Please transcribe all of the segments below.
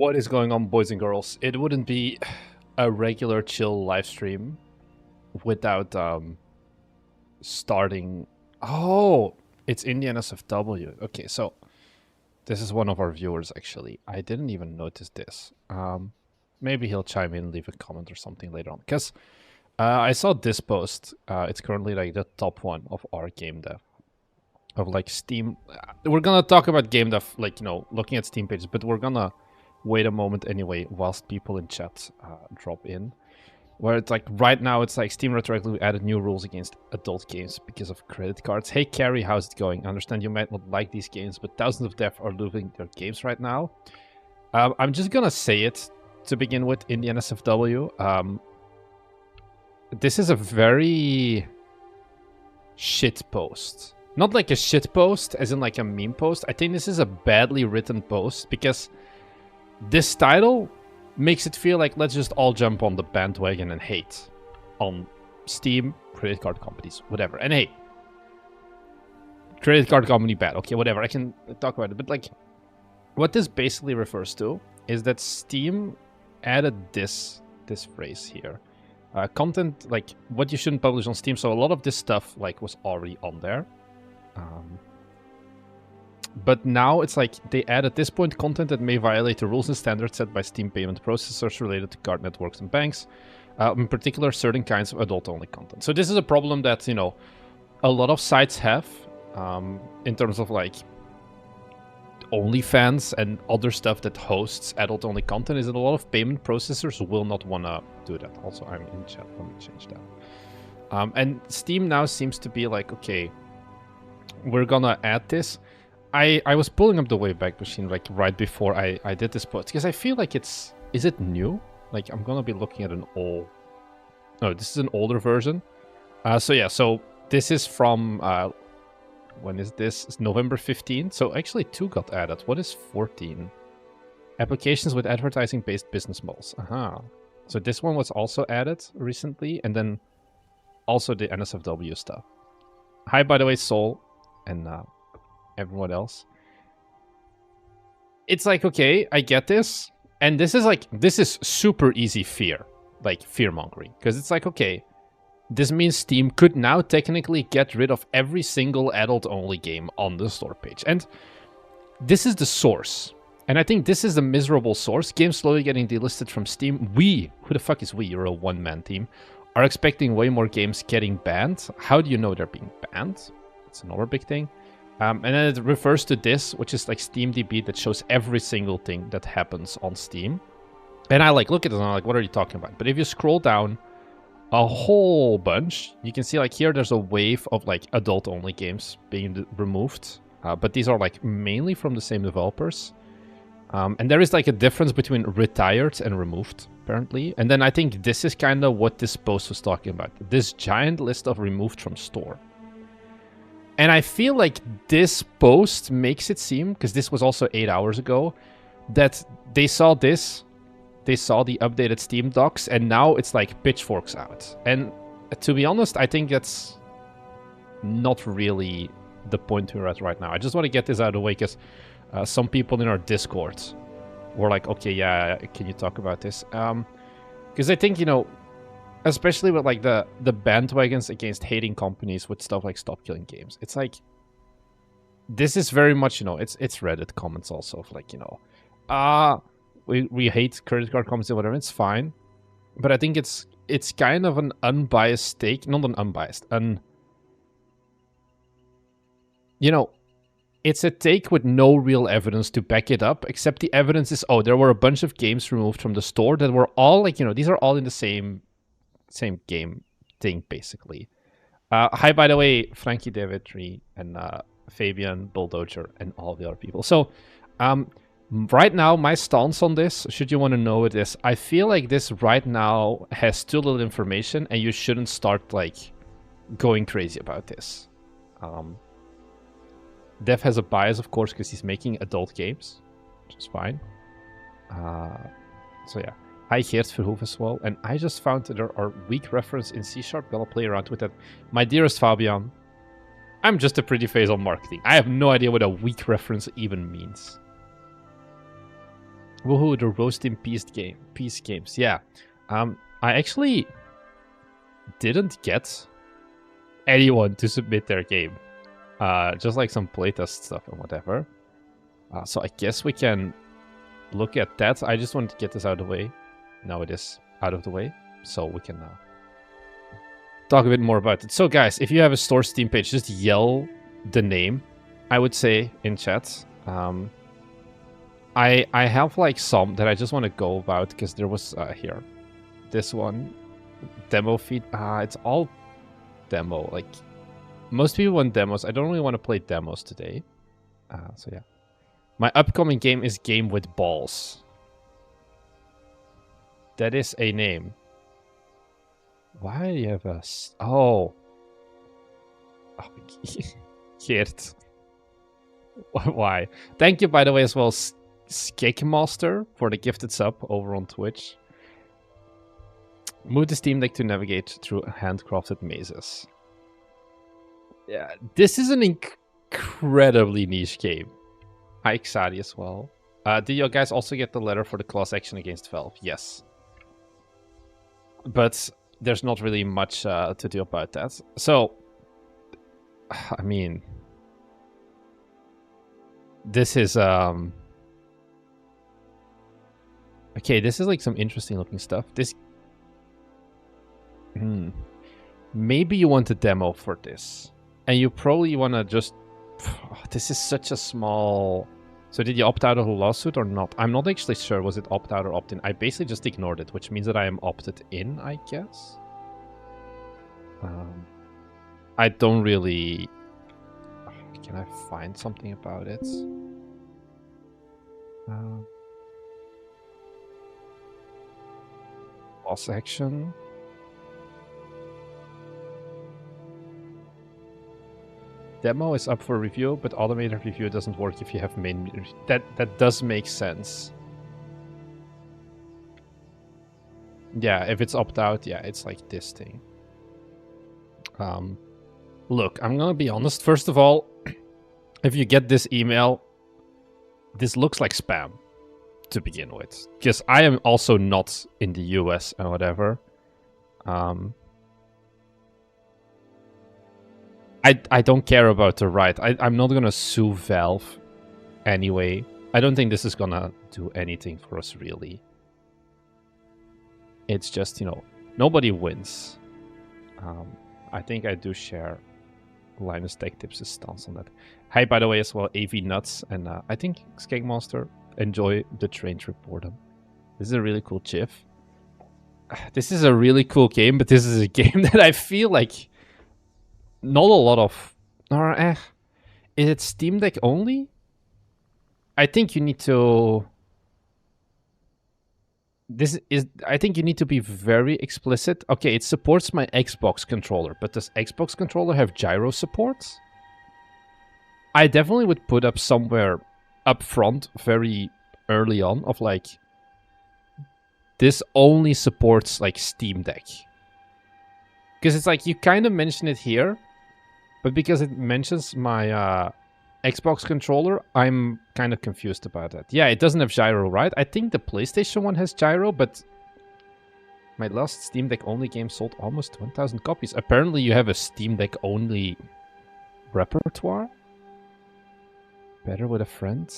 What is going on, boys and girls? It wouldn't be a regular chill live stream without starting. Oh, it's Indian SFW. Okay, so this is one of our viewers actually. I didn't even notice this. Maybe he'll chime in, leave a comment or something later on. Because I saw this post. It's currently like the top one of our game dev. Of like Steam. We're gonna talk about game dev, like, you know, looking at Steam pages, but we're gonna wait a moment anyway whilst people in chat drop in. Where it's like right now it's like Steam retroactively added new rules against adult games because of credit cards. Hey Carrie, how's it going? I understand you might not like these games, but thousands of devs are losing their games right now. I'm just gonna say it to begin with in the NSFW. This is a very shit post. Not like a shit post, as in like a meme post. I think this is a badly written post because this title makes it feel like let's just all jump on the bandwagon and hate on Steam, credit card companies, whatever. And hey, credit card company bad, okay, whatever. I can talk about it, but like, what this basically refers to is that Steam added this phrase here. Content, like what you shouldn't publish on Steam. So a lot of this stuff like was already on there. But now it's like they add at this point content that may violate the rules and standards set by Steam payment processors related to card networks and banks, in particular certain kinds of adult-only content. So this is a problem that, you know, a lot of sites have in terms of like OnlyFans and other stuff that hosts adult-only content, is that a lot of payment processors will not want to do that. Also, I'm in chat, let me change that. And Steam now seems to be like, okay, we're gonna add this. I was pulling up the Wayback Machine like right before I did this post because I feel like is it new? Like I'm gonna be looking at an old. No, this is an older version. So yeah, so this is from when is this? It's November 15th. So actually 2 got added. What is 14? Applications with advertising-based business models. So this one was also added recently, and then also the NSFW stuff. Hi, by the way, Soul and everyone else. It's like, okay, I get this. And this is super easy fear. Like fear-mongering. Because it's like, okay, this means Steam could now technically get rid of every single adult-only game on the store page. And this is the source. And I think this is the miserable source. Games slowly getting delisted from Steam. We, who the fuck is we? You're a one-man team. Are expecting way more games getting banned. How do you know they're being banned? It's another big thing. And then it refers to this, which is like SteamDB that shows every single thing that happens on Steam. And I like look at it and I'm like, what are you talking about? But if you scroll down a whole bunch, you can see like here there's a wave of like adult-only games being removed. But these are like mainly from the same developers. And there is like a difference between retired and removed, apparently. And then I think this is kind of what this post was talking about. This giant list of removed from store. And I feel like this post makes it seem, because this was also 8 hours ago, that they saw this, they saw the updated Steam docs, and now it's like pitchforks out. And to be honest, I think that's not really the point we're at right now. I just want to get this out of the way, because some people in our Discord were like, okay, yeah, can you talk about this? Because I think, you know, especially with like the bandwagons against hating companies with stuff like Stop Killing Games. It's like, this is very much, you know, it's Reddit comments also of like, you know, we hate credit card companies and whatever, it's fine. But I think it's kind of an unbiased take, not an unbiased, you know, it's a take with no real evidence to back it up, except the evidence is, oh, there were a bunch of games removed from the store that were all like, you know, these are all in the same game thing, basically. Hi, by the way, Frankie Davidry and Fabian Bulldozer and all the other people. So right now, my stance on this, should you want to know it, is I feel like this right now has too little information and you shouldn't start like going crazy about this. Dev has a bias, of course, because he's making adult games, which is fine. So yeah. Hi, Geert Verhoeven as well. And I just found that there are weak references in C#. Gonna play around with that. My dearest Fabian, I'm just a pretty face on marketing. I have no idea what a weak reference even means. Woohoo, the roasting peace games. Yeah. I actually didn't get anyone to submit their game. Just like some playtest stuff and whatever. So I guess we can look at that. I just wanted to get this out of the way. Now it is out of the way. So we can talk a bit more about it. So guys, if you have a store Steam page, just yell the name, I would say, in chat. I have like some that I just want to go about because there was here. This one. Demo feed. It's all demo. Like, most people want demos. I don't really want to play demos today. So yeah. My upcoming game is Game with Balls. That is a name. Why do you have a... Oh. Geert. Why? Thank you, by the way, as well, Skake Master, for the gifted sub over on Twitch. Move the Steam Deck to navigate through handcrafted mazes. Yeah, this is an incredibly niche game. Hi, Xadi as well. Did you guys also get the letter for the class action against Valve? Yes. But there's not really much to do about that. So, I mean, this is okay, this is like some interesting looking stuff. This maybe you want a demo for this. And you probably want to just... this is such a small... So did you opt out of the lawsuit or not? I'm not actually sure. Was it opt out or opt in? I basically just ignored it, which means that I am opted in, I guess. I don't really... Can I find something about it? Boss action. Demo is up for review, but automated review doesn't work if you have main... That does make sense. Yeah, if it's opt-out, yeah, it's like this thing. Look, I'm gonna be honest. First of all, if you get this email, this looks like spam to begin with. Because I am also not in the US and whatever. I don't care about the right. I'm not gonna sue Valve anyway. I don't think this is gonna do anything for us, really. It's just, you know, nobody wins. I think I do share Linus Tech Tips' stance on that. Hi, by the way, as well, AV Nuts. And I think Skake Master, enjoy the train trip boredom. This is a really cool GIF. This is a really cool game, but this is a game that I feel like not a lot of... Is it Steam Deck only? I think you need to... I think you need to be very explicit. Okay, it supports my Xbox controller, but does Xbox controller have gyro support? I definitely would put up somewhere up front, very early on, of like, this only supports like Steam Deck. Because it's like, you kind of mention it here, but because it mentions my Xbox controller, I'm kind of confused about that. Yeah, it doesn't have gyro, right? I think the PlayStation one has gyro, but my last Steam Deck only game sold almost 1,000 copies. Apparently you have a Steam Deck only repertoire. Better with a friend.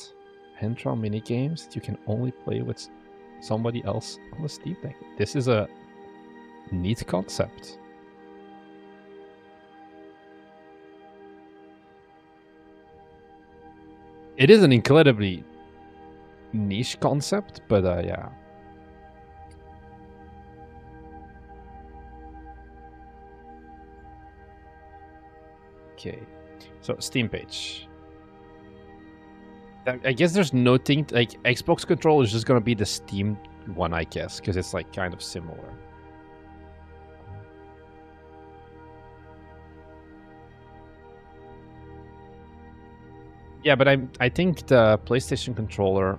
Hand-drawn minigames that you can only play with somebody else on the Steam Deck. This is a neat concept. It is an incredibly niche concept, but yeah. Okay, so Steam page. I guess there's no thing, like Xbox controller is just gonna be the Steam one, I guess, because it's like kind of similar. Yeah, but I think the PlayStation controller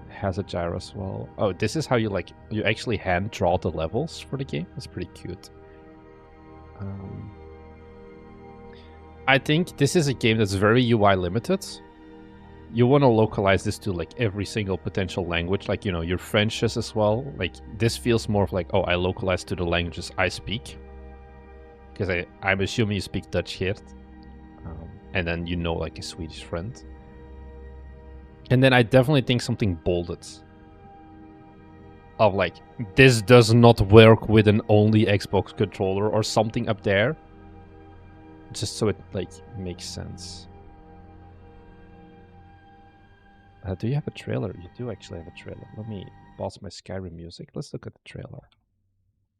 has a gyro as well. Oh, this is how you like, you actually hand draw the levels for the game. That's pretty cute. I think this is a game that's very UI limited. you want to localize this to like every single potential language, like, you know, your Frenches as well. Like, this feels more of like, oh, I localize to the languages I speak. Because I'm assuming you speak Dutch here. And then you know, like, a Swedish friend. And then I definitely think something bolded. Of like, this does not work with an only Xbox controller or something up there. Just so it, like, makes sense. Do you have a trailer? You do actually have a trailer. Let me pause my Skyrim music. Let's look at the trailer.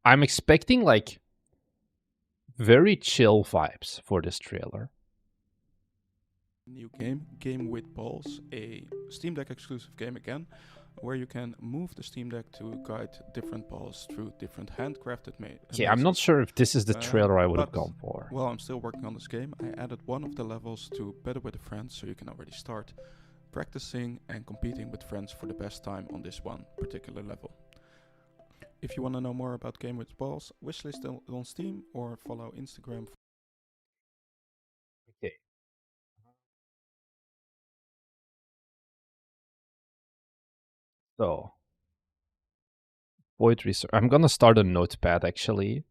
I'm expecting, like, very chill vibes for this trailer. New Game with Balls, a Steam Deck exclusive game again, where you can move the Steam Deck to guide different balls through different handcrafted mazes. Yeah, I'm not sure if this is the trailer I would have gone for. Well, I'm still working on this game. I added one of the levels to Better with a Friend, so you can already start practicing and competing with friends for the best time on this one particular level. If you want to know more about Game with Balls, wishlist it on Steam or follow Instagram. Okay. So, Void Research. I'm gonna start a notepad actually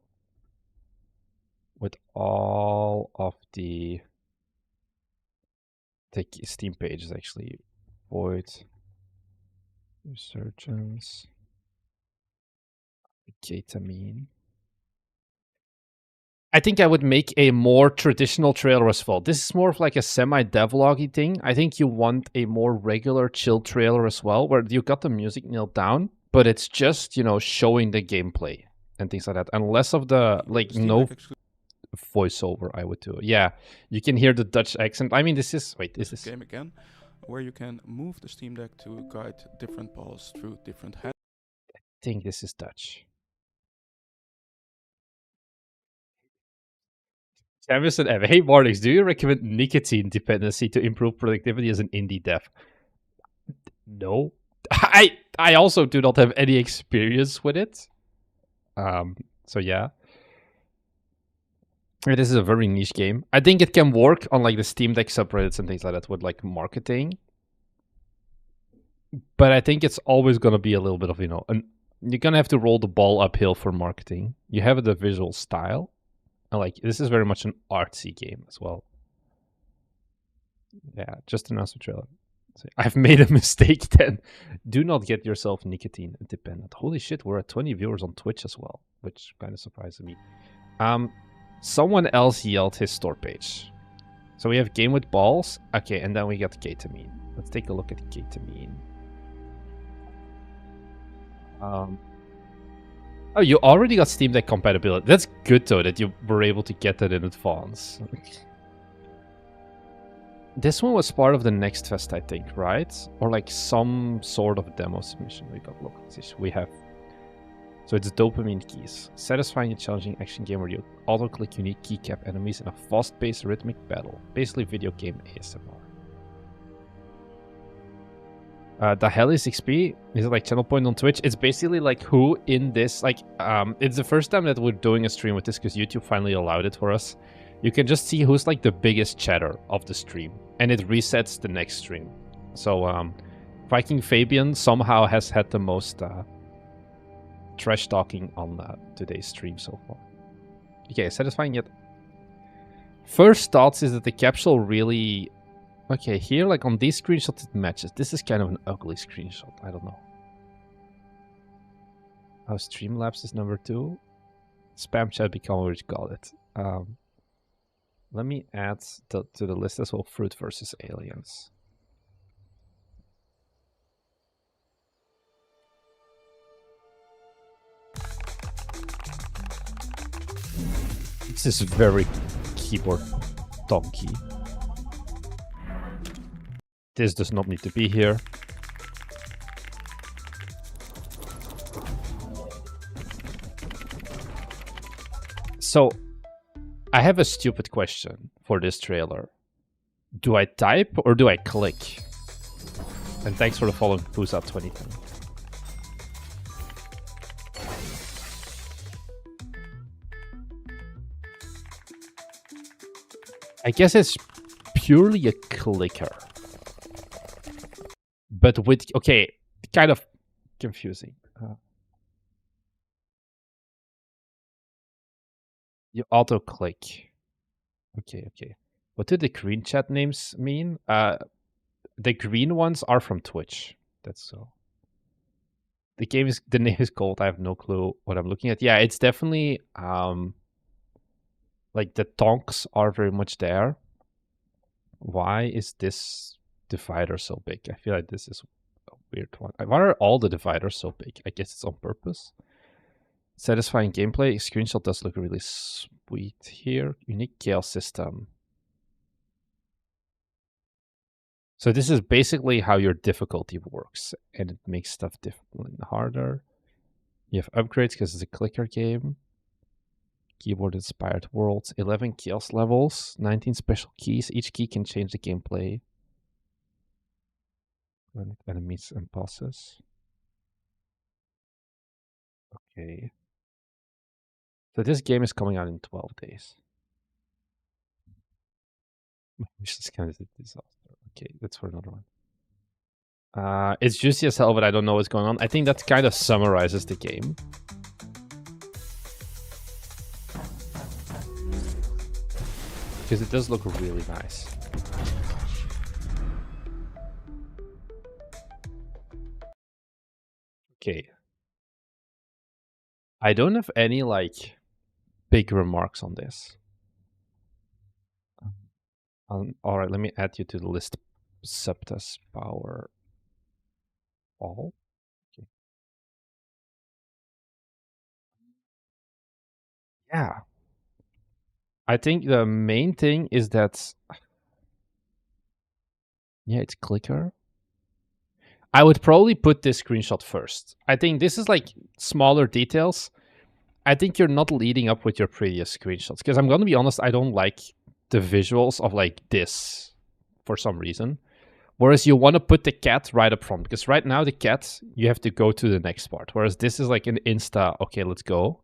with all of the Steam pages actually. Void Resurgence. Kamine. I think I would make a more traditional trailer as well. This is more of like a semi-devloggy thing. I think you want a more regular, chill trailer as well, where you got the music nailed down, but it's just, you know, showing the gameplay and things like that. And less of the, like, no voiceover, I would do. Yeah, you can hear the Dutch accent. I mean, this is... Wait, is this... Game again, where you can move the Steam Deck to guide different balls through different I think this is Dutch. Jamison Evan. Hey, Marnix, do you recommend nicotine dependency to improve productivity as an indie dev? No. I also do not have any experience with it. So yeah. This is a very niche game. I think it can work on like the Steam Deck subreddits and things like that with like marketing. But I think it's always going to be a little bit of, you know, you're going to have to roll the ball uphill for marketing. You have the visual style. Like, this is very much an artsy game as well. Yeah, just announced the trailer. So I've made a mistake then. Do not get yourself nicotine dependent. Holy shit, we're at 20 viewers on Twitch as well, which kind of surprises me. Someone else yelled his store page. So we have Game with Balls. Okay, and then we got Kamine. Let's take a look at Kamine. Oh, you already got Steam Deck compatibility. That's good, though, that you were able to get that in advance. This one was part of the Next Fest, I think, right? Or like some sort of demo submission. We got localization. We have... So it's dopamine keys. Satisfying and challenging action game where you auto-click unique keycap enemies in a fast-paced rhythmic battle. Basically video game ASMR. The hell is XP? Is it like channel point on Twitch? It's basically like who in this, like, it's the first time that we're doing a stream with this because YouTube finally allowed it for us. You can just see who's like the biggest chatter of the stream, and it resets the next stream. So, Viking Fabian somehow has had the most trash talking on today's stream so far. Okay, satisfying yet. First thoughts is that the capsule really... Okay, here, like on these screenshots, it matches. This is kind of an ugly screenshot. I don't know. Oh, Streamlabs is number 2. Spam chat become what you call it. Let me add to the list as well. Fruit versus Aliens. This is very keyboard donkey. This does not need to be here. So, I have a stupid question for this trailer. Do I type or do I click? And thanks for the following, Pusa2010. I guess it's purely a clicker. but with okay, kind of confusing. You auto click. Okay, okay. What do the green chat names mean? The green ones are from Twitch. That's so. The name is called. I have no clue what I'm looking at. Yeah, it's definitely like the tonks are very much there. Why is this divider so big? I feel like this is a weird one. Why are all the dividers so big? I guess it's on purpose. Satisfying gameplay. Screenshot does look really sweet here. Unique chaos system. So this is basically how your difficulty works, and it makes stuff different harder. You have upgrades because it's a clicker game. Keyboard-inspired worlds. 11 chaos levels. 19 special keys. Each key can change the gameplay. Enemies and bosses. Okay. So this game is coming out in 12 days. Which is kind of a disaster. Okay, that's for another one. It's juicy as hell, but I don't know what's going on. I think that kind of summarizes the game. Because it does look really nice. Okay. I don't have any, like, big remarks on this. All right, let me add you to the list. Septus power all. Okay. Yeah. I think the main thing is that, yeah, it's clicker. I would probably put this screenshot first. I think this is like smaller details. I think you're not leading up with your previous screenshots because I'm going to be honest, I don't like the visuals of like this for some reason. Whereas you want to put the cat right up front because right now the cat, you have to go to the next part. Whereas this is like an insta, okay, let's go.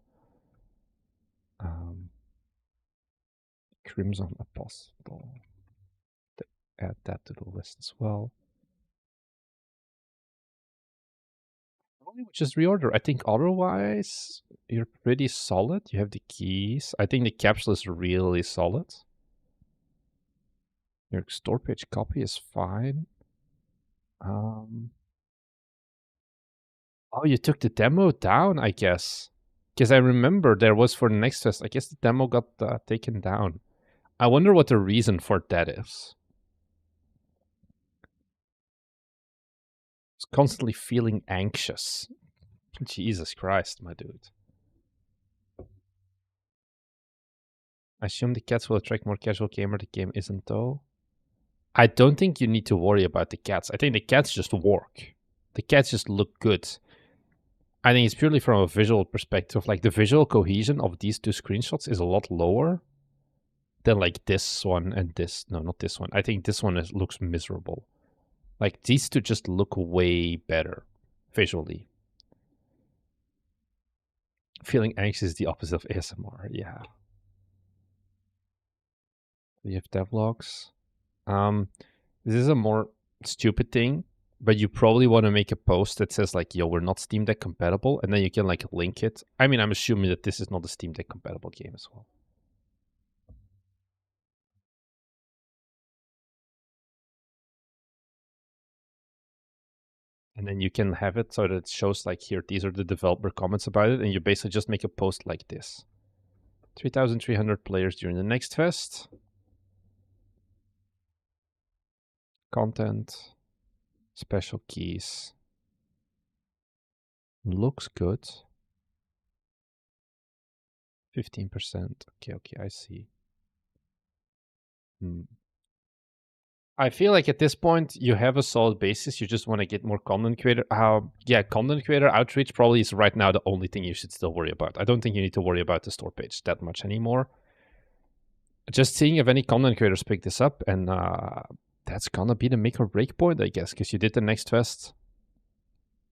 Crimson Apostle. Add that to the list as well. Probably just reorder. I think otherwise you're pretty solid. You have the keys. I think the capsule is really solid. Your store page copy is fine. Oh, you took the demo down, I guess. Because I remember there was for the next test. I guess the demo got taken down. I wonder what the reason for that is. It's constantly feeling anxious. Jesus Christ, my dude. I assume the cats will attract more casual gamer. The game isn't though. I don't think you need to worry about the cats. I think the cats just work. The cats just look good. I think it's purely from a visual perspective. Like the visual cohesion of these two screenshots is a lot lower than like this one and this. No, not this one. I think this one looks miserable. Like these two just look way better visually. Feeling anxious is the opposite of ASMR. Yeah. You have devlogs. This is a more stupid thing, but you probably want to make a post that says like, yo, we're not Steam Deck compatible, and then you can like link it. I mean, I'm assuming that this is not a Steam Deck compatible game as well. And then you can have it so that it shows like here, these are the developer comments about it, and you basically just make a post like this. 3,300 players during the next fest. Content. Special keys. Looks good. 15%. Okay, I see. I feel like at this point you have a solid basis. You just want to get more content creator. Content creator outreach probably is right now the only thing you should still worry about. I don't think you need to worry about the store page that much anymore. Just seeing if any content creators pick this up, and that's gonna be the make or break point, I guess, because you did the next fest.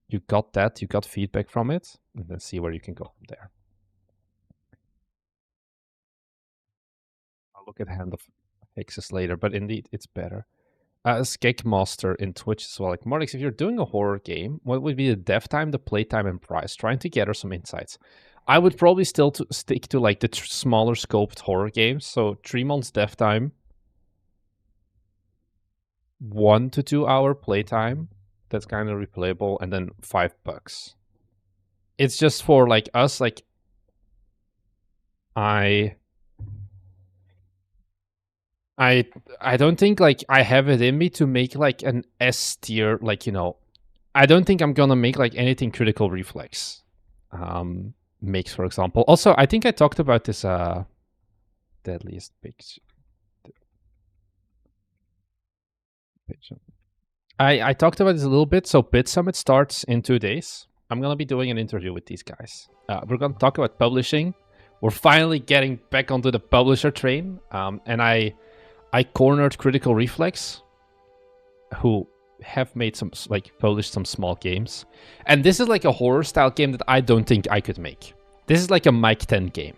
You got that. You got feedback from it, and then see where you can go from there. I'll look at Hand of Hexes later, but indeed, it's better. Skake Master in Twitch as well. Like, Marnix, if you're doing a horror game, what would be the dev time, the playtime, and price? Trying to gather some insights. I would probably still stick to like the smaller scoped horror games. So 3 months dev time, 1 to 2 hour playtime. That's kind of replayable, and then $5. It's just for like us, like I don't think like I have it in me to make like an S tier, like, you know, I don't think I'm gonna make like anything Critical Reflex makes, for example. Also, I think I talked about this deadliest picture. I talked about this a little bit. So Bit Summit starts in 2 days. I'm gonna be doing an interview with these guys. We're gonna talk about publishing. We're finally getting back onto the publisher train, and I cornered Critical Reflex, who have made some, like, published some small games. And this is like a horror style game that I don't think I could make. This is like a Mike 10 game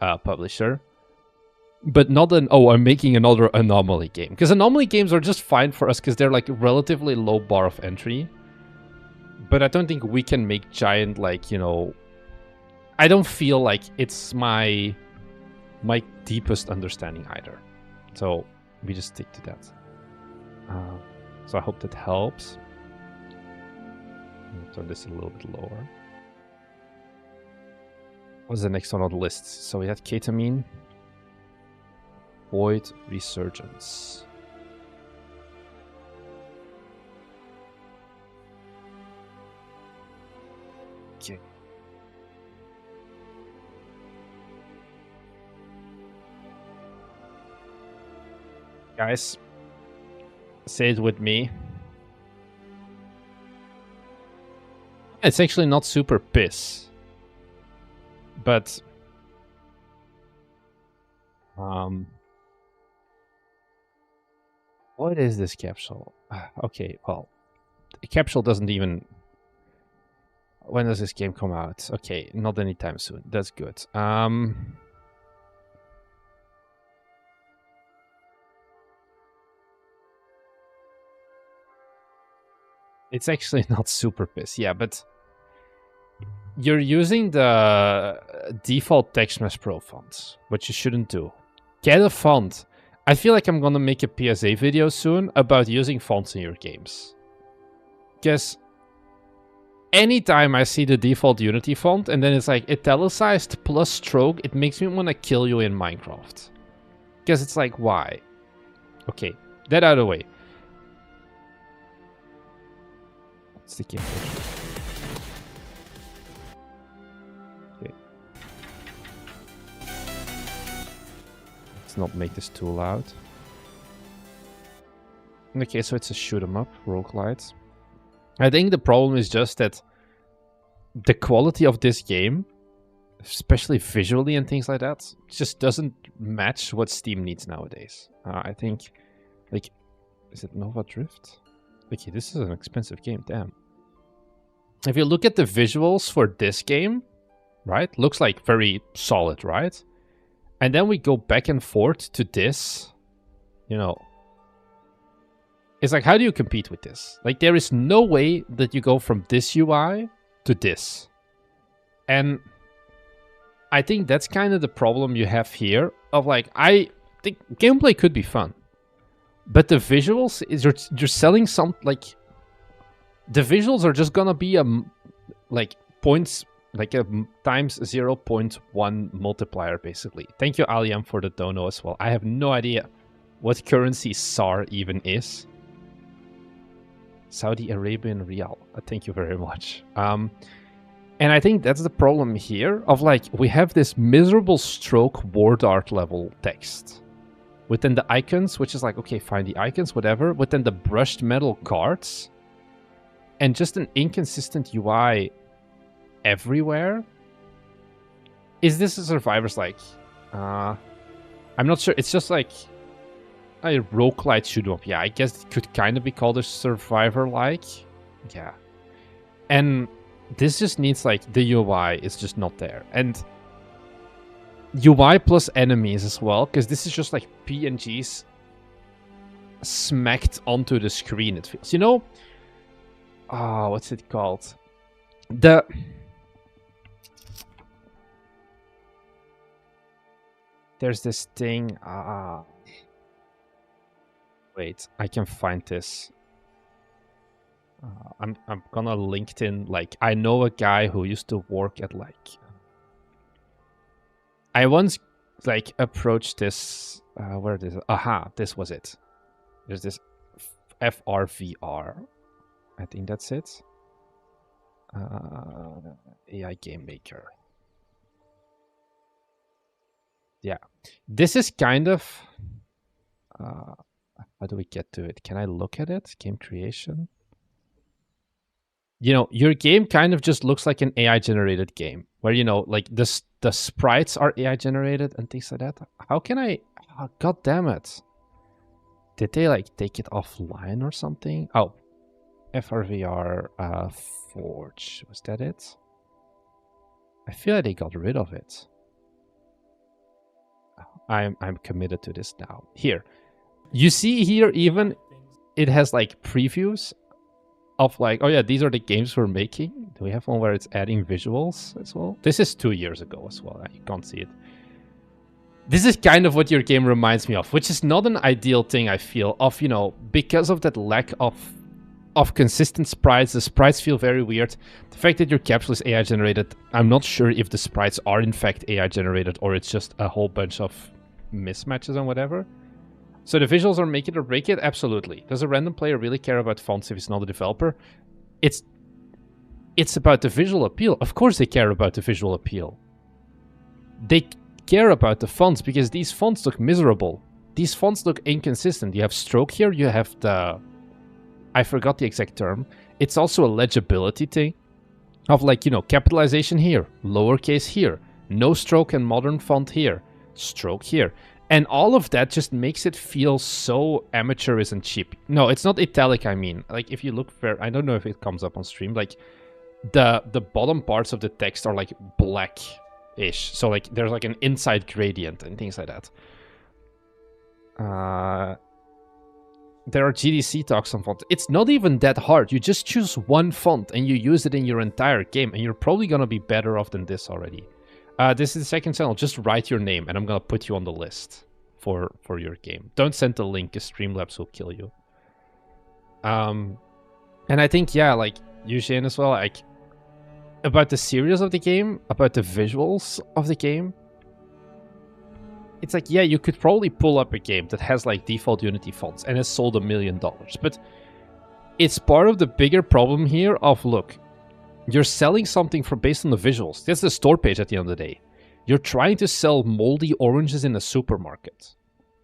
publisher. But not an, oh, I'm making another Anomaly game. Because Anomaly games are just fine for us because they're like a relatively low bar of entry. But I don't think we can make giant, like, you know... I don't feel like it's my deepest understanding either. So we just stick to that. So I hope that helps. I'll turn this a little bit lower. What's the next one on the list? So we had Ketamine. Void Resurgence. Okay. Guys, say it with me. It's actually not super piss. But... what is this capsule? Okay, well, the capsule doesn't even... when does this game come out? Okay, not anytime soon. That's good. It's actually not super piss, yeah, but... you're using the default TextMesh Pro font, which you shouldn't do. Get a font. I feel like I'm gonna make a PSA video soon about using fonts in your games. Because anytime I see the default Unity font and then it's like italicized plus stroke, it makes me want to kill you in Minecraft. Because it's like, why? Okay, that out of the way. What's the game? Okay. Let's not make this too loud. Okay, so it's a shoot 'em up, roguelite. I think the problem is just that the quality of this game, especially visually and things like that, just doesn't match what Steam needs nowadays. I think, like, is it Nova Drift? Okay, this is an expensive game, damn. If you look at the visuals for this game, right, looks like very solid, right? And then we go back and forth to this, you know. It's like, how do you compete with this? Like, there is no way that you go from this UI to this. And I think that's kind of the problem you have here. Of like, I think gameplay could be fun. But the visuals, is you're selling some, like... the visuals are just gonna be, like, points... like a times 0.1 multiplier, basically. Thank you, Aliam, for the dono as well. I have no idea what currency SAR even is. Saudi Arabian Rial. Thank you very much. And I think that's the problem here of, like, we have this miserable stroke word art level text within the icons, which is like, okay, fine, the icons, whatever. But then the brushed metal cards and just an inconsistent UI everywhere. Is this a Survivor's like? I'm not sure. It's just like a roguelite shoot 'em up. Yeah, I guess it could kind of be called a Survivor-like. Yeah. And this just needs, like, the UI is just not there. And UI plus enemies as well, because this is just like PNGs smacked onto the screen, it feels. You know, what's it called? There's this thing. Wait, I can find this. I'm gonna LinkedIn. Like, I know a guy who used to work at like. I once like approached this. Where is it? Aha, this was it. There's this FRVR. I think that's it. AI game maker. Yeah, this is kind of. How do we get to it? Can I look at it? Game creation. You know, your game kind of just looks like an AI generated game where, you know, like the sprites are AI generated and things like that. How can I? Oh, God damn it! Did they like take it offline or something? Oh, FRVR Forge, was that it? I feel like they got rid of it. I'm committed to this now. Here, you see here even it has like previews of like, oh yeah, these are the games we're making. Do we have one where it's adding visuals as well? This is 2 years ago as well. You can't see it. This is kind of what your game reminds me of, which is not an ideal thing, I feel, of, you know, because of that lack of consistent sprites. The sprites feel very weird. The fact that your capsule is AI generated, I'm not sure if the sprites are in fact AI generated or it's just a whole bunch of mismatches and whatever. So the visuals are make it or break it? Absolutely. Does a random player really care about fonts if he's not a developer? It's about the visual appeal. Of course they care about the visual appeal. They care about the fonts because these fonts look miserable. These fonts look inconsistent. You have stroke here, you have the... I forgot the exact term. It's also a legibility thing of like, you know, capitalization here, lowercase here, no stroke and modern font here, stroke here. And all of that just makes it feel so amateurish and cheap. No, it's not italic, I mean. Like, if you look for... I don't know if it comes up on stream. Like, the bottom parts of the text are, like, black-ish. So, like, there's, like, an inside gradient and things like that. There are GDC talks on font. It's not even that hard. You just choose one font and you use it in your entire game. And you're probably going to be better off than this already. This is the second channel. Just write your name, and I'm gonna put you on the list for your game. Don't send the link, because Streamlabs will kill you. And I think, yeah, like Eugene as well, like about the series of the game, about the visuals of the game. It's like, yeah, you could probably pull up a game that has like default Unity fonts and has sold $1 million, but it's part of the bigger problem here of, look, you're selling something based on the visuals. That's the store page at the end of the day. You're trying to sell moldy oranges in a supermarket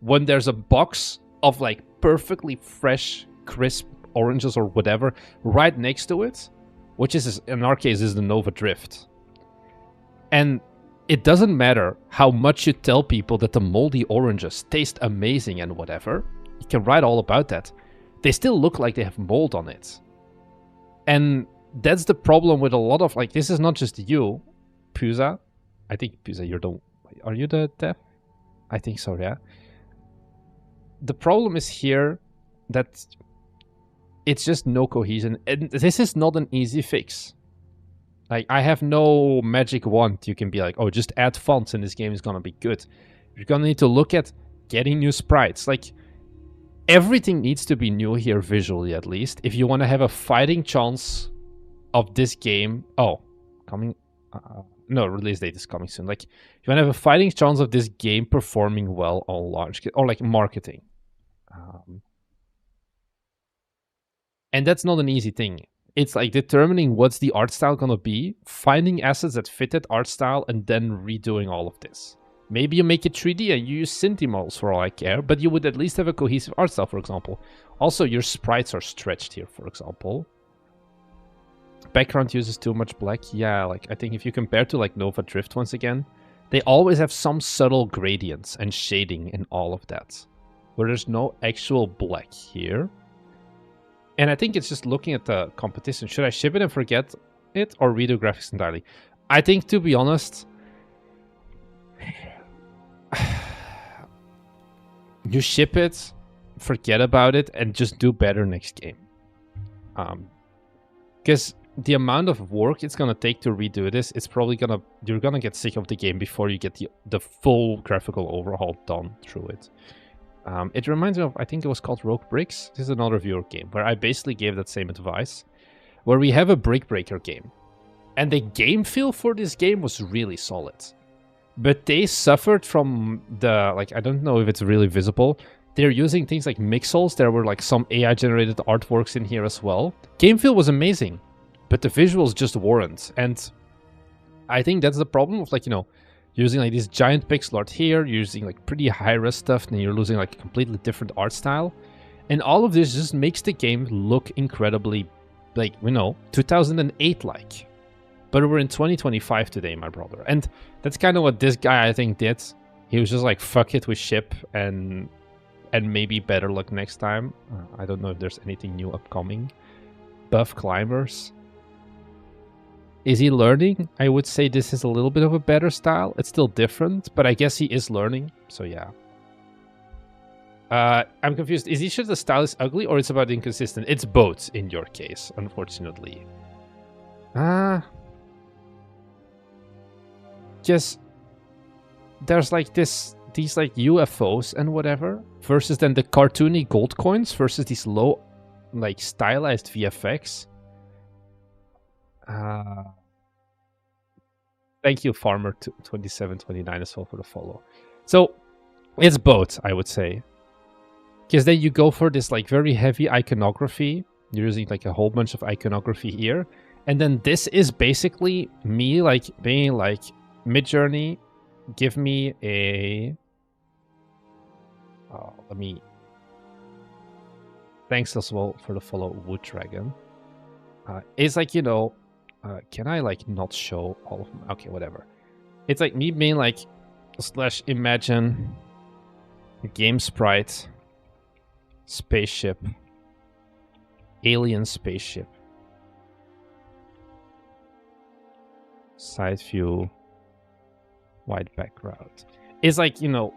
when there's a box of like perfectly fresh, crisp oranges or whatever right next to it, which is, in our case, is the Nova Drift. And it doesn't matter how much you tell people that the moldy oranges taste amazing and whatever. You can write all about that. They still look like they have mold on it. And that's the problem with a lot of, like, this is not just you, Puza. I think, Puza, are you the dev? I think so, yeah. The problem is here that it's just no cohesion. And this is not an easy fix. Like, I have no magic wand. You can be like, oh, just add fonts and this game is gonna be good. You're gonna need to look at getting new sprites. Like, everything needs to be new here, visually at least, if you want to have a fighting chance of this game. Oh, coming... no, release date is coming soon. Like, you want to have a fighting chance of this game performing well on large scale, or like marketing. And that's not an easy thing. It's like determining what's the art style gonna be, finding assets that fit that art style, and then redoing all of this. Maybe you make it 3D and you use Cinti models for all I care, but you would at least have a cohesive art style, for example. Also, your sprites are stretched here, for example. Background uses too much black. Yeah, like, I think if you compare to like Nova Drift once again, they always have some subtle gradients and shading in all of that, where there's no actual black here. And I think it's just looking at the competition. Should I ship it and forget it, or redo graphics entirely? I think, to be honest, you ship it, forget about it and just do better next game. Because the amount of work it's gonna take to redo this, it's probably you're gonna get sick of the game before you get the full graphical overhaul done through it. It reminds me of, I think it was called Rogue Bricks. This is another viewer game where I basically gave that same advice, where we have a brick breaker game, and the game feel for this game was really solid, but they suffered from the, like, I don't know if it's really visible. They're using things like mixels. There were like some AI generated artworks in here as well. Game feel was amazing, but the visuals just weren't. And I think that's the problem of, like, you know, using like this giant pixel art here, using like pretty high res stuff, and you're losing like a completely different art style. And all of this just makes the game look incredibly, like, you know, 2008 like. But we're in 2025 today, my brother. And that's kind of what this guy, I think, did. He was just like, fuck it, we ship, and maybe better luck next time. I don't know if there's anything new upcoming. Buff climbers. Is he learning? I would say this is a little bit of a better style. It's still different, but I guess he is learning. So yeah. I'm confused. Is he sure the style is ugly or it's about inconsistent? It's both in your case, unfortunately. Just there's like these like UFOs and whatever, versus then the cartoony gold coins versus these low, like, stylized VFX. Thank you, Farmer 2729 as well for the follow. So it's both, I would say, because then you go for this like very heavy iconography. You're using like a whole bunch of iconography here, and then this is basically me like being like, Midjourney, give me a... Oh, let me... Thanks as well for the follow, Wood Dragon. It's like, you know... can I, like, not show all of them? Okay, whatever. It's like me being like, / imagine... game sprite... spaceship... alien spaceship... side view... white background. It's like, you know,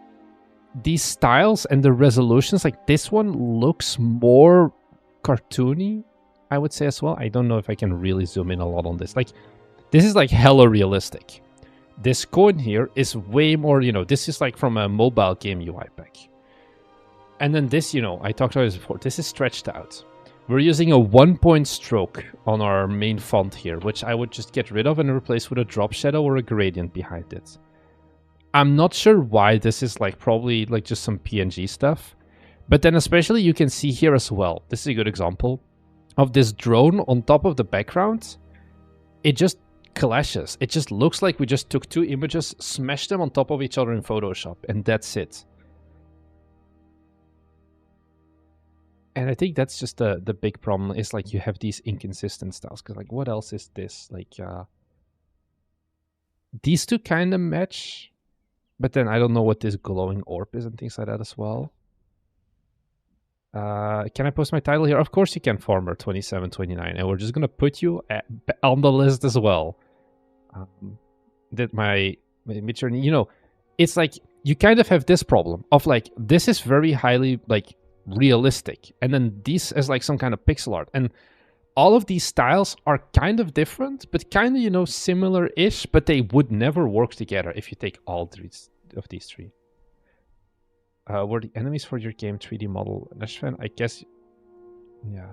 these styles and the resolutions, like this one looks more cartoony, I would say as well. I don't know if I can really zoom in a lot on this. Like, this is like hella realistic. This coin here is way more, you know, this is like from a mobile game UI pack. And then this, you know, I talked about this before. This is stretched out. We're using a 1-point stroke on our main font here, which I would just get rid of and replace with a drop shadow or a gradient behind it. I'm not sure why this is like probably like just some PNG stuff. But then especially you can see here as well. This is a good example of this drone on top of the background. It just clashes. It just looks like we just took two images, smashed them on top of each other in Photoshop, and that's it. And I think that's just the big problem, is like you have these inconsistent styles. Because like, what else is this? Like, these two kind of match. But then I don't know what this glowing orb is and things like that as well. Can I post my title here? Of course you can, Farmer 2729. And we're just going to put you on the list as well. That my Midjourney, you know, it's like you kind of have this problem of like, this is very highly like realistic. And then this is like some kind of pixel art. And all of these styles are kind of different, but kind of, you know, similar-ish, but they would never work together if you take all three of these three. Were the enemies for your game 3D model? Nashvan, I guess, yeah.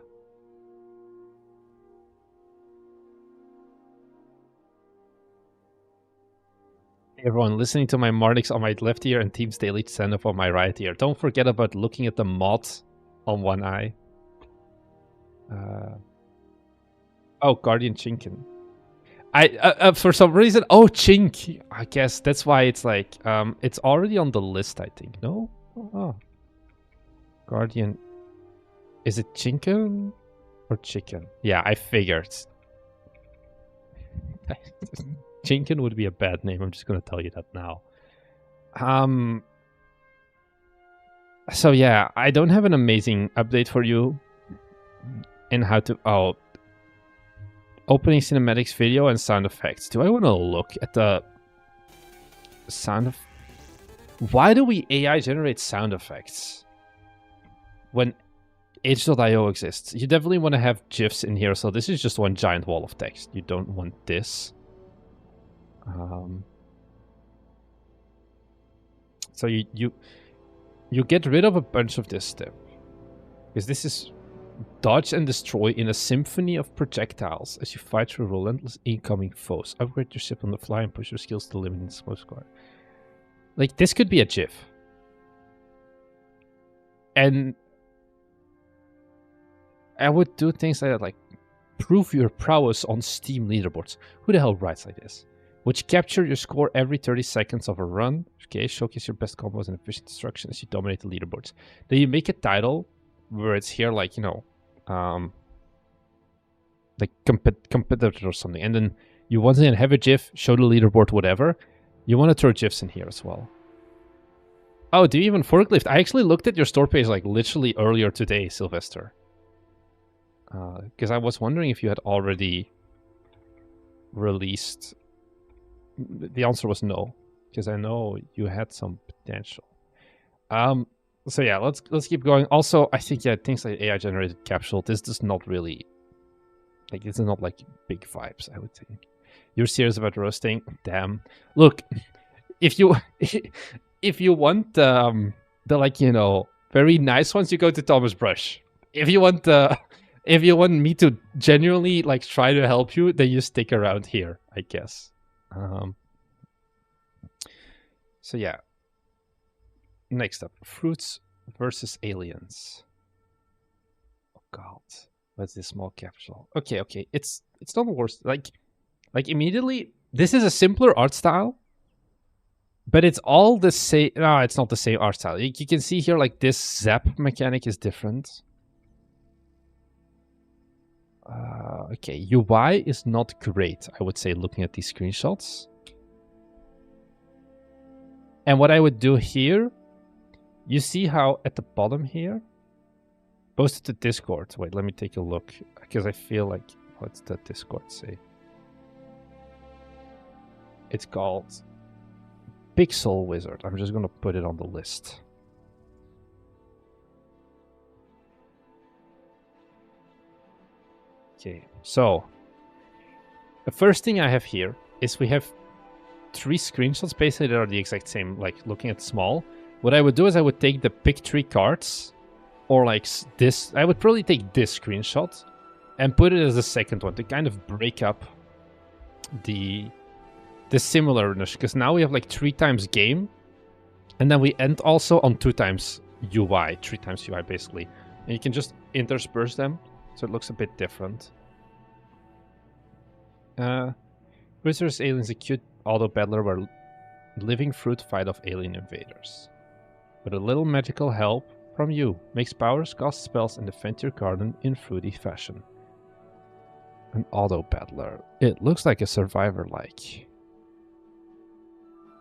Hey everyone, listening to my Marnix on my left ear and Team's Daily stand-up on my right ear. Don't forget about looking at the mod on one eye. Oh, Guardian Chinkin. For some reason, oh, Chink. I guess that's why it's like, it's already on the list, I think. No? Oh. Guardian. Is it Chinkin or Chicken? Yeah, I figured. Chinkin would be a bad name. I'm just going to tell you that now. So yeah, I don't have an amazing update for you in how to... Oh. Opening cinematics video and sound effects. Do I want to look at the sound of... Why do we AI generate sound effects? when H.io exists. You definitely want to have GIFs in here, so this is just one giant wall of text. You don't want this. So you get rid of a bunch of this stuff. Because this is dodge and destroy in a symphony of projectiles as you fight through relentless incoming foes. Upgrade your ship on the fly and push your skills to the limit in smoke squad. Like, this could be a GIF. And I would do things like that, like prove your prowess on Steam leaderboards. Who the hell writes like this? Which capture your score every 30 seconds of a run. Okay, showcase your best combos and efficient destruction as you dominate the leaderboards. Then you make a title where it's here, like, you know, like competitor or something. And then you once again have a GIF, show the leaderboard, whatever. You want to throw GIFs in here as well. Oh, do you even forklift? I actually looked at your store page like literally earlier today, Sylvester. Because I was wondering if you had already released. The answer was no, because I know you had some potential. So yeah, let's keep going. Also, I think things like AI generated capsule. This does not really, like, this is not like big vibes, I would think. You're serious about roasting? Damn. Look, if you want the like, you know, very nice ones, you go to Thomas Brush. If you want me to genuinely like try to help you, then you stick around here, I guess. So yeah. Next up, fruits versus aliens. Oh god, what's this small capsule? Okay, it's not the worst. Like immediately, this is a simpler art style, but it's all the same. No, it's not the same art style. You can see here, like, this zap mechanic is different. Okay, UI is not great, I would say, looking at these screenshots. And what I would do here, you see how at the bottom here, posted to Discord. Wait, let me take a look, because I feel like, what's the Discord say? It's called Pixel Wizard. I'm just gonna put it on the list. Okay, so the first thing I have here is we have 3 screenshots basically that are the exact same, like looking at small. What I would do is I would take the pick 3 cards, or like this. I would probably take this screenshot and put it as the second one to kind of break up the similarness, because now we have like 3 times game, and then we end also on 2 times UI, 3 times UI basically, and you can just intersperse them so it looks a bit different. Wizards Aliens, a cute auto battler where living fruit fight off alien invaders. With a little magical help from you, makes powers, cast spells, and defend your garden in fruity fashion. An auto battler. It looks like a survivor-like.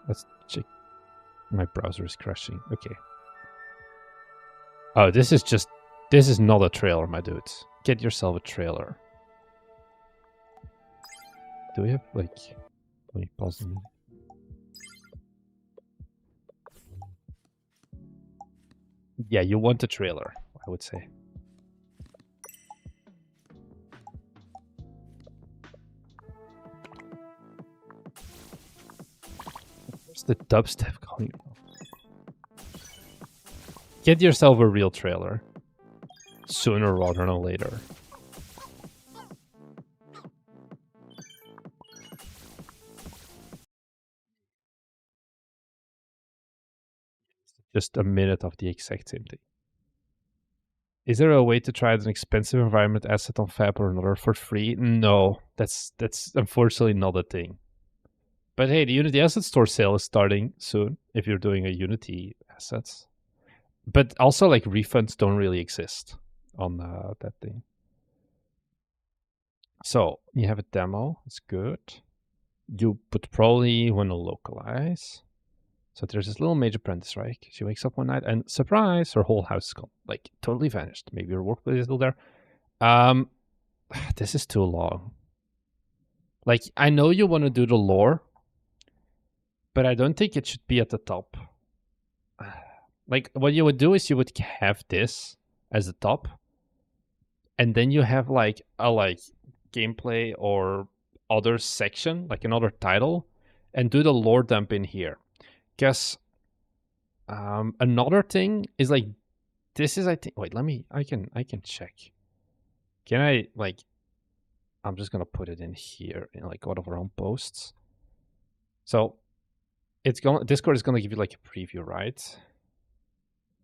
Let's check. My browser is crashing. Okay. Oh, this is not a trailer, my dudes. Get yourself a trailer. Do we have, like... Let me pause the music. Yeah, you want a trailer, I would say. Where's the dubstep going from? Get yourself a real trailer. Sooner rather than later. Just a minute of the exact same thing. Is there a way to try an expensive environment asset on Fab or another for free? No, that's unfortunately not a thing. But hey, the Unity Asset Store sale is starting soon if you're doing a Unity assets. But also, like, refunds don't really exist on that thing. So you have a demo. It's good. You would probably want to localize. So there's this little mage apprentice, right? She wakes up one night and surprise, her whole house is gone. Like, totally vanished. Maybe her workplace is still there. This is too long. Like, I know you want to do the lore, but I don't think it should be at the top. Like, what you would do is you would have this as the top, and then you have like a gameplay or other section, like another title, and do the lore dump in here. Because another thing is like, this is, I think, wait, I can check. Can I, like, I'm just gonna put it in here in like one of our own posts. So Discord is gonna give you like a preview, right?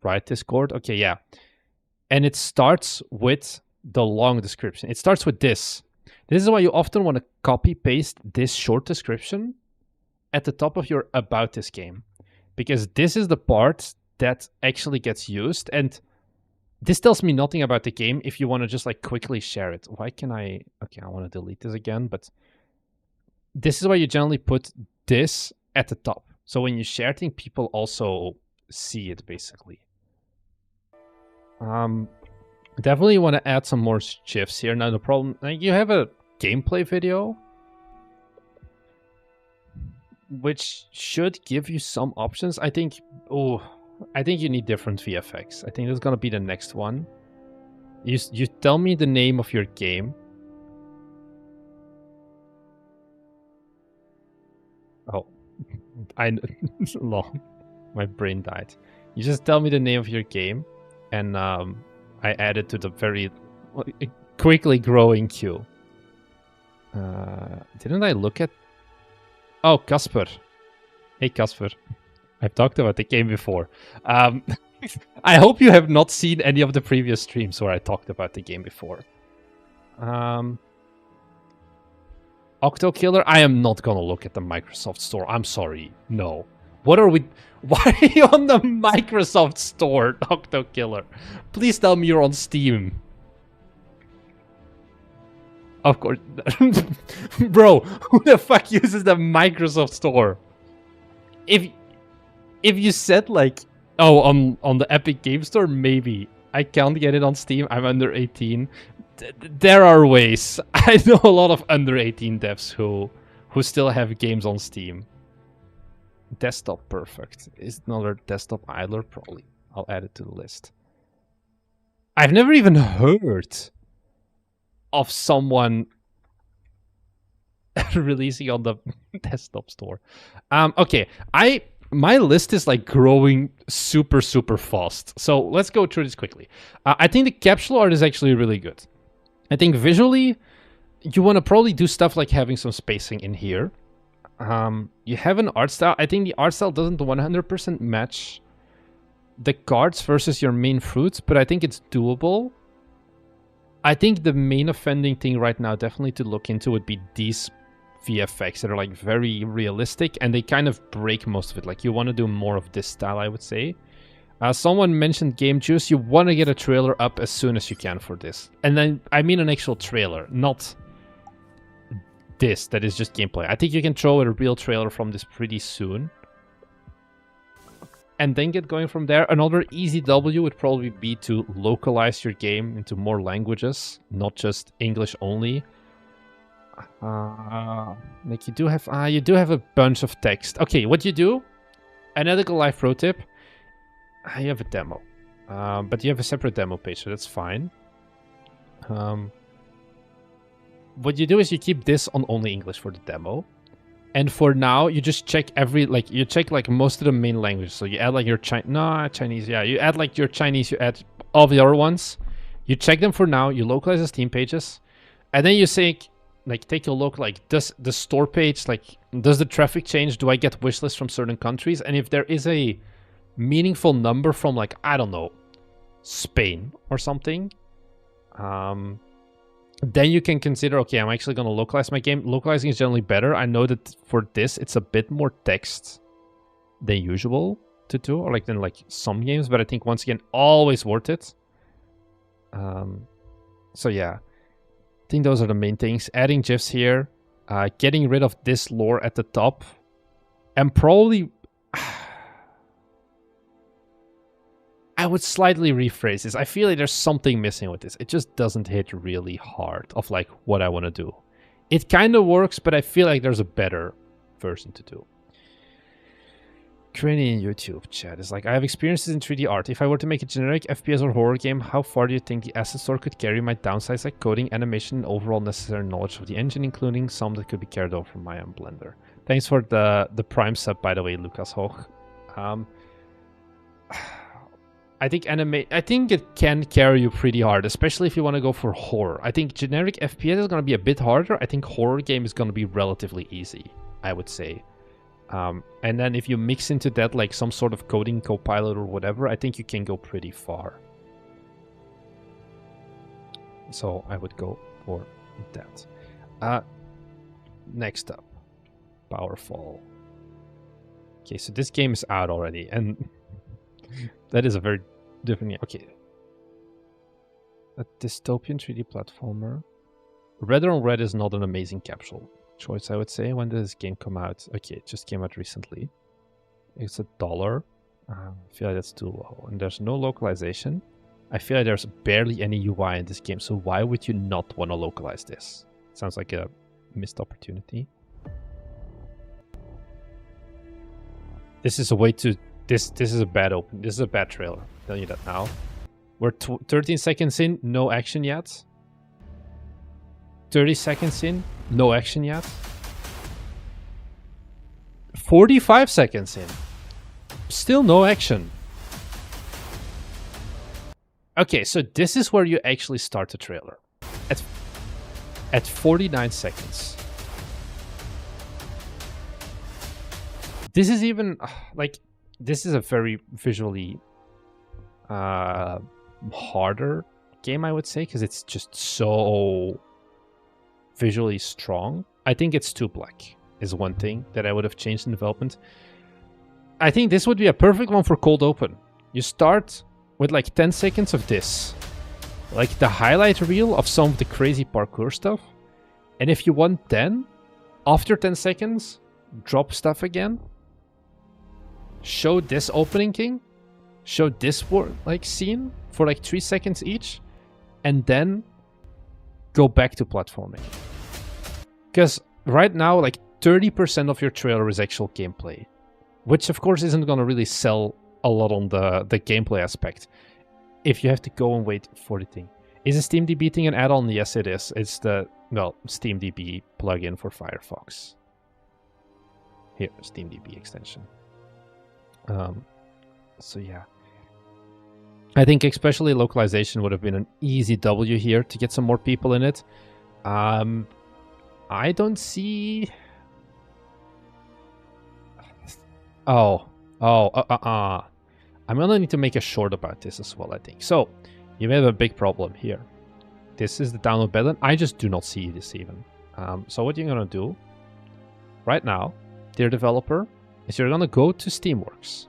Right, Discord? Okay, yeah. And it starts with the long description. It starts with this. This is why you often want to copy paste this short description at the top of your about this game, because this is the part that actually gets used, and this tells me nothing about the game if you want to just like quickly share it. Why can I... Okay, I want to delete this again, but this is why you generally put this at the top. So when you share things, people also see it, basically. Definitely want to add some more GIFs here. Now the problem, like, you have a gameplay video, which should give you some options. I think you need different VFX. I think that's gonna be the next one. You tell me the name of your game. Oh, my brain died. You just tell me the name of your game, and I add it to the very quickly growing queue. Didn't I look at... Oh, Casper. Hey, Casper. I've talked about the game before. I hope you have not seen any of the previous streams where I talked about the game before. Octo Killer, I am not gonna look at the Microsoft Store. I'm sorry. No. What are we... Why are you on the Microsoft Store, Octo Killer? Please tell me you're on Steam. Of course. Bro, who the fuck uses the Microsoft Store? If you said like, oh, on the Epic Game Store, maybe. I can't get it on Steam. I'm under 18. There are ways. I know a lot of under 18 devs who still have games on Steam. Desktop perfect. Is another desktop idler? Probably. I'll add it to the list. I've never even heard of someone releasing on the desktop store. Okay, my list is like growing super fast. So let's go through this quickly. I think the capsule art is actually really good. I think visually, you want to probably do stuff like having some spacing in here. You have an art style. I think the art style doesn't 100% match the cards versus your main fruits, but I think it's doable. I think the main offending thing right now definitely to look into would be these VFX that are like very realistic, and they kind of break most of it. Like, you want to do more of this style, I would say. Someone mentioned Game Juice. You want to get a trailer up as soon as you can for this. And then, I mean an actual trailer, not this that is just gameplay. I think you can throw a real trailer from this pretty soon. And then get going from there. Another easy W would probably be to localize your game into more languages, not just English only. Like you do have a bunch of text. Okay, what you do? Analytical live pro tip. You have a demo, but you have a separate demo page, so that's fine. What you do is you keep this on only English for the demo. And for now, you just check you check most of the main languages. So you add like your Chinese, yeah. You add like your Chinese, you add all the other ones. You check them for now, you localize the Steam pages. And then you say, like, take a look, like, does the store page, like, does the traffic change? Do I get wishlists from certain countries? And if there is a meaningful number from, like, I don't know, Spain or something, then you can consider, okay, I'm actually going to localize my game. Localizing is generally better. I know that for this, it's a bit more text than usual to do, or like than like some games, but I think once again, always worth it. So yeah, I think those are the main things. Adding GIFs here, getting rid of this lore at the top, and probably I would slightly rephrase this. I feel like there's something missing with this. It just doesn't hit really hard of like what I want to do. It kind of works, but I feel like there's a better version to do. Cranny in YouTube chat is like, I have experiences in 3D art. If I were to make a generic FPS or horror game, how far do you think the asset store could carry my downsides like coding, animation, and overall necessary knowledge of the engine, including some that could be carried over from my own Blender? Thanks for the Prime sub, by the way, Lucas Hoch. I think it can carry you pretty hard, especially if you want to go for horror. I think generic FPS is going to be a bit harder. I think horror game is going to be relatively easy, I would say. And then if you mix into that like some sort of coding copilot or whatever, I think you can go pretty far. So I would go for that. Next up, Powerfall. Okay, so this game is out already, and that is a very different game. Okay. A dystopian 3D platformer. Red on Red is not an amazing capsule choice, I would say. When did this game come out? Okay, it just came out recently. It's $1. I feel like that's too low. And there's no localization. I feel like there's barely any UI in this game, so why would you not want to localize this? Sounds like a missed opportunity. This is a way to... This is a bad open. This is a bad trailer. I'll tell you that now. We're 13 seconds in, no action yet. 30 seconds in, no action yet. 45 seconds in, still no action. Okay, so this is where you actually start the trailer. At 49 seconds. This is even, like, this is a very visually harder game, I would say, because it's just so visually strong. I think it's too black is one thing that I would have changed in development. I think this would be a perfect one for cold open. You start with like 10 seconds of this, like the highlight reel of some of the crazy parkour stuff. And if you want 10, after 10 seconds, drop stuff again. Show this opening king. Show this like scene for like 3 seconds each. And then go back to platforming. Because right now, like 30% of your trailer is actual gameplay. Which of course isn't going to really sell a lot on the gameplay aspect. If you have to go and wait for the thing. Is a SteamDB thing an add-on? Yes, it is. It's the, well, SteamDB plugin for Firefox. Here, SteamDB extension. So yeah. I think especially localization would have been an easy W here to get some more people in it. I don't see... I'm gonna need to make a short about this as well, I think. So, you have a big problem here. This is the download button. I just do not see this even. So what you're gonna do right now, dear developer, is you're gonna go to Steamworks.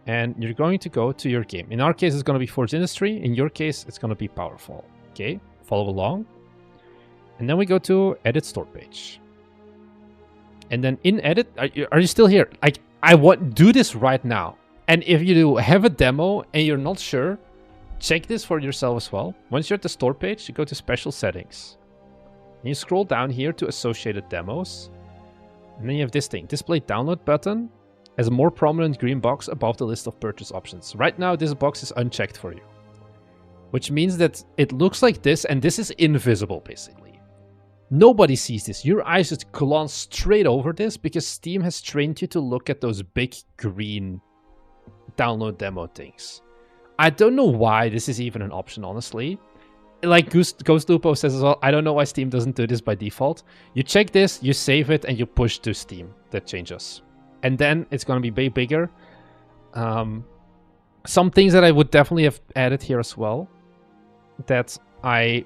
And you're going to go to your game. In our case, it's gonna be Forge Industry. In your case, it's gonna be Powerfall. Okay, follow along. And then we go to Edit Store Page. And then in Edit, are you still here? I want do this right now. And if you do have a demo and you're not sure, check this for yourself as well. Once you're at the store page, you go to Special Settings. And you scroll down here to Associated Demos. And then you have this thing, Display Download button as a more prominent green box above the list of purchase options. Right now, this box is unchecked for you. Which means that it looks like this, and this is invisible, basically. Nobody sees this. Your eyes just glance straight over this because Steam has trained you to look at those big green download demo things. I don't know why this is even an option, honestly. Like Ghost Lupo says as well, I don't know why Steam doesn't do this by default. You check this, you save it, and you push to Steam. That changes. And then it's going to be way bigger. Some things that I would definitely have added here as well that I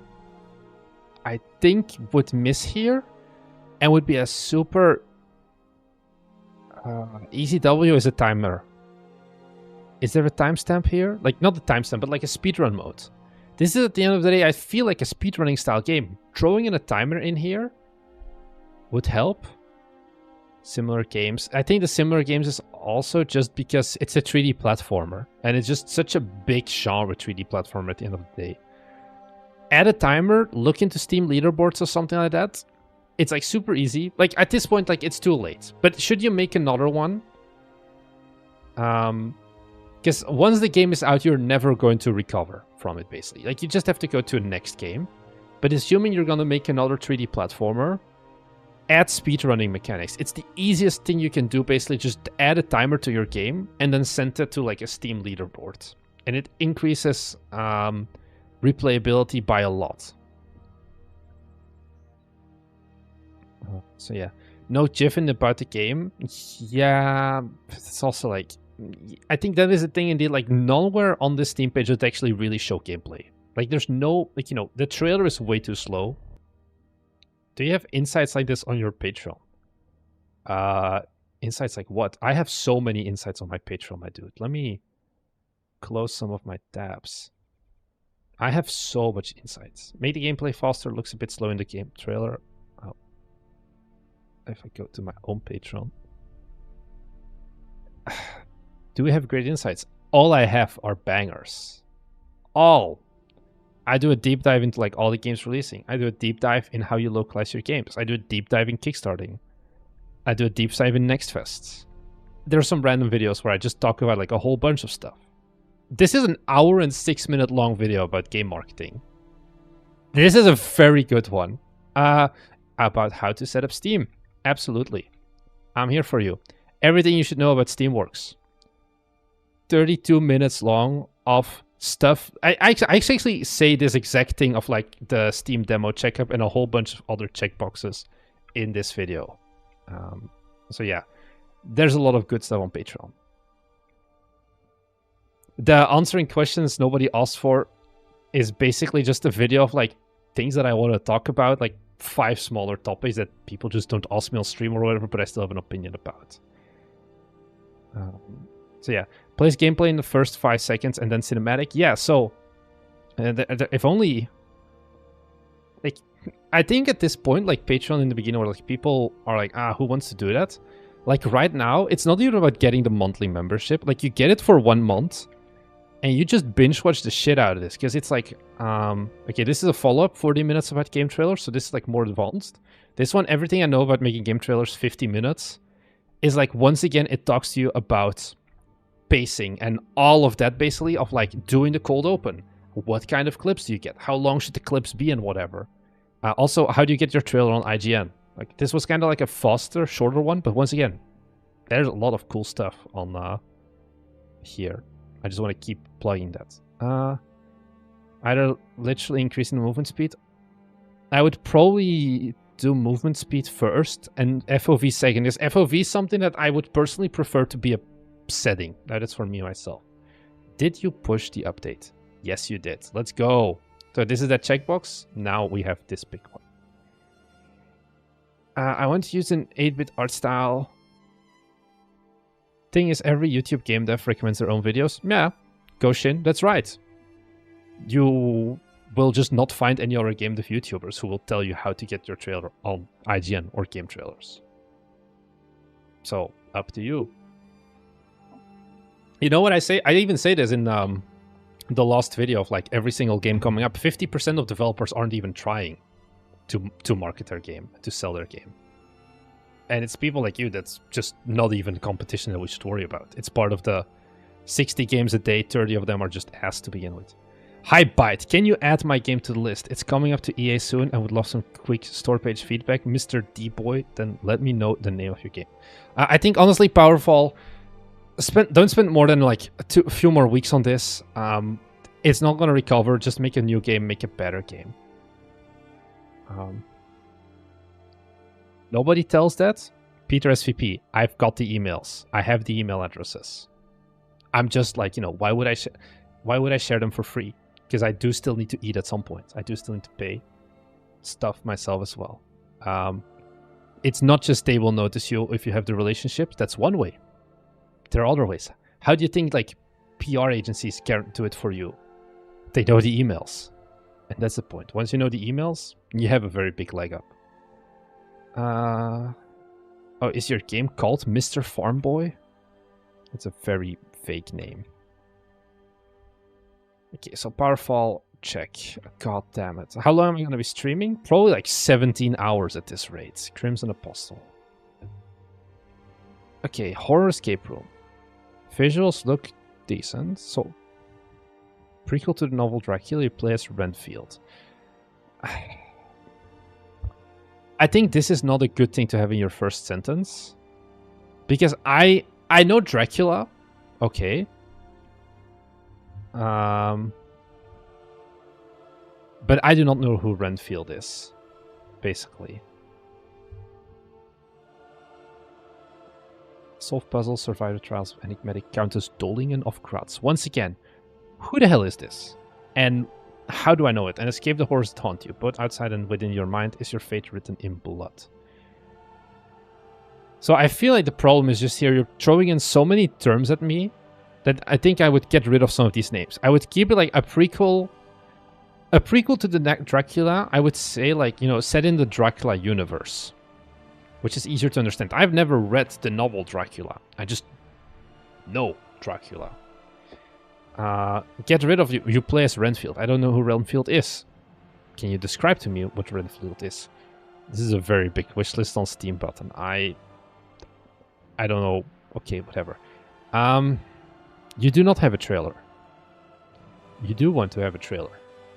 think would miss here and would be a super easy W is a timer. Is there a timestamp here? Like, not the timestamp, but like a speedrun mode. This is, at the end of the day, I feel like a speedrunning style game. Throwing in a timer in here would help. Similar games. I think the similar games is also just because it's a 3D platformer. And it's just such a big genre 3D platformer at the end of the day. Add a timer, look into Steam leaderboards or something like that. It's like super easy. Like at this point, like it's too late. But should you make another one? Because once the game is out, you're never going to recover from it, basically. Like, you just have to go to the next game. But assuming you're going to make another 3D platformer, add speedrunning mechanics. It's the easiest thing you can do, basically. Just add a timer to your game and then send it to, like, a Steam leaderboard. And it increases replayability by a lot. So, yeah. No jiffing about the game. Yeah, it's also, like... I think that is the thing, indeed. Like, nowhere on this Steam page would actually really show gameplay. Like, there's no... Like, you know, the trailer is way too slow. Do you have insights like this on your Patreon? Insights like what? I have so many insights on my Patreon, my dude. Let me close some of my tabs. I have so much insights. Make the gameplay faster. Looks a bit slow in the game trailer. Oh. If I go to my own Patreon. Do we have great insights? All I have are bangers. All. I do a deep dive into like all the games releasing. I do a deep dive in how you localize your games. I do a deep dive in kickstarting. I do a deep dive in Next Fests. There are some random videos where I just talk about like a whole bunch of stuff. This is an hour and 6 minute long video about game marketing. This is a very good one. About how to set up Steam. Absolutely. I'm here for you. Everything you should know about Steamworks. 32 minutes long of stuff. I actually say this exact thing of like the Steam demo checkup and a whole bunch of other checkboxes in this video. So yeah, there's a lot of good stuff on Patreon. The answering questions nobody asked for is basically just a video of like things that I want to talk about, like 5 smaller topics that people just don't ask me on stream or whatever, but I still have an opinion about. So yeah, plays gameplay in the first 5 seconds and then cinematic. Yeah, so if only, like, I think at this point, like Patreon in the beginning, where like people are like, who wants to do that? Like right now, it's not even about getting the monthly membership. Like you get it for 1 month, and you just binge watch the shit out of this because it's like, okay, this is a follow-up, 40 minutes about game trailers, so this is like more advanced. This one, everything I know about making game trailers, 50 minutes, is like once again it talks to you about pacing and all of that, basically, of like doing the cold open. What kind of clips do you get? How long should the clips be and whatever? Also, how do you get your trailer on IGN? Like this was kind of like a faster, shorter one, but once again, there's a lot of cool stuff on here. I just want to keep plugging that. Either literally increasing the movement speed. I would probably do movement speed first and FOV second. Is FOV something that I would personally prefer to be a setting? That is for me myself. Did you push the update? Yes, you did. Let's go. So this is that checkbox. Now we have this big one. I want to use an 8-bit art style. Thing is, every YouTube game dev recommends their own videos. Yeah, go Shin. That's right. You will just not find any other game dev YouTubers who will tell you how to get your trailer on IGN or game trailers. So, up to you. You know what I say? I even say this in the last video of like every single game coming up. 50% of developers aren't even trying to market their game, to sell their game. And it's people like you that's just not even competition that we should worry about. It's part of the 60 games a day, 30 of them are just ass to begin with. Hi Byte, can you add my game to the list? It's coming up to EA soon. I would love some quick store page feedback. Mr. D-Boy, then let me know the name of your game. I think honestly, Powerfall, don't spend more than like a few more weeks on this. It's not going to recover. Just make a new game, make a better game. Nobody tells that. Peter SVP, I've got the emails. I have the email addresses. I'm just like, you know, why would I share them for free? Because I do still need to eat at some point. I do still need to pay stuff myself as well. It's not just they will notice you if you have the relationship. That's one way. There are other ways. How do you think like PR agencies can do it for you? They know the emails. And that's the point. Once you know the emails, you have a very big leg up. Oh, is your game called Mr. Farmboy? It's a very fake name. Okay, so Powerfall, check. God damn it. How long am I going to be streaming? Probably like 17 hours at this rate. Crimson Apostle. Okay, Horror Escape Room. Visuals look decent. So, prequel to the novel Dracula, you play as Renfield. I think this is not a good thing to have in your first sentence. Because I know Dracula. Okay. But I do not know who Renfield is. Basically. Solve puzzles, survive the trials of enigmatic Countess Dolingen of Graz. Once again, who the hell is this? And how do I know it? And escape the horrors that haunt you. Both outside and within your mind is your fate written in blood. So I feel like the problem is just here. You're throwing in so many terms at me that I think I would get rid of some of these names. I would keep it like a prequel to the Dracula. I would say like, you know, set in the Dracula universe, which is easier to understand. I've never read the novel Dracula. I just know Dracula. Get rid of you play as Renfield. I don't know who Realmfield is. Can you describe to me what Renfield is? This is a very big wish list on Steam button. I don't know. Okay, whatever. You do not have a trailer. You do want to have a trailer.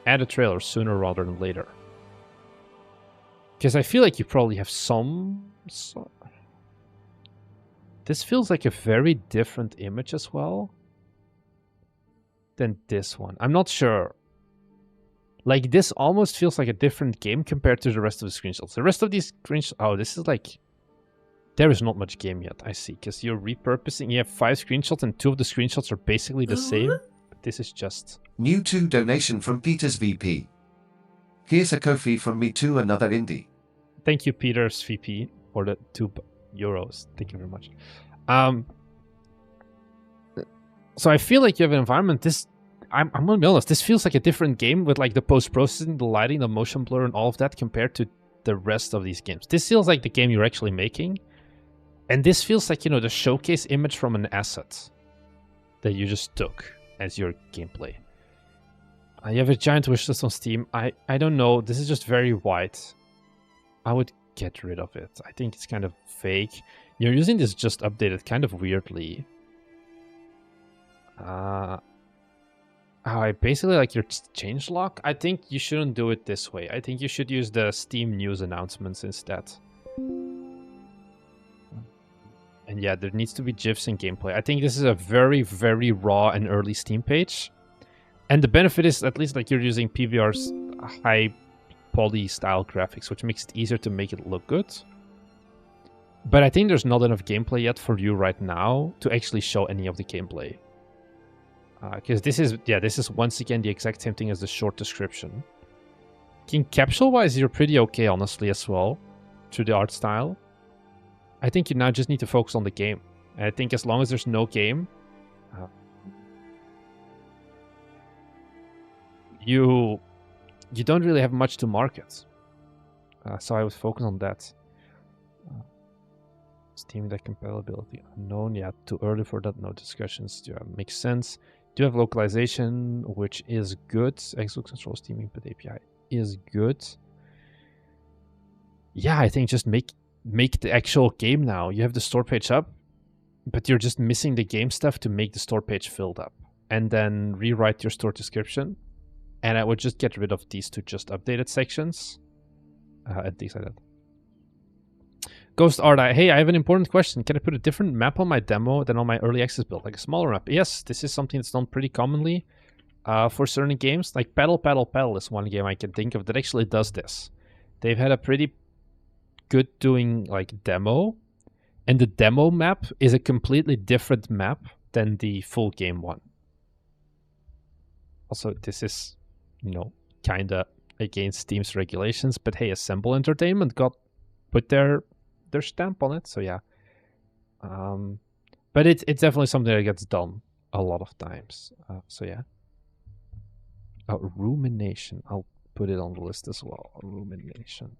Add a trailer sooner rather than later. Because I feel like you probably have some... This feels like a very different image as well than this one. I'm not sure. Like, this almost feels like a different game compared to the rest of the screenshots. The rest of these screenshots... Oh, this is like... There is not much game yet, I see. Because you're repurposing... You have 5 screenshots and 2 of the screenshots are basically the same. But this is just... New 2 donation from Peter's VP. Here's a Ko-fi from me to another indie. Thank you, Peter's VP, for the €2. Thank you very much. So I feel like you have an environment. I'm gonna be honest. This feels like a different game with like the post-processing, the lighting, the motion blur, and all of that compared to the rest of these games. This feels like the game you're actually making, and this feels like, you know, the showcase image from an asset that you just took as your gameplay. You have a giant wishlist on Steam. I don't know. This is just very white. I would get rid of it. I think it's kind of fake. You're using this just updated kind of weirdly. I basically like your changelog. I think you shouldn't do it this way. I think you should use the Steam news announcements instead. And yeah, there needs to be GIFs and gameplay. I think this is a very, very raw and early Steam page. And the benefit is at least like you're using PVR's high poly style graphics, which makes it easier to make it look good. But I think there's not enough gameplay yet for you right now to actually show any of the gameplay. Because this is once again the exact same thing as the short description. Capsule-wise, you're pretty okay, honestly, as well, through the art style. I think you now just need to focus on the game. And I think as long as there's no game, you don't really have much to market. So I would focus on that. Steam Deck compatibility unknown. Yeah, too early for that. No discussions. Yeah, makes sense. Do have localization, which is good. Xbox Control Steam Input API is good. Yeah, I think just make the actual game now. You have the store page up, but you're just missing the game stuff to make the store page filled up. And then rewrite your store description. And I would just get rid of these 2 just updated sections. And things like that. Ghost Art, hey, I have an important question. Can I put a different map on my demo than on my early access build? Like a smaller map? Yes, this is something that's done pretty commonly for certain games. Like Paddle Paddle Paddle is one game I can think of that actually does this. They've had a pretty good doing like demo. And the demo map is a completely different map than the full game one. Also, this is, you know, kind of against Steam's regulations. But hey, Assemble Entertainment put their stamp on it, so yeah. But it's definitely something that gets done a lot of times. So yeah. Rumination. I'll put it on the list as well. Rumination.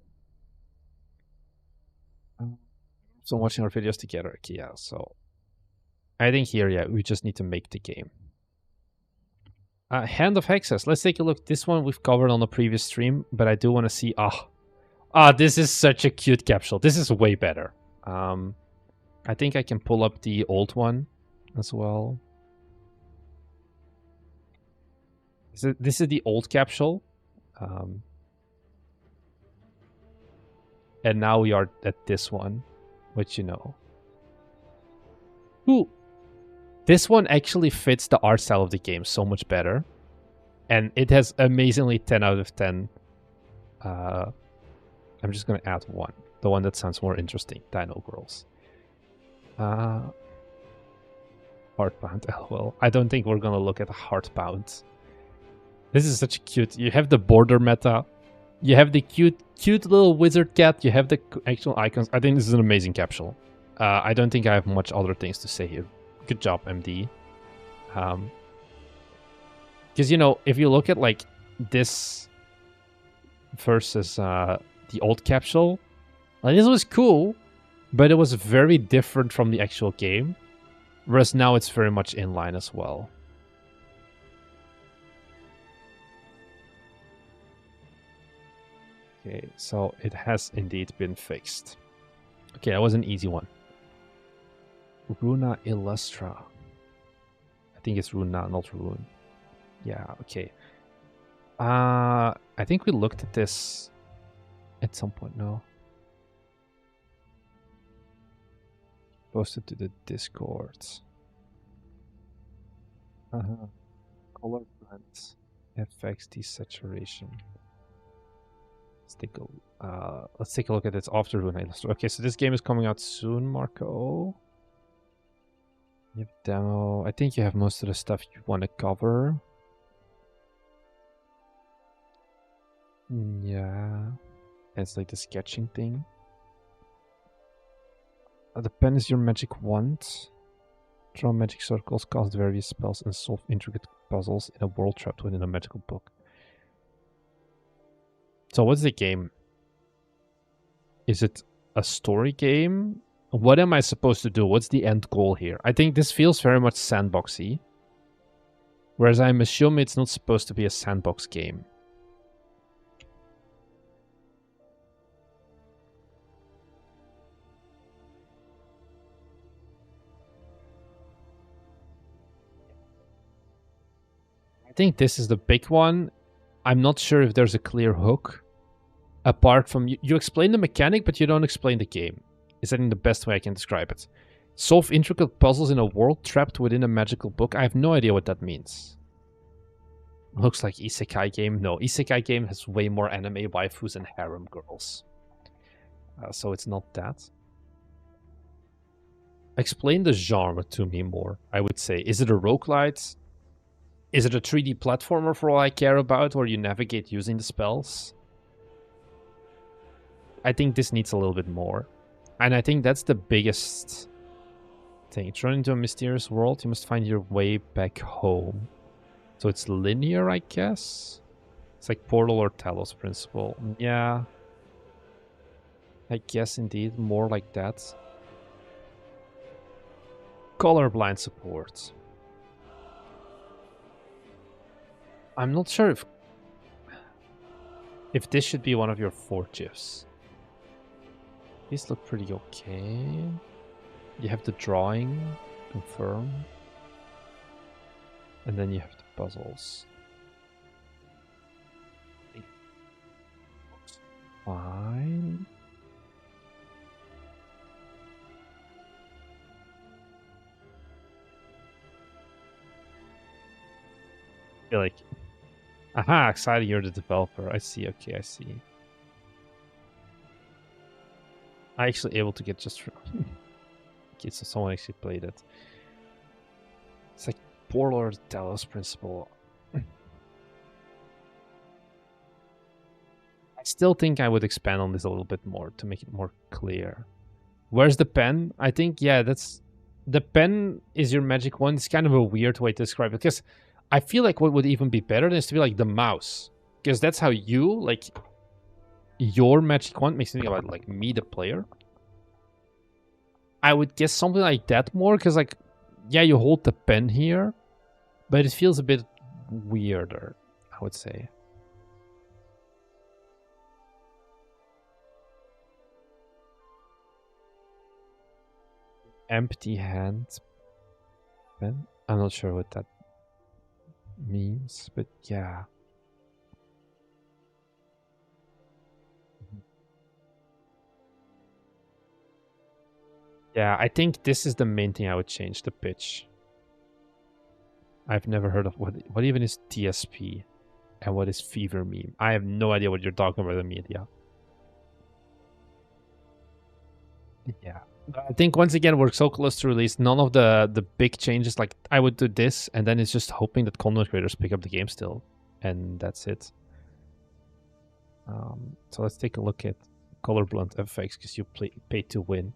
So watching our videos together. Okay, yeah, so I think here, yeah, we just need to make the game. Hand of Hexes. Let's take a look. This one we've covered on the previous stream, but I do want to see... this is such a cute capsule. This is way better. I think I can pull up the old one as well. This is the old capsule. And now we are at this one, which you know. Ooh. This one actually fits the art style of the game so much better. And it has amazingly 10 out of 10. I'm just going to add one. The one that sounds more interesting. Dino Girls. Heartbound, lol. I don't think we're going to look at Heartbound. This is such a cute... You have the border meta. You have the cute little wizard cat. You have the actual icons. I think this is an amazing capsule. I don't think I have much other things to say here. Good job, MD. Because, you know, if you look at, like, this versus the old capsule, like, this was cool, but it was very different from the actual game. Whereas now it's very much in line as well. Okay, so it has indeed been fixed. Okay, that was an easy one. Runa Illustra. I think it's Runa, not Rune. Yeah, okay. I think we looked at this at some point, no? Posted to the Discord. Color blend. FX desaturation. Let's take a look at this after Rune Illustra. Okay, so this game is coming out soon, Marco. You have demo. I think you have most of the stuff you want to cover. Yeah. It's like the sketching thing. The pen is your magic wand. Draw magic circles, cast various spells, and solve intricate puzzles in a world trapped within a magical book. So what's the game? Is it a story game? What am I supposed to do? What's the end goal here? I think this feels very much sandboxy. Whereas I'm assuming it's not supposed to be a sandbox game. I think this is the big one. I'm not sure if there's a clear hook. Apart from... You explain the mechanic, but you don't explain the game. Is that in the best way I can describe it? Solve intricate puzzles in a world trapped within a magical book. I have no idea what that means. Looks like isekai game. No, isekai game has way more anime waifus and harem girls. So it's not that. Explain the genre to me more, I would say. Is it a roguelite? Is it a 3D platformer for all I care about, where you navigate using the spells? I think this needs a little bit more. And I think that's the biggest thing. Thrown into a mysterious world, you must find your way back home. So it's linear, I guess? It's like Portal or Talos principle. Yeah. I guess indeed, more like that. Colorblind support. I'm not sure if this should be one of your 4 GIFs. These look pretty okay. You have the drawing, confirm. And then you have the puzzles. Looks fine. I feel like... Aha, excited, you're the developer. I see, okay, I see. I actually able to get just... okay, so someone actually played it. It's like Portal or Talos principle. I still think I would expand on this a little bit more to make it more clear. Where's the pen? I think, yeah, that's... The pen is your magic wand. It's kind of a weird way to describe it, because I feel like what would even be better is to be like the mouse. Because that's how you, like... Your magic wand makes me think about, like, me, the player. I would guess something like that more, because, like, yeah, you hold the pen here, but it feels a bit weirder, I would say. Empty hand. happen. I'm not sure what that means, but yeah. Yeah, I think this is the main thing I would change, the pitch. I've never heard of what even is TSP and what is fever meme. I have no idea what you're talking about in media. Yeah. I think once again we're so close to release, none of the big changes, like I would do this and then it's just hoping that content creators pick up the game still. And that's it. So let's take a look at colorblind FX because you pay to win.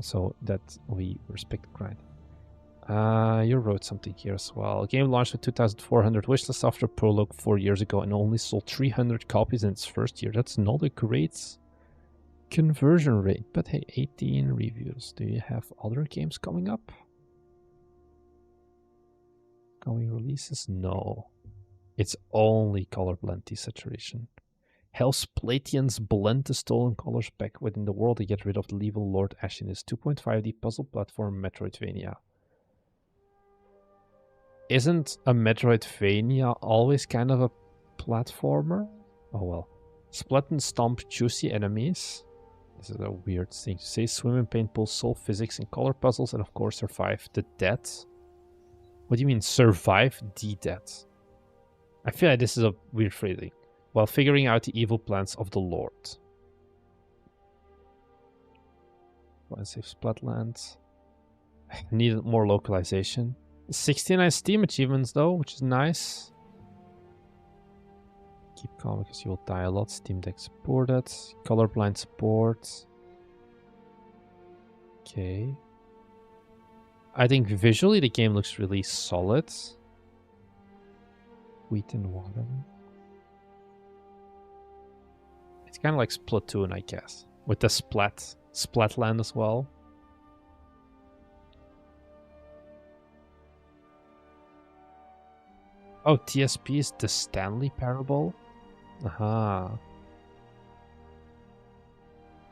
So that we respect the grind. You wrote something here as well. Game launched with 2,400 wishlist after prologue 4 years ago and only sold 300 copies in its first year. That's not a great conversion rate, but hey, 18 reviews. Do you have other games coming up? Coming releases? No. It's only colorblind desaturation. Hell's Platians blend the stolen colors back within the world to get rid of the evil Lord Ashiness. 2.5D puzzle platform Metroidvania. Isn't a Metroidvania always kind of a platformer? Oh well. Splat and stomp juicy enemies. This is a weird thing to say. Swim in paint pools, solve physics and color puzzles, and of course survive the dead. What do you mean survive the dead? I feel like this is a weird phrasing. While figuring out the evil plans of the Lord. Save Splatland. Needed more localization. 69 Steam achievements though, which is nice. Keep calm because you will die a lot. Steam Deck supported. Colorblind support. Okay. I think visually the game looks really solid. Wheat and water. It's kind of like Splatoon, I guess. With the Splatland as well. Oh, TSP is the Stanley Parable? Aha.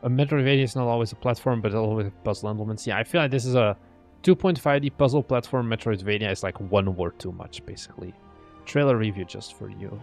A Metroidvania is not always a platform, but always puzzle elements. Yeah, I feel like this is a 2.5D puzzle platform. Metroidvania is like one word too much, basically. Trailer review just for you.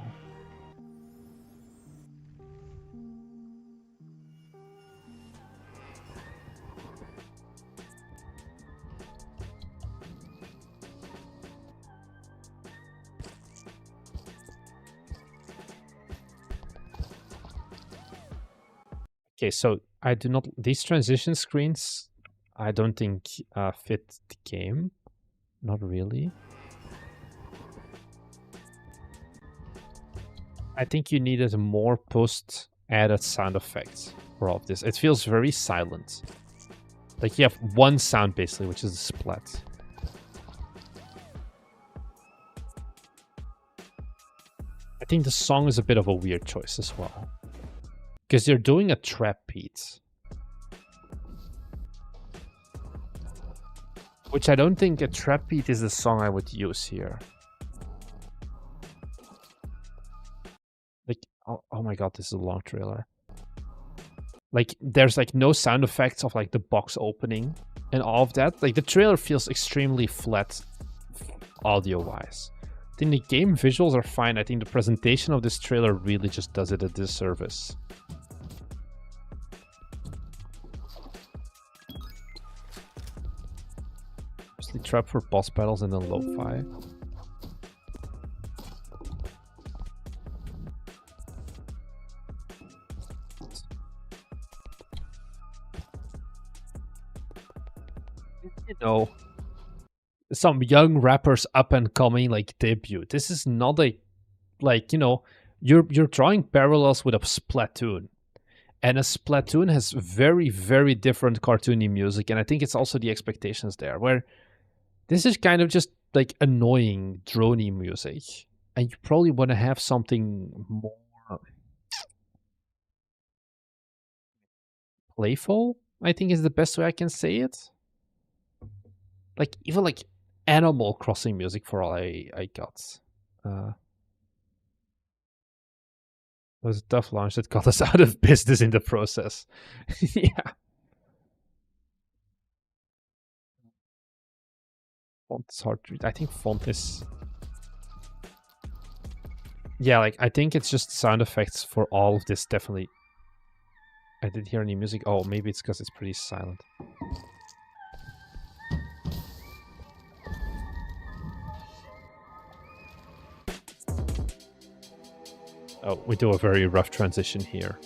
Okay, so I do not... These transition screens, I don't think fit the game. Not really. I think you needed more post-added sound effects for all of this. It feels very silent. Like you have one sound basically, which is the splat. I think the song is a bit of a weird choice as well. Because you're doing a trap beat. Which I don't think a trap beat is the song I would use here. Like, oh my god, this is a long trailer. Like, there's like no sound effects of like the box opening and all of that. Like, the trailer feels extremely flat audio-wise. I think the game visuals are fine. I think the presentation of this trailer really just does it a disservice. Trap for boss battles and then lo-fi. You know, some young rappers up and coming like debut. This is not a, like, you know, you're drawing parallels with a Splatoon. And a Splatoon has very, very different cartoony music, and I think it's also the expectations there, where this is kind of just like annoying droney music. And you probably want to have something more playful, I think is the best way I can say it. Like, even like Animal Crossing music for all I got. It was a tough launch that got us out of business in the process. Yeah. Font is hard to read. I think font is... Yeah, like, I think it's just sound effects for all of this, definitely. I didn't hear any music. Oh, maybe it's because it's pretty silent. Oh, we do a very rough transition here.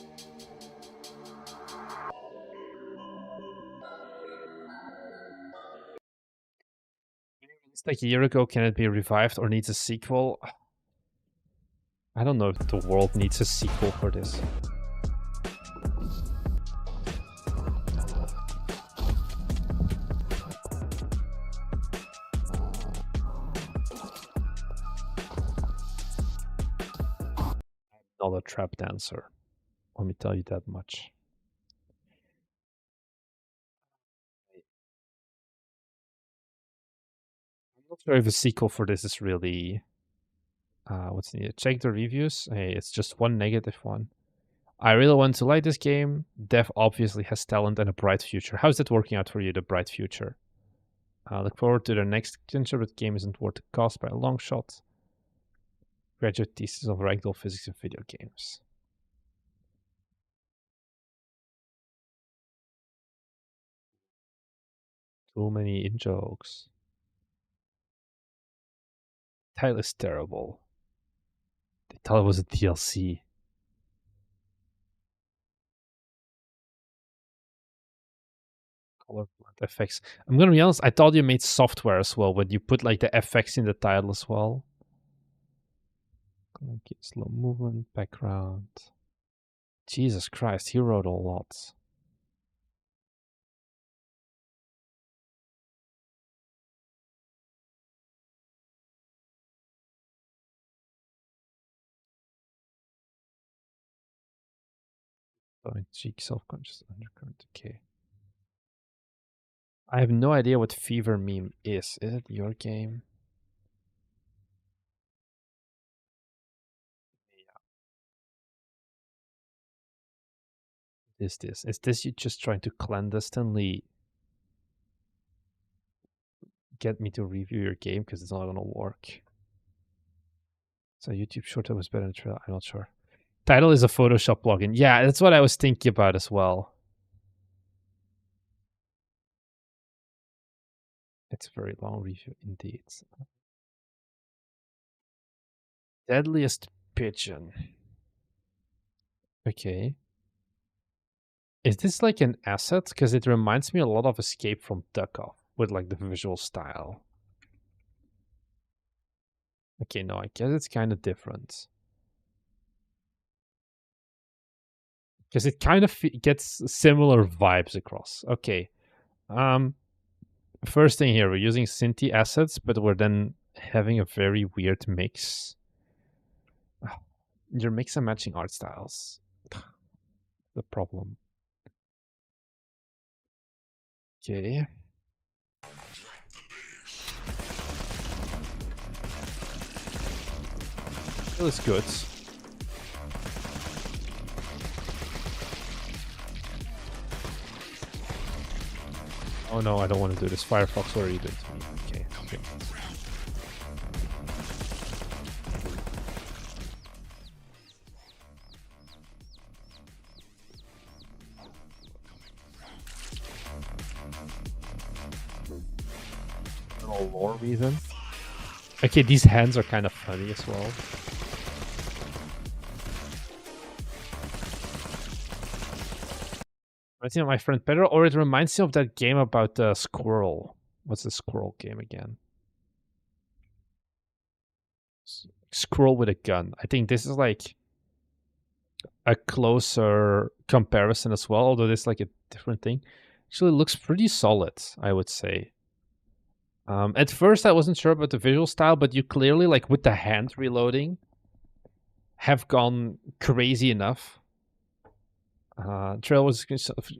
It's like a year ago, can it be revived or needs a sequel? I don't know if the world needs a sequel for this. I'm not a trap dancer. Let me tell you that much. I'm not sure if a sequel for this is really... what's needed? Check the reviews. Hey, it's just one negative one. I really want to like this game. Dev obviously has talent and a bright future. How's that working out for you, the bright future? Look forward to the next adventure, but game isn't worth the cost by a long shot. Graduate thesis of ragdoll physics in video games. Too many in-jokes. Title is terrible. They thought it was a DLC. Color blend effects. I'm gonna be honest, I thought you made software as well when you put like the effects in the title as well. Slow movement, background. Jesus Christ, he wrote a lot. Cheek, self-conscious, undercurrent, okay. I have no idea what fever meme is. Is it your game? Yeah. Is this? Is this you just trying to clandestinely get me to review your game because it's not gonna work? So YouTube short that was better than trailer. I'm not sure. Title is a Photoshop plugin. Yeah, that's what I was thinking about as well. It's a very long review indeed. Deadliest Pigeon. Okay. Is this like an asset? Because it reminds me a lot of Escape from Tarkov with like the visual style. Okay, no, I guess it's kind of different. Because it kind of gets similar vibes across. Okay. First thing here, we're using Cinti assets, but we're then having a very weird mix. You're mix and matching art styles. The problem. Okay. Feels good. Oh no, I don't want to do this. Firefox, what are you doing to me? Okay, okay. No lore reason. Okay, these hands are kind of funny as well. Reminds me of my friend Pedro, or it reminds me of that game about the squirrel. What's the squirrel game again? Squirrel with a gun. I think this is like a closer comparison as well, although this is like a different thing. Actually looks pretty solid, I would say. At first I wasn't sure about the visual style, but you clearly, like with the hand reloading, have gone crazy enough. Trail was,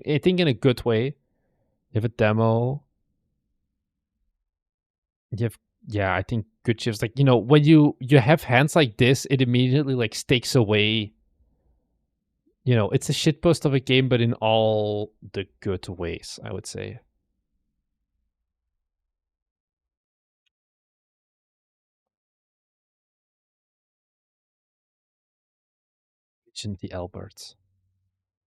I think, in a good way. You have a demo. You have, yeah, I think good shifts. Like, you know, when you have hands like this, it immediately like takes away. You know, it's a shitpost of a game, but in all the good ways, I would say. Pigeon the Albert.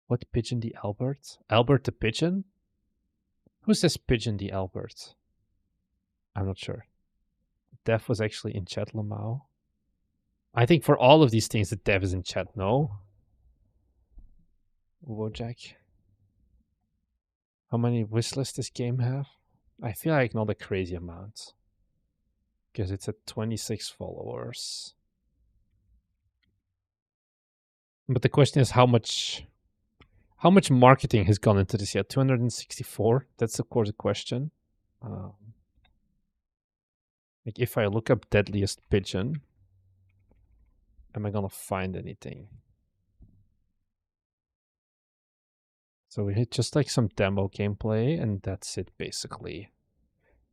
What Pigeon the Albert? Albert the Pigeon? Who says Pigeon the Albert? I'm not sure. Dev was actually in chat, Lamau. I think for all of these things, the dev is in chat, no? Wojak. How many wishlists this game have? I feel like not a crazy amount. Because it's at 26 followers. But the question is how much marketing has gone into this yet? 264? That's of course a question. Like if I look up Deadliest Pigeon, am I gonna find anything? So we hit just like some demo gameplay and that's it basically.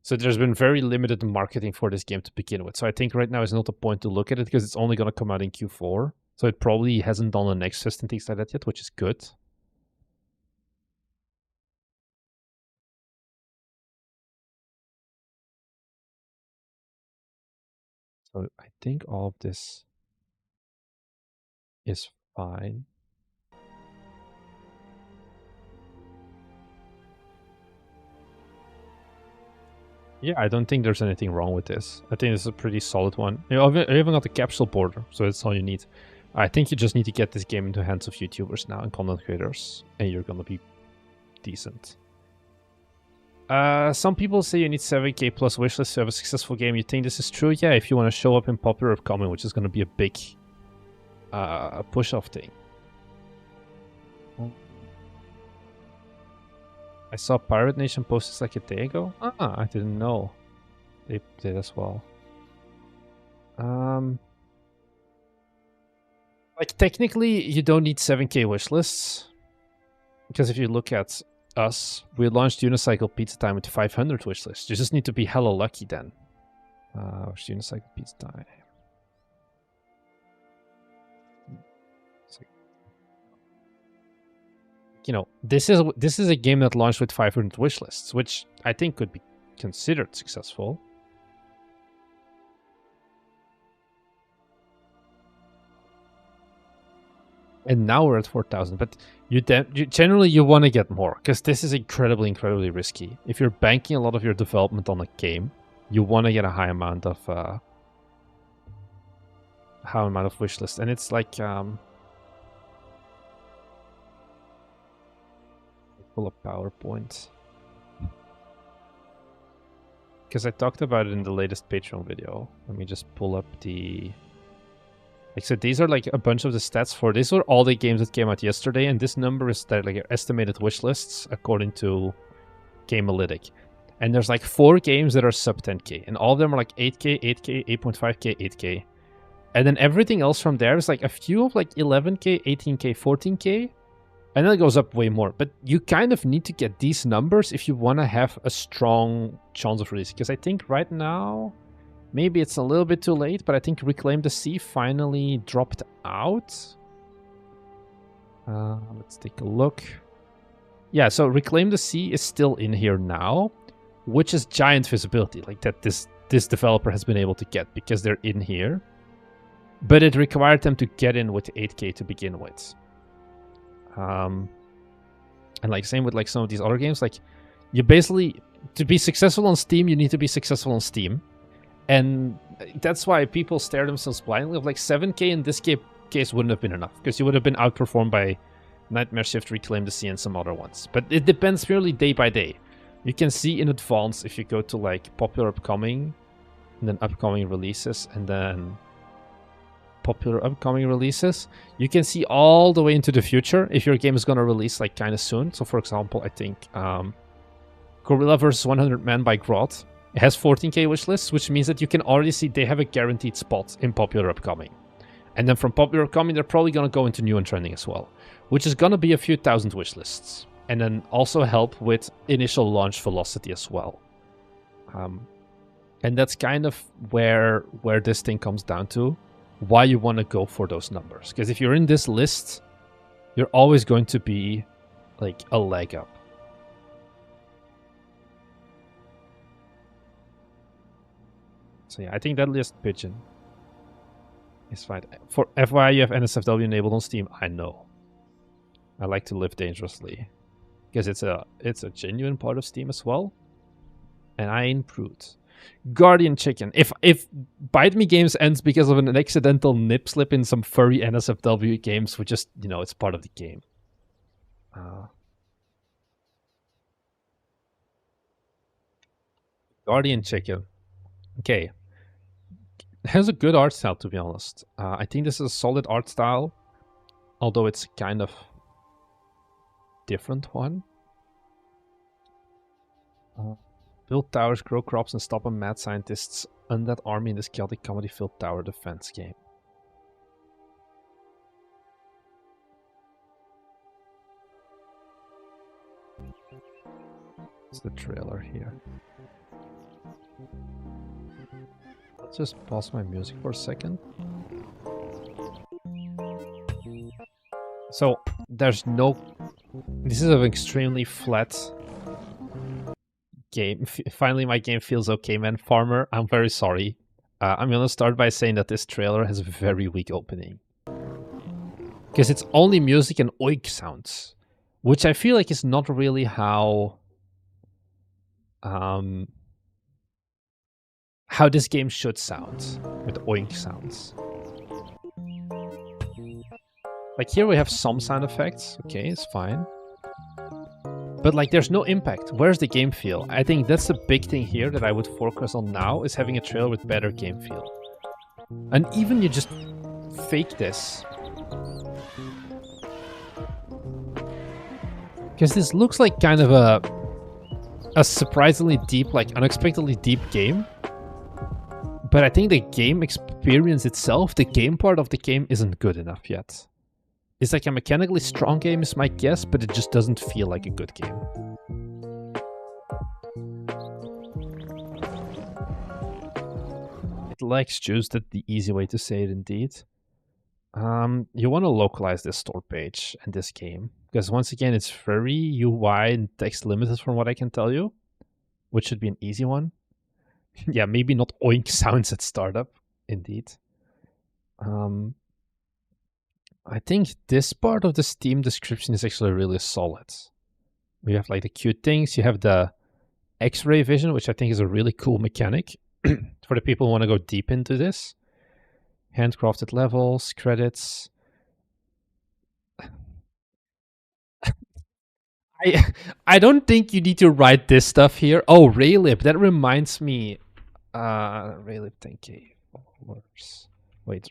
So there's been very limited marketing for this game to begin with. So I think right now is not the point to look at it because it's only gonna come out in Q4. So it probably hasn't done a Nexus and things like that yet, which is good. So I think all of this is fine. Yeah, I don't think there's anything wrong with this. I think this is a pretty solid one. You even got the capsule border, so that's all you need. I think you just need to get this game into the hands of YouTubers now and content creators, and you're gonna be decent. Some people say you need 7k plus wishlist to have a successful game. You think this is true? Yeah, if you want to show up in popular upcoming, which is gonna be a big push-off thing. I saw Pirate Nation post this like a day ago. Ah, I didn't know. They did as well. Like technically, you don't need 7k wishlists. Because if you look at us, we launched Unicycle Pizza Time with 500 wishlists. You just need to be hella lucky then. Where's Unicycle Pizza Time? You know, this is a game that launched with 500 wishlists, which I think could be considered successful. And now we're at 4,000, but you generally you want to get more because this is incredibly risky. If you're banking a lot of your development on a game, you want to get a high amount of wishlist, and it's like pull up PowerPoint because I talked about it in the latest Patreon video. Let me just pull up the. Like I said, these are like a bunch of the stats for these were all the games that came out yesterday, and this number is that like estimated wish lists according to Gamealytic. And there's like 4 games that are sub 10k, and all of them are like 8k, 8k, 8.5k, 8k. And then everything else from there is like a few of like 11k, 18k, 14k, and then it goes up way more. But you kind of need to get these numbers if you want to have a strong chance of release. Because I think right now, maybe it's a little bit too late, but I think Reclaim the Sea finally dropped out. Let's take a look. Yeah, so Reclaim the Sea is still in here now, which is giant visibility, like that this developer has been able to get because they're in here. But it required them to get in with 8k to begin with. And like same with like some of these other games, like you basically, to be successful on Steam, you need to be successful on Steam. And that's why people stare themselves blindly. Of like 7k in this case wouldn't have been enough, because you would have been outperformed by Nightmare Shift, Reclaim the Sea, and some other ones. But it depends purely day by day. You can see in advance if you go to like popular upcoming, and then upcoming releases, and then popular upcoming releases, you can see all the way into the future if your game is going to release like kind of soon. So for example, I think Gorilla vs 100 Men by Grot, it has 14k wishlists, which means that you can already see they have a guaranteed spot in popular upcoming. And then from popular upcoming, they're probably going to go into new and trending as well, which is going to be a few thousand wishlists. And then also help with initial launch velocity as well. And that's kind of where this thing comes down to, why you want to go for those numbers. Because if you're in this list, you're always going to be like a leg up. So yeah, I think that list Pigeon It's fine. For FYI, you have NSFW enabled on Steam. I know. I like to live dangerously. Because it's a genuine part of Steam as well. And I ain't prude. Guardian Chicken. If Bite Me Games ends because of an accidental nip slip in some furry NSFW games, we just, it's part of the game. Guardian Chicken. Okay. It has a good art style, to be honest. I think this is a solid art style, although it's kind of different one. Build towers, grow crops, and stop a mad scientist's undead army in this chaotic comedy-filled tower defense game. It's the trailer here. Let's just pause my music for a second. So, there's no... This is an extremely flat game. Finally, my game feels okay, man. Farmer, I'm very sorry. I'm gonna start by saying that this trailer has a very weak opening. Because it's only music and oink sounds. Which I feel like is not really how this game should sound. With oink sounds. Like here we have some sound effects. Okay, it's fine. But like there's no impact. Where's the game feel? I think that's the big thing here that I would focus on now, is having a trailer with better game feel. And even you just fake this. Because this looks like kind of a surprisingly deep, like unexpectedly deep game. But I think the game experience itself, the game part of the game isn't good enough yet. It's like a mechanically strong game is my guess, but it just doesn't feel like a good game. It lacks juice, that's the easy way to say it indeed. You want to localize this store page and this game. Because once again, it's very UI and text limited from what I can tell you. Which should be an easy one. Yeah, maybe not oink sounds at startup, indeed. I think this part of the Steam description is actually really solid. We have like the cute things. You have the X-ray vision, which I think is a really cool mechanic for the people who want to go deep into this. Handcrafted levels, credits. I don't think you need to write this stuff here. Oh, Raylib, that reminds me. Raylib 10k followers. Wait,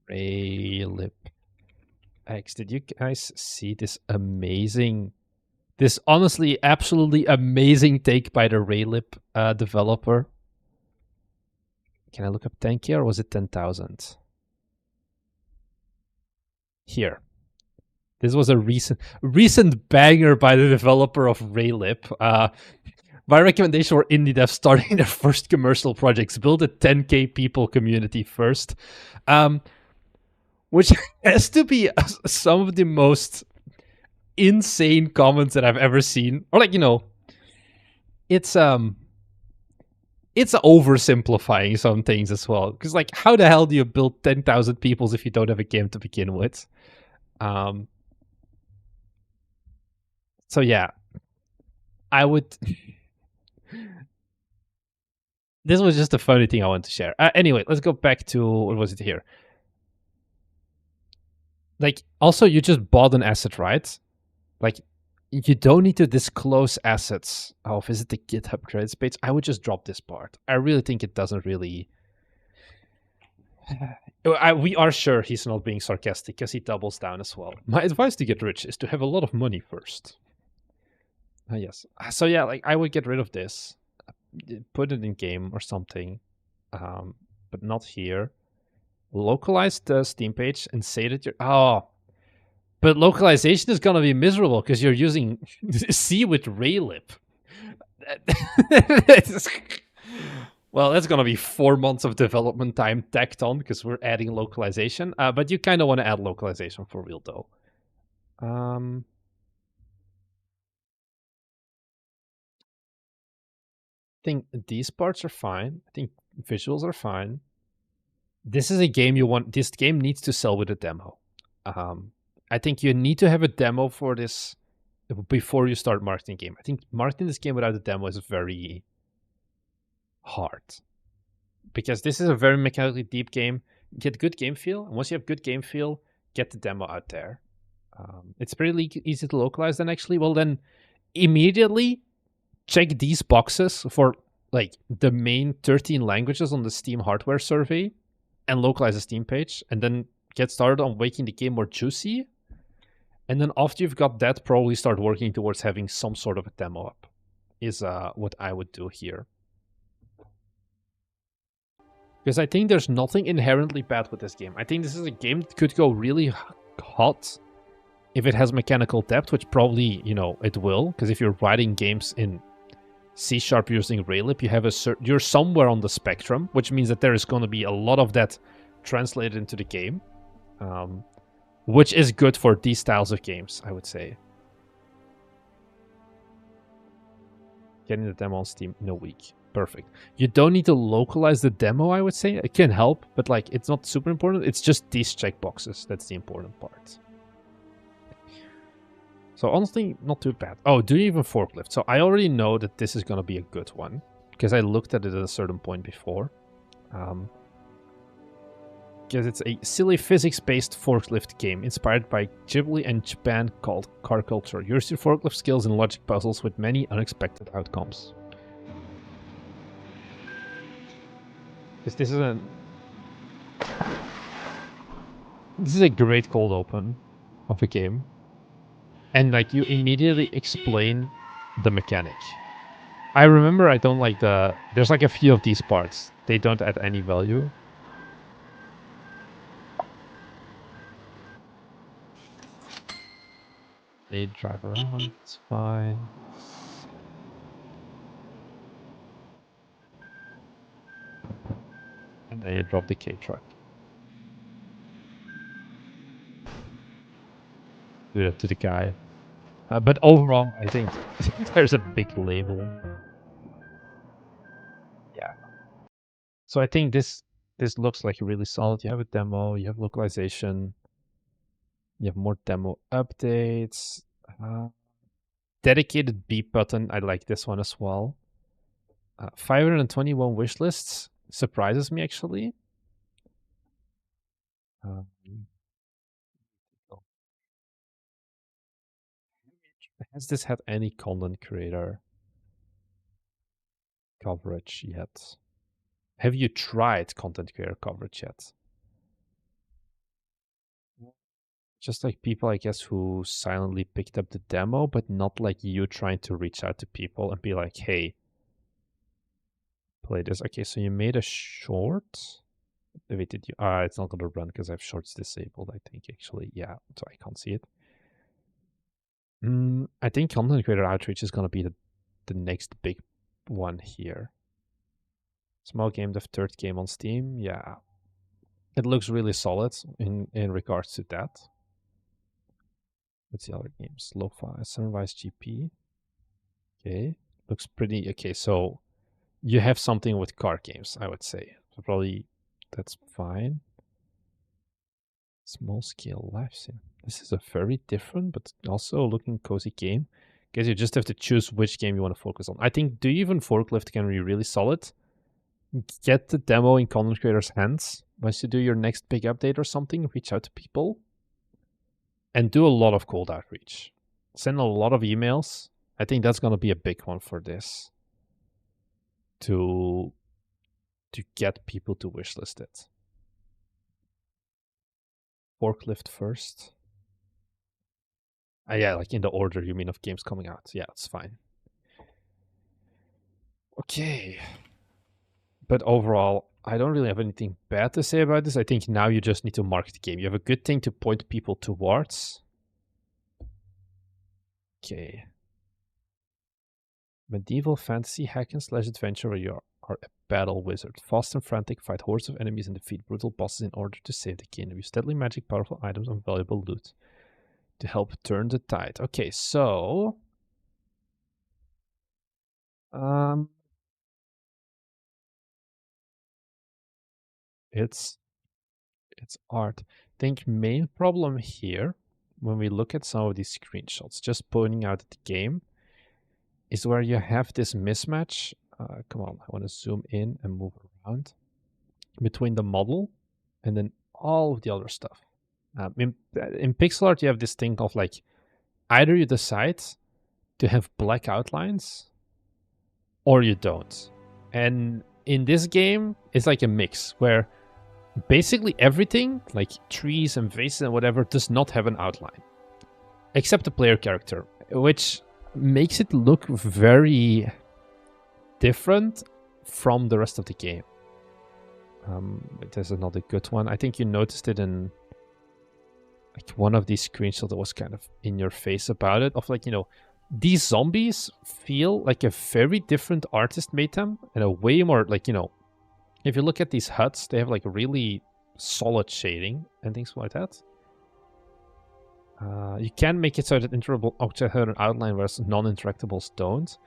Raylib X. Did you guys see this amazing, this honestly absolutely amazing take by the Raylib developer? Can I look up 10k or was it 10,000? Here. This was a recent banger by the developer of Raylib. My recommendation for indie devs starting their first commercial projects: build a 10k people community first. Which has to be some of the most insane comments that I've ever seen. Or like, it's oversimplifying some things as well. Because like, how the hell do you build 10,000 peoples if you don't have a game to begin with? So yeah, I would... This was just a funny thing I wanted to share. Anyway, let's go back to, what was it here? Like, also, you just bought an asset, right? Like, you don't need to disclose assets. Oh, visit the GitHub credits page. I would just drop this part. I really think it doesn't really... we are sure he's not being sarcastic, because he doubles down as well. My advice to get rich is to have a lot of money first. Yes. So yeah, like, I would get rid of this. Put it in game or something. But not here. Localize the Steam page and say that you're... Oh, but localization is going to be miserable because you're using C with Raylib. Well, that's going to be 4 months of development time tacked on because we're adding localization. But you kind of want to add localization for real, though. I think these parts are fine. I think visuals are fine. This is a game you want. This game needs to sell with a demo. I think you need to have a demo for this before you start marketing game. I think marketing this game without a demo is very hard because this is a very mechanically deep game. Get good game feel, and once you have good game feel, get the demo out there. It's pretty easy to localize. Then actually, well, then immediately check these boxes for like the main 13 languages on the Steam hardware survey and localize a Steam page, and then get started on making the game more juicy. And then after you've got that, probably start working towards having some sort of a demo up, is what I would do here. Because I think there's nothing inherently bad with this game. I think this is a game that could go really hot if it has mechanical depth, which probably, it will. Because if you're writing games in C# using Raylib, you have you're somewhere on the spectrum, which means that there is going to be a lot of that translated into the game, which is good for these styles of games, I would say. Getting the demo on Steam in a week. Perfect. You don't need to localize the demo, I would say. It can help, but like it's not super important. It's just these checkboxes. That's the important part. So honestly, not too bad. Oh, do you even forklift? So I already know that this is going to be a good one because I looked at it at a certain point before. Because it's a silly physics-based forklift game inspired by Ghibli and Japan called car culture. Use your forklift skills in logic puzzles with many unexpected outcomes. Because this is a great cold open of a game. And like you immediately explain the mechanic. I remember I don't like there's like a few of these parts. They don't add any value. They drive around, it's fine. And then you drop the K-truck. Do that to the guy. But overall, I think there's a big label. Yeah. So I think this looks like really solid. You have a demo, you have localization, you have more demo updates. Dedicated beep button. I like this one as well. 521 wish lists surprises me actually. Has this had any content creator coverage yet? Have you tried content creator coverage yet? Just like people, I guess, who silently picked up the demo, but not like you trying to reach out to people and be like, hey, play this. Okay, so you made a short. Wait, did you? It's not going to run because I have shorts disabled, I think, actually. Yeah, so I can't see it. I think content creator outreach is going to be the next big one here. Small game, the third game on Steam. Yeah, it looks really solid in regards to that. What's the other games? Lo-Fi, Sunrise GP. Okay, looks pretty okay. So you have something with car games, I would say. So probably that's fine. Small scale live sim. This is a very different but also looking cozy game. Guess you just have to choose which game you want to focus on. I think Do You Even Forklift can be really solid. Get the demo in content creators' hands. Once you do your next big update or something, reach out to people. And do a lot of cold outreach. Send a lot of emails. I think that's going to be a big one for this. To get people to wishlist it. Forklift first. Yeah, like in the order you mean of games coming out. Yeah, it's fine. Okay. But overall, I don't really have anything bad to say about this. I think now you just need to market the game. You have a good thing to point people towards. Okay. Medieval fantasy hack and slash adventure where you are a battle wizard. Fast and frantic, fight hordes of enemies and defeat brutal bosses in order to save the kingdom. Use deadly magic, powerful items, and valuable loot to help turn the tide. Okay, so it's It's art. I think main problem here, when we look at some of these screenshots, just pointing out the game, is where you have this mismatch. Come on, I want to zoom in and move around between the model and then all of the other stuff. In pixel art, you have this thing of like, either you decide to have black outlines or you don't. And in this game, it's like a mix where basically everything, like trees and vases and whatever, does not have an outline. Except the player character, which makes it look very different from the rest of the game. There's another good one. I think you noticed it in like one of these screenshots that was kind of in your face about it. Of like, you know, these zombies feel like a very different artist made them, and a way more like, you know, if you look at these huts, they have like really solid shading and things like that. You can make it so that interactable objects have an outline, whereas non-interactables don't.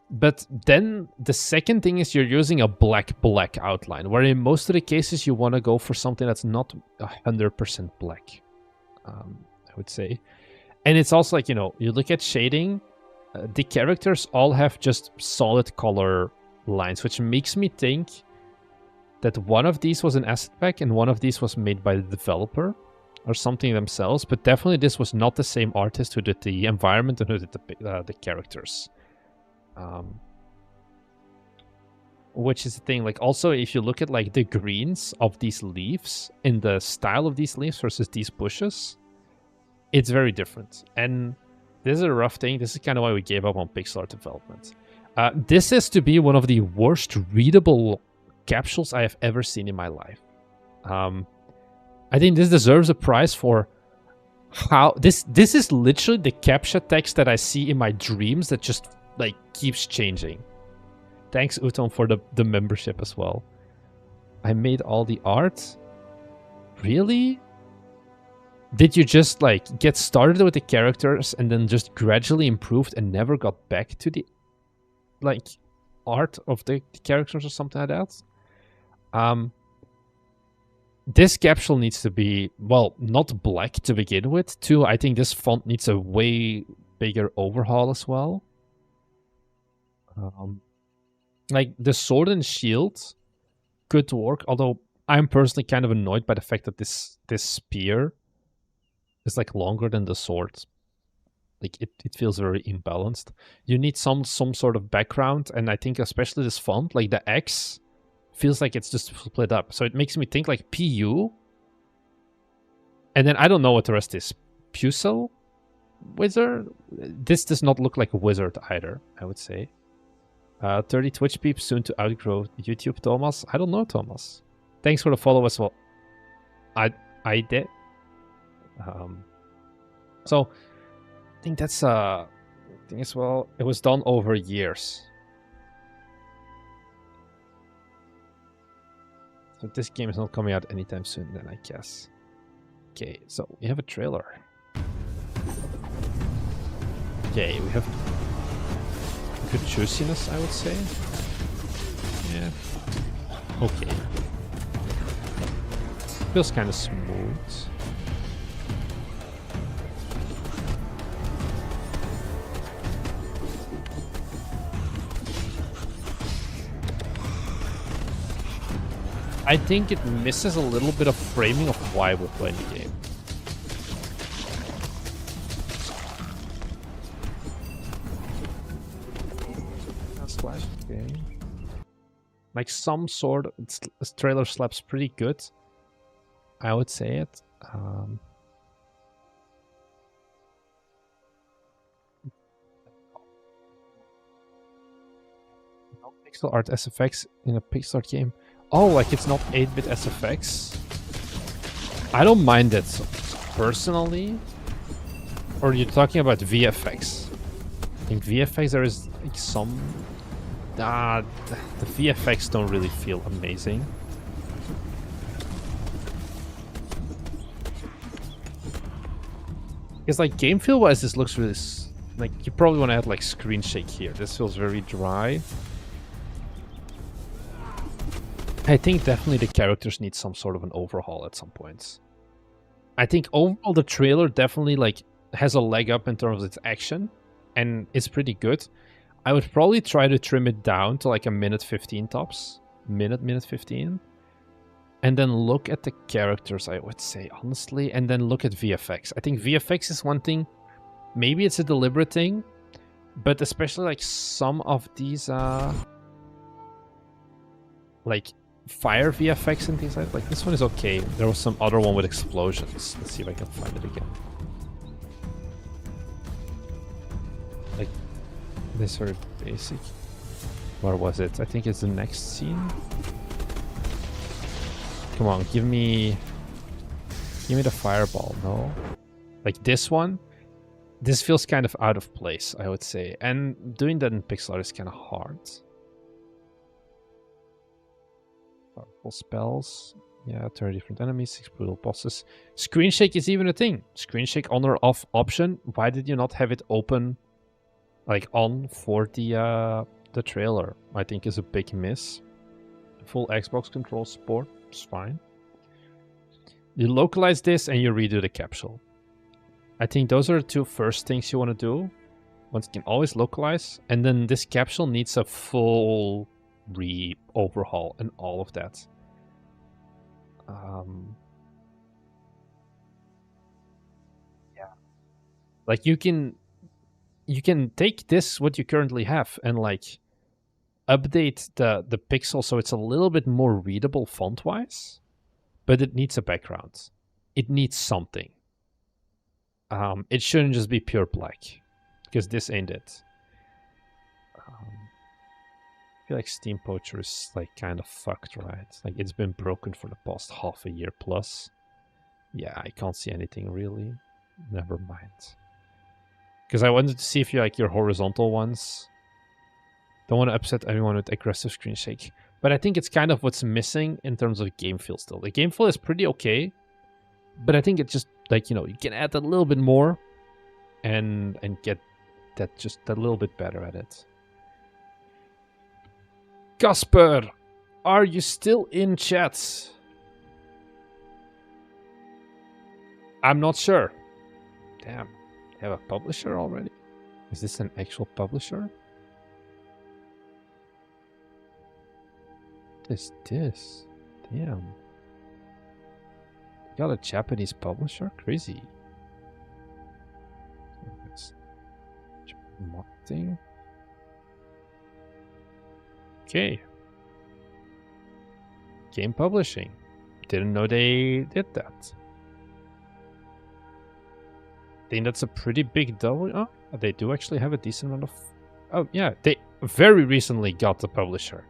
But then the second thing is you're using a black outline, where in most of the cases you want to go for something that's not 100% black, I would say. And it's also like, you know, you look at shading, the characters all have just solid color lines, which makes me think that one of these was an asset pack and one of these was made by the developer or something themselves. But definitely this was not the same artist who did the environment and who did the characters. Which is the thing, like, also if you look at like the greens of these leaves and the style of these leaves versus these bushes, it's very different. And this is a rough thing. This is kind of why we gave up on pixel art development. This is to be one of the worst readable capsules I have ever seen in my life. I think this deserves a prize for how this is literally the captcha text that I see in my dreams that just like keeps changing. Thanks, Uton, for the membership as well. I made all the art. Really? Did you just like get started with the characters and then just gradually improved and never got back to the like art of the characters or something like that? This capsule needs to be, well, not black to begin with. Two, I think this font needs a way bigger overhaul as well. Like the sword and shield could work, although I'm personally kind of annoyed by the fact that this spear is like longer than the sword. Like it feels very imbalanced. You need some sort of background, and I think especially this font, like the X, feels like it's just split up. So it makes me think like PU, and then I don't know what the rest is. Pucell wizard. This does not look like a wizard either, I would say. 30 Twitch peeps, soon to outgrow YouTube, Thomas. I don't know, Thomas. Thanks for the follow as well. I did. So I think that's thing as well. It was done over years. So this game is not coming out anytime soon then, I guess. Okay, so we have a trailer. Okay, we have good juiciness, I would say. Yeah. Okay. Feels kind of smooth. I think it misses a little bit of framing of why we're playing the game. Slash game. Like some sort of this trailer slaps pretty good. I would say it. No pixel art SFX in a pixel art game. Oh, like it's not 8-bit SFX. I don't mind it personally. Or you're talking about VFX? I think VFX there is like some. The VFX don't really feel amazing. Because like game feel wise, this looks really like you probably want to add like screen shake here. This feels very dry. I think definitely the characters need some sort of an overhaul at some points. I think overall the trailer definitely like has a leg up in terms of its action, and it's pretty good. I would probably try to trim it down to like a minute 15 tops. Minute 15. And then look at the characters, I would say, honestly. And then look at VFX. I think VFX is one thing. Maybe it's a deliberate thing. But especially like some of these like fire VFX and things like that. Like this one is okay. There was some other one with explosions. Let's see if I can find it again. Like this very basic. Where was it? I think it's the next scene. Come on, give me the fireball. No, like this one. This feels kind of out of place, I would say, and doing that in pixel art is kind of hard. Powerful spells, yeah, 30 different enemies, 6 brutal bosses. Screen shake is even a thing. Screen shake on or off option. Why did you not have it open, like on for the trailer? I think is a big miss. Full Xbox control support is fine. You localize this and you redo the capsule. I think those are the two first things you want to do. Once you can always localize, and then this capsule needs a full overhaul and all of that. Yeah, like you can take this what you currently have and like update the pixel so it's a little bit more readable font wise, but it needs a background. It needs something. It shouldn't just be pure black, because this ain't it. I feel like Steam Poacher is like kind of fucked, right? Like it's been broken for the past half a year plus. Yeah, I can't see anything really. Never mind. Because I wanted to see if you like your horizontal ones. Don't want to upset anyone with aggressive screen shake. But I think it's kind of what's missing in terms of game feel still. The game feel is pretty okay. But I think it's just like, you know, you can add a little bit more and get that just a little bit better at it. Casper, are you still in chat? I'm not sure. Damn, they have a publisher already? Is this an actual publisher? What is this? Damn. Got a Japanese publisher? Crazy. Marketing. Okay. Game publishing. Didn't know they did that. I think that's a pretty big double. Oh, they do actually have a decent amount of... Oh, yeah. They very recently got the publisher.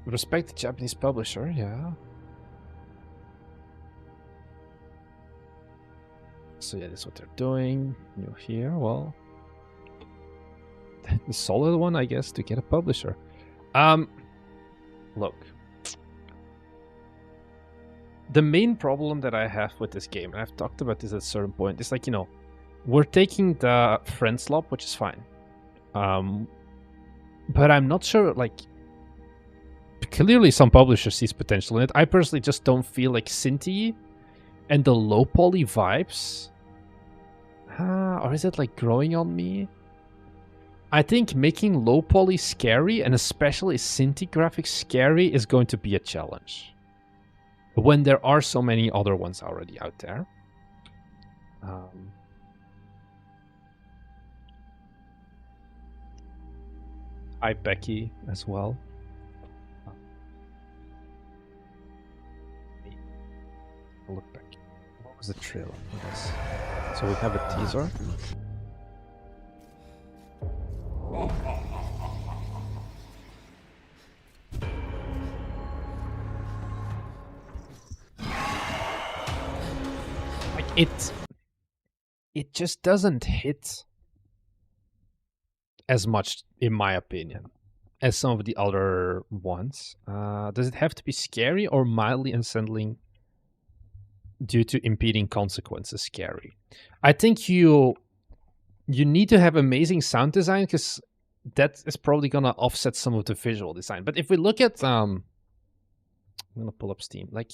Respect the Japanese publisher, yeah. So yeah, that's what they're doing. New here, well, the solid one, I guess, to get a publisher. Look, the main problem that I have with this game, and I've talked about this at a certain point, is like, you know, we're taking the friend slop, which is fine. But I'm not sure, like, clearly some publishers sees potential in it. I personally just don't feel like Cinti and the low poly vibes. Or is it like growing on me? I think making low poly scary, and especially Cinti graphics scary, is going to be a challenge. When there are so many other ones already out there. Hi Becky as well. Look back. What was the trailer for this? So we have a teaser. Like it just doesn't hit as much, in my opinion, as some of the other ones. Does it have to be scary or mildly unsettling due to impeding consequences scary? I think you need to have amazing sound design, because that is probably gonna offset some of the visual design. But if we look at I'm gonna pull up Steam. Like,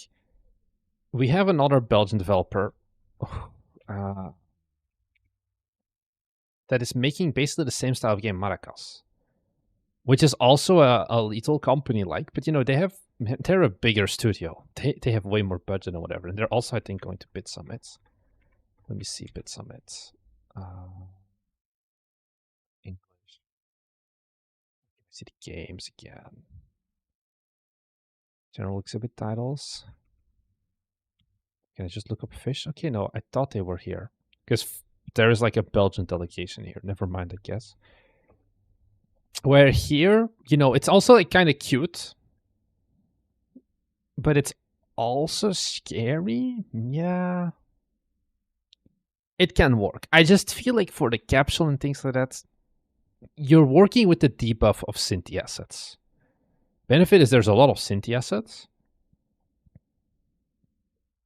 we have another Belgian developer that is making basically the same style of game, Maracas, which is also a little company like, but you know, they're a bigger studio. They have way more budget and whatever, and they're also, I think, going to Bit Summit. Let me see, Bit Summit. English. Let me see the games again. General exhibit titles. Can I just look up Fish? Okay, no, I thought they were here. Because there is like a Belgian delegation here. Never mind, I guess. Where here, you know, it's also like kind of cute. But it's also scary. Yeah. It can work. I just feel like for the capsule and things like that, you're working with the debuff of Cinti assets. Benefit is there's a lot of Cinti assets,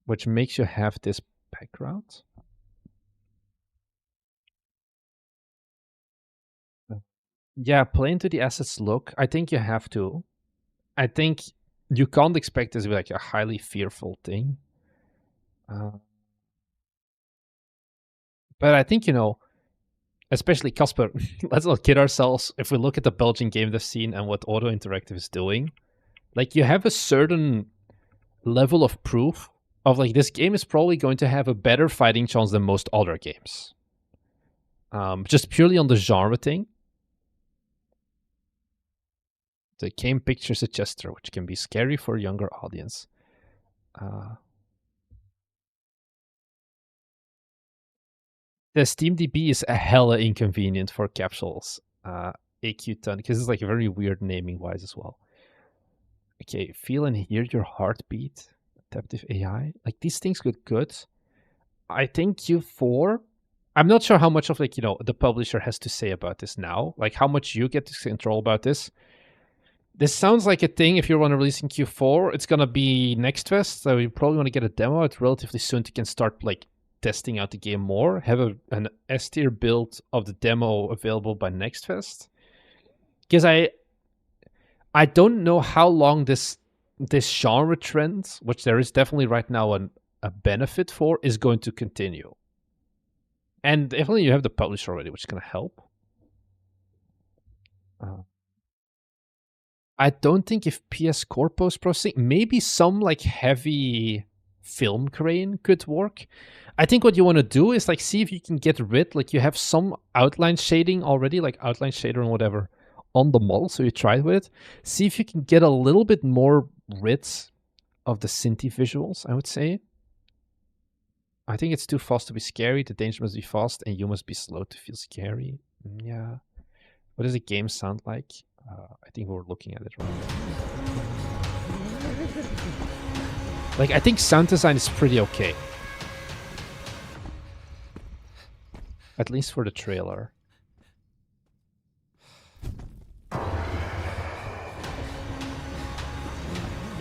which makes you have this background. Yeah, play into the assets look. I think you have to. I think you can't expect this to be like a highly fearful thing. But I think, you know, especially Casper, let's not kid ourselves. If we look at the Belgian game dev scene and what Auto Interactive is doing, like you have a certain level of proof of like this game is probably going to have a better fighting chance than most other games. Just purely on the genre thing. The game picture suggester, which can be scary for a younger audience. The SteamDB is a hella inconvenient for capsules. AQ ton, because it's like very weird naming wise as well. Okay, feel and hear your heartbeat. Adaptive AI. Like these things look good. I think Q4. I'm not sure how much of like, you know, the publisher has to say about this now. Like how much you get to control about this. This sounds like a thing if you want to release in Q4. It's gonna be next fest, so you probably want to get a demo out relatively soon to can start like testing out the game more. Have an S tier build of the demo available by next fest. Because I don't know how long this genre trend, which there is definitely right now a benefit for, is going to continue. And definitely you have the publisher already, which is going to help. I don't think if PS Core post-processing, maybe some like heavy film crane could work. I think what you want to do is like see if you can get rid, like you have some outline shading already, like outline shader and whatever on the model, so you try it with it. See if you can get a little bit more rid of the Cinti visuals, I would say. I think it's too fast to be scary. The danger must be fast and you must be slow to feel scary. Yeah. What does the game sound like? I think we're looking at it right now. Like, I think sound design is pretty okay. At least for the trailer.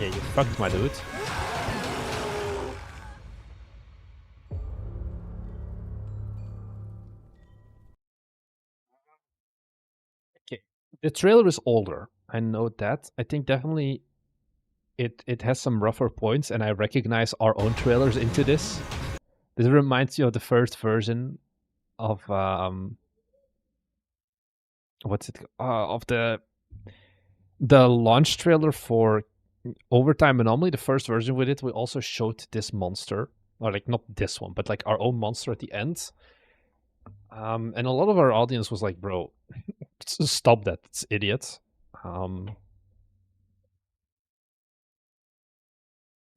Yeah, you fucked my dude. Okay. The trailer is older. I know that. I think definitely it has some rougher points, and I recognize our own trailers into this. This reminds you of the first version of what's it of the launch trailer for Overtime Anomaly. The first version with it, we also showed this monster, or like not this one, but like our own monster at the end. And a lot of our audience was like, "Bro, stop that! It's idiot."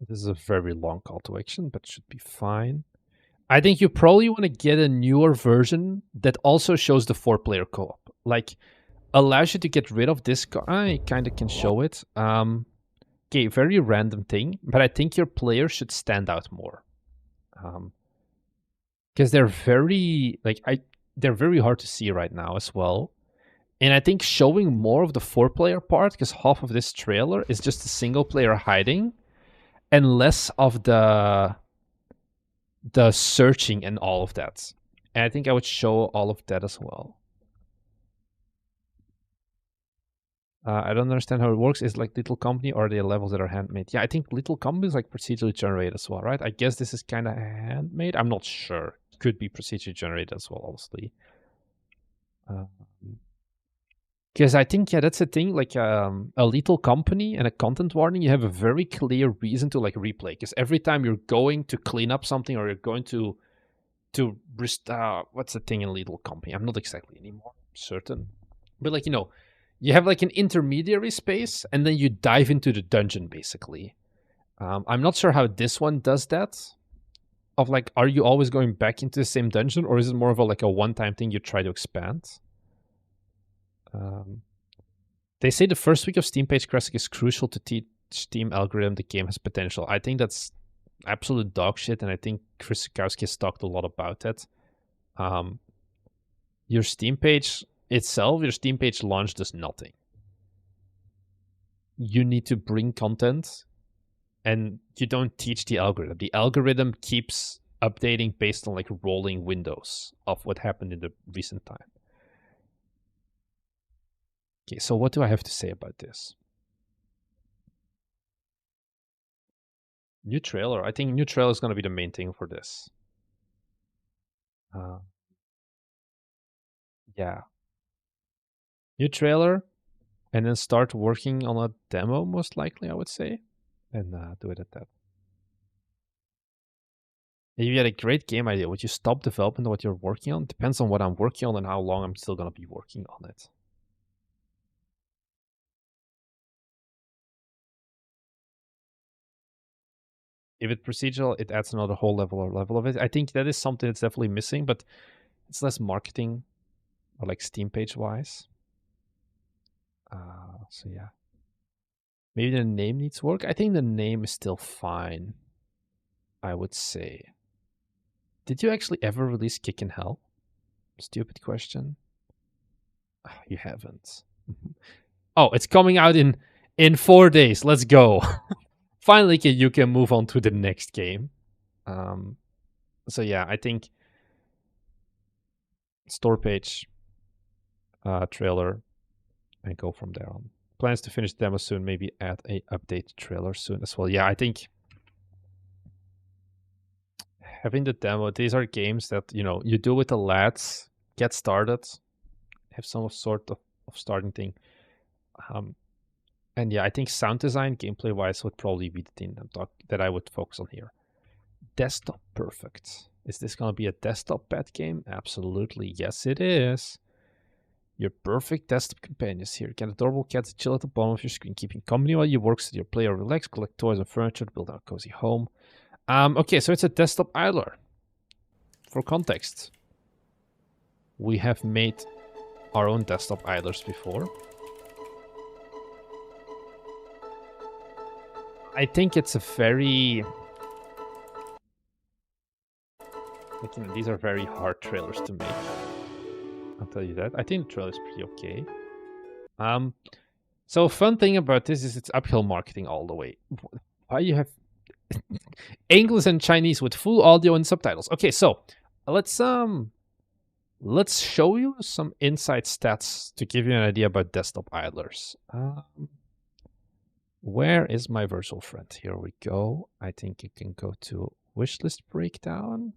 This is a very long call to action, but should be fine. I think you probably want to get a newer version that also shows the 4-player co-op. Like, allows you to get rid of this guy. I kind of can show it. Okay, very random thing, but I think your players should stand out more. Because they're very, they're very hard to see right now as well. And I think showing more of the 4-player part, because half of this trailer is just a single player hiding, and less of the searching and all of that. And I think I would show all of that as well. I don't understand how it works. Is like Little Company or are they levels that are handmade? Yeah, I think Little Company is like procedurally generated as well, right? I guess this is kind of handmade. I'm not sure. Could be procedurally generated as well, obviously. Because I think, yeah, that's the thing. Like a Little Company and a content warning, you have a very clear reason to like replay. Because every time you're going to clean up something or you're going to what's the thing in Little Company? I'm not exactly anymore certain, but like you have like an intermediary space and then you dive into the dungeon basically. I'm not sure how this one does that. Of like, are you always going back into the same dungeon or is it more of a one-time thing you try to expand? They say the first week of Steam page classic is crucial to teach Steam algorithm the game has potential. I think that's absolute dog shit, and I think Chris Sikowski has talked a lot about that. Your Steam page itself, your Steam page launch does nothing. You need to bring content, and you don't teach the algorithm. The algorithm keeps updating based on like rolling windows of what happened in the recent time. Okay, so what do I have to say about this? New trailer. I think new trailer is going to be the main thing for this. Yeah. New trailer, and then start working on a demo, most likely, I would say. And do it at that. If you had a great game idea, would you stop development of what you're working on? Depends on what I'm working on and how long I'm still going to be working on it. If it's procedural, it adds another whole level of it. I think that is something that's definitely missing, but it's less marketing or like Steam page wise. So yeah. Maybe the name needs work. I think the name is still fine, I would say. Did you actually ever release Kick in Hell? Stupid question. You haven't. Oh, it's coming out in 4 days. Let's go. Finally, you can move on to the next game. So yeah, I think store page, trailer, and go from there on. Plans to finish demo soon, maybe add a update trailer soon as well. Yeah, I think having the demo, these are games that, you do with the lads, get started, have some sort of starting thing. And yeah, I think sound design, gameplay-wise, would probably be the thing that I would focus on here. Desktop perfect. Is this going to be a desktop pet game? Absolutely. Yes, it is. Your perfect desktop companions here. Get adorable cats to chill at the bottom of your screen, keeping company while you work so your player relax, collect toys and furniture to build out a cozy home. Okay, so it's a desktop idler. For context, we have made our own desktop idlers before. I think it's a very... these are very hard trailers to make. I'll tell you that. I think the trailer is pretty okay. So fun thing about this is it's uphill marketing all the way. Why you have English and Chinese with full audio and subtitles. Okay, so let's show you some inside stats to give you an idea about desktop idlers. Where is my virtual friend? Here we go. I think you can go to wishlist breakdown.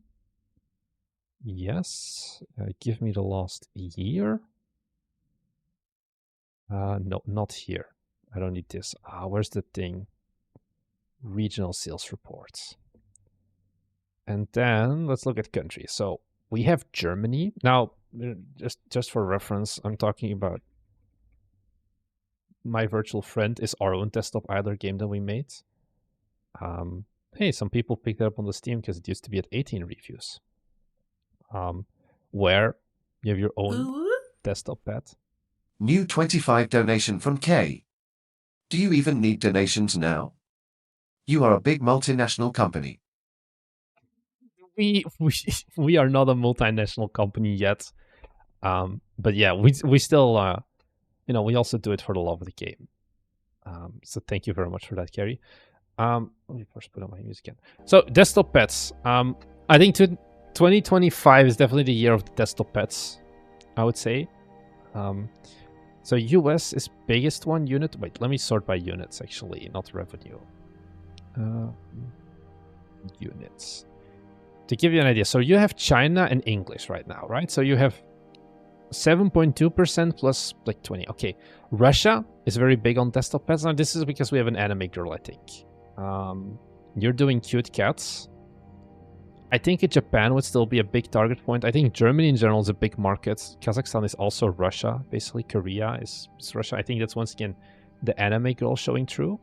Yes. Give me the last year. No, not here. I don't need this. Where's the thing? Regional sales reports. And then let's look at countries. So we have Germany. Now, just for reference, I'm talking about my virtual friend is our own desktop idler game that we made. Hey, some people picked it up on the Steam because it used to be at 18 reviews. Where you have your own desktop pet. New 25 donation from K. Do you even need donations now? You are a big multinational company. We are not a multinational company yet. But yeah, we still we also do it for the love of the game. So thank you very much for that, Kerry. Let me first put on my music again. So desktop pets. I think 2025 is definitely the year of the desktop pets, I would say. So US is biggest one unit. Wait, let me sort by units actually, not revenue. Units. To give you an idea, so you have China and English right now, right? So you have 7.2% plus like 20. Okay, Russia is very big on desktop pets. Now this is because we have an anime girl, I think. You're doing cute cats. I think Japan would still be a big target point. I think Germany in general is a big market. Kazakhstan is also Russia. Basically, Korea is Russia. I think that's once again the anime girl showing through.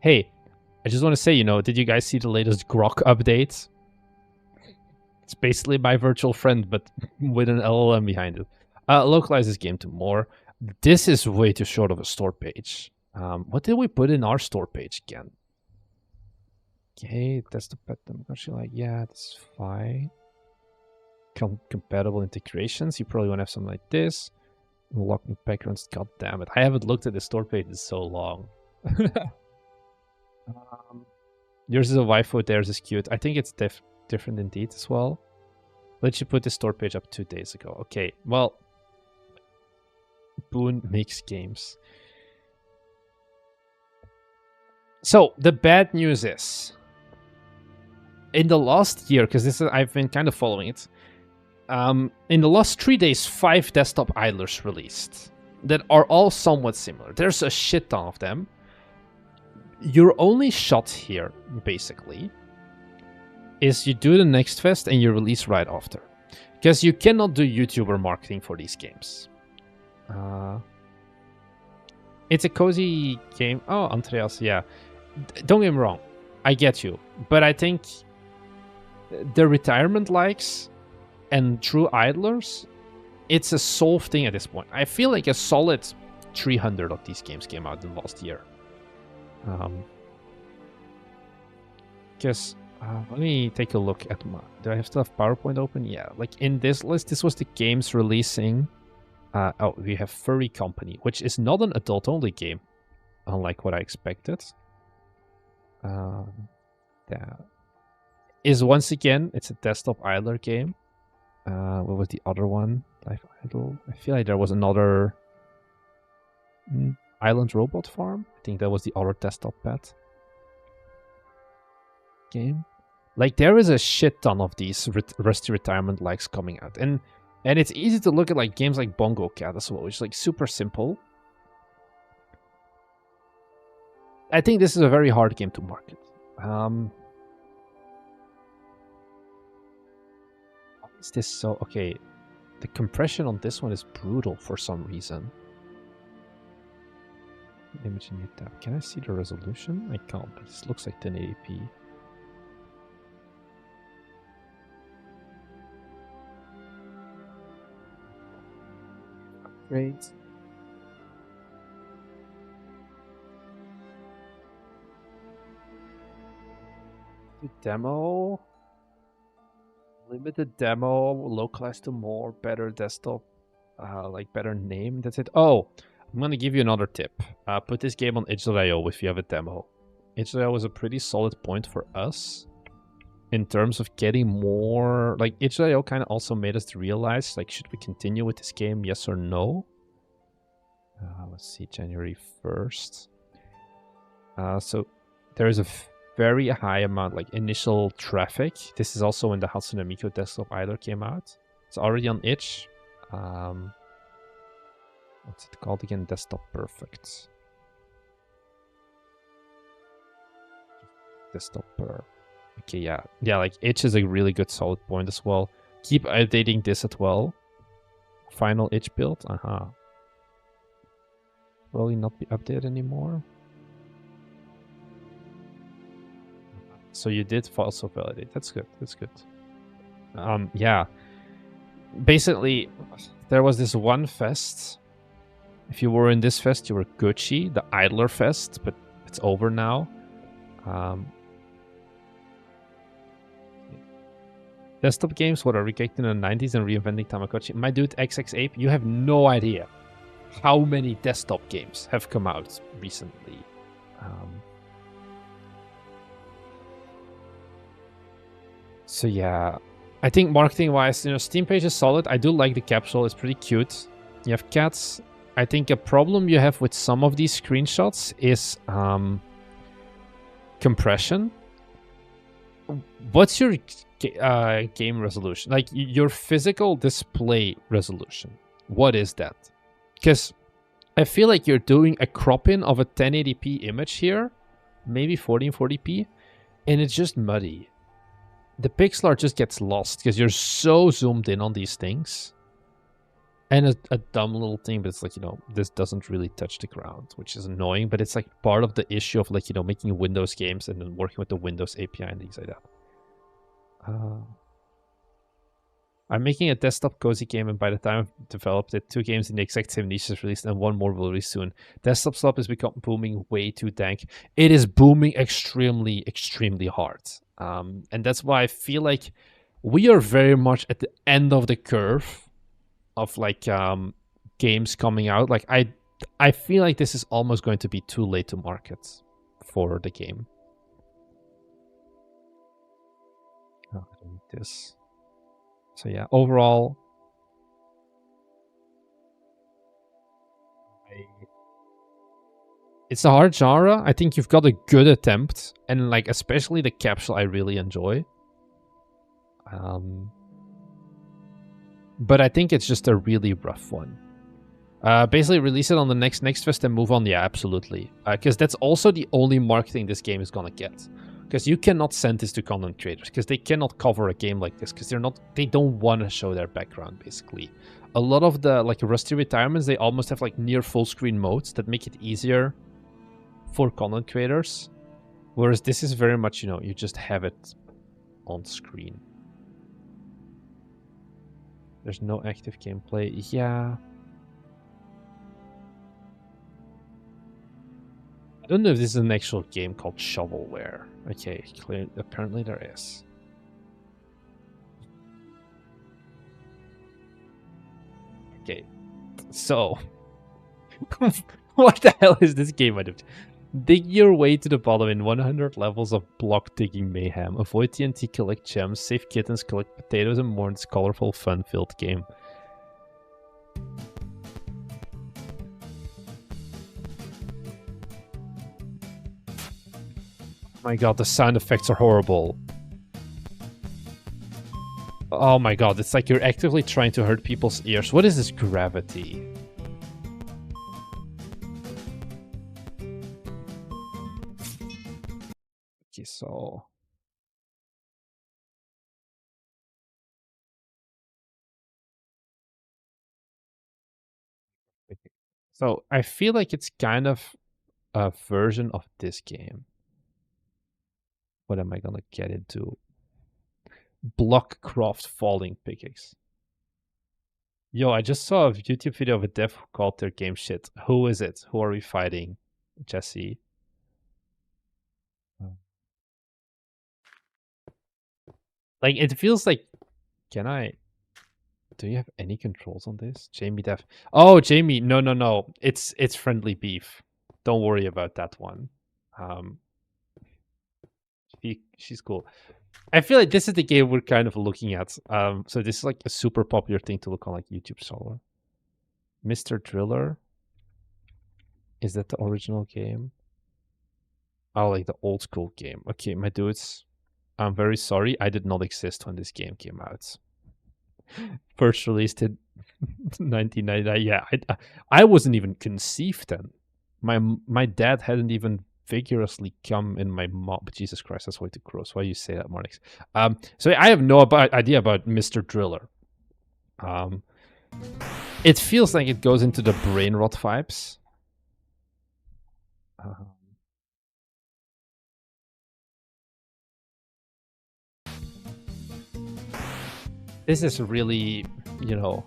Hey, I just want to say, you know, did you guys see the latest Grok update? It's basically my virtual friend, but with an LLM behind it. Localize this game to more. This is way too short of a store page. What did we put in our store page again? Okay, that's the pet. I'm actually like, yeah, that's fine. Compatible integrations. You probably want to have something like this. Unlocking backgrounds. God damn it! I haven't looked at the store page in so long. Yours is a waifu. Theirs is cute. I think it's different indeed as well. Let's you put the store page up 2 days ago. Okay, well, Boon makes games. So the bad news is, in the last year, because this is, I've been kind of following it. In the last 3 days, 5 desktop idlers released that are all somewhat similar. There's a shit ton of them. Your only shot here, basically, is you do the next fest and you release right after. Because you cannot do YouTuber marketing for these games. It's a cozy game. Oh, Andreas, yeah. Don't get me wrong. I get you. But I think the retirement likes and true idlers, it's a solved thing at this point. I feel like a solid 300 of these games came out in the last year. Guess let me take a look at my. Do I still have PowerPoint open? Yeah, like in this list, this was the games releasing. Oh, we have Furry Company, which is not an adult-only game, unlike what I expected. That is once again, it's a desktop idler game. What was the other one? Life Idle. I feel like there was another. Island Robot Farm. I think that was the other desktop pet game. Like there is a shit ton of these Rusty Retirement likes coming out, and it's easy to look at like games like Bongo Cat as well, which is like super simple. I think this is a very hard game to market. Is this so okay? The compression on this one is brutal for some reason. Image in new tab. Can I see the resolution? I can't, but this looks like 1080p. Great. The demo. Limited demo, localized to more, better desktop, like better name. That's it. Oh, I'm gonna give you another tip. Put this game on itch.io if you have a demo. itch.io was a pretty solid point for us in terms of getting more. Like itch.io kind of also made us realize, like, should we continue with this game? Yes or no? Let's see, January 1st. So there is a very high amount, like initial traffic. This is also when the Hatsune Miku desktop idler came out. It's already on itch. What's it called again? Desktop Perfect. Desktop Per. Okay, yeah. Yeah, like itch is a really good solid point as well. Keep updating this as well. Final itch build. Probably not be updated anymore. So you did also validate. That's good. That's good. Yeah. Basically, there was this one fest. If you were in this fest, you were Gucci, the Idler Fest, but it's over now. Desktop games, what are recreating in the 90s and reinventing Tamagotchi? My dude, XXApe, you have no idea how many desktop games have come out recently. So yeah, I think marketing-wise, you know, Steam page is solid. I do like the capsule. It's pretty cute. You have cats. I think a problem you have with some of these screenshots is compression. What's your game resolution? Like, your physical display resolution. What is that? Because I feel like you're doing a crop-in of a 1080p image here. Maybe 1440p. And it's just muddy. The pixel art just gets lost because you're so zoomed in on these things. And a dumb little thing, but it's like, you know, this doesn't really touch the ground, which is annoying, but it's like part of the issue of, like, you know, making Windows games and then working with the Windows API and things like that. I'm making a desktop cozy game, and by the time I've developed it, 2 games in the exact same niche is released, and 1 more will release soon. Desktop slop is become booming way too dank. It is booming extremely, extremely hard. And that's why I feel like we are very much at the end of the curve of, like, games coming out. Like, I feel like this is almost going to be too late to market for the game. Oh, I don't need this. So yeah, overall, it's a hard genre. I think you've got a good attempt, and, like, especially the capsule I really enjoy. But I think it's just a really rough one. Basically release it on the next fest and move on. Yeah, absolutely. Because that's also the only marketing this game is gonna get. Because you cannot send this to content creators, because they cannot cover a game like this, because they don't want to show their background, basically. A lot of the, like, Rusty Retirements, they almost have, like, near full screen modes that make it easier for content creators. Whereas this is very much, you know, you just have it on screen. There's no active gameplay. Yeah. I don't know if this is an actual game called Shovelware. Okay, apparently there is. Okay, so what the hell is this game? Dig your way to the bottom in 100 levels of block digging mayhem. Avoid TNT, collect gems, save kittens, collect potatoes, and more in this colorful, fun-filled game. Oh my god, the sound effects are horrible. Oh my god, it's like you're actively trying to hurt people's ears. What is this gravity? Okay, so... So, I feel like it's kind of a version of this game. What am I gonna get into? Blockcraft Falling Pickaxe. Yo, I just saw a YouTube video of a dev who called their game shit. Who is it? Who are we fighting? Jesse. Like, it feels like... Can I... Do you have any controls on this? Jamie Dev. Oh, Jamie. No. It's friendly beef. Don't worry about that one. She's cool. I feel like this is the game we're kind of looking at. So this is like a super popular thing to look on, like, YouTube Solo. Mr. Driller. Is that the original game? Oh, like the old school game. Okay, my dudes. I'm very sorry. I did not exist when this game came out. First released in 1999. Yeah, I wasn't even conceived then. My dad hadn't even vigorously come in my mom. Jesus Christ, that's way too gross. Why you say that, Marnix? So I have no idea about Mr. Driller. It feels like it goes into the brain rot vibes. This is really, you know,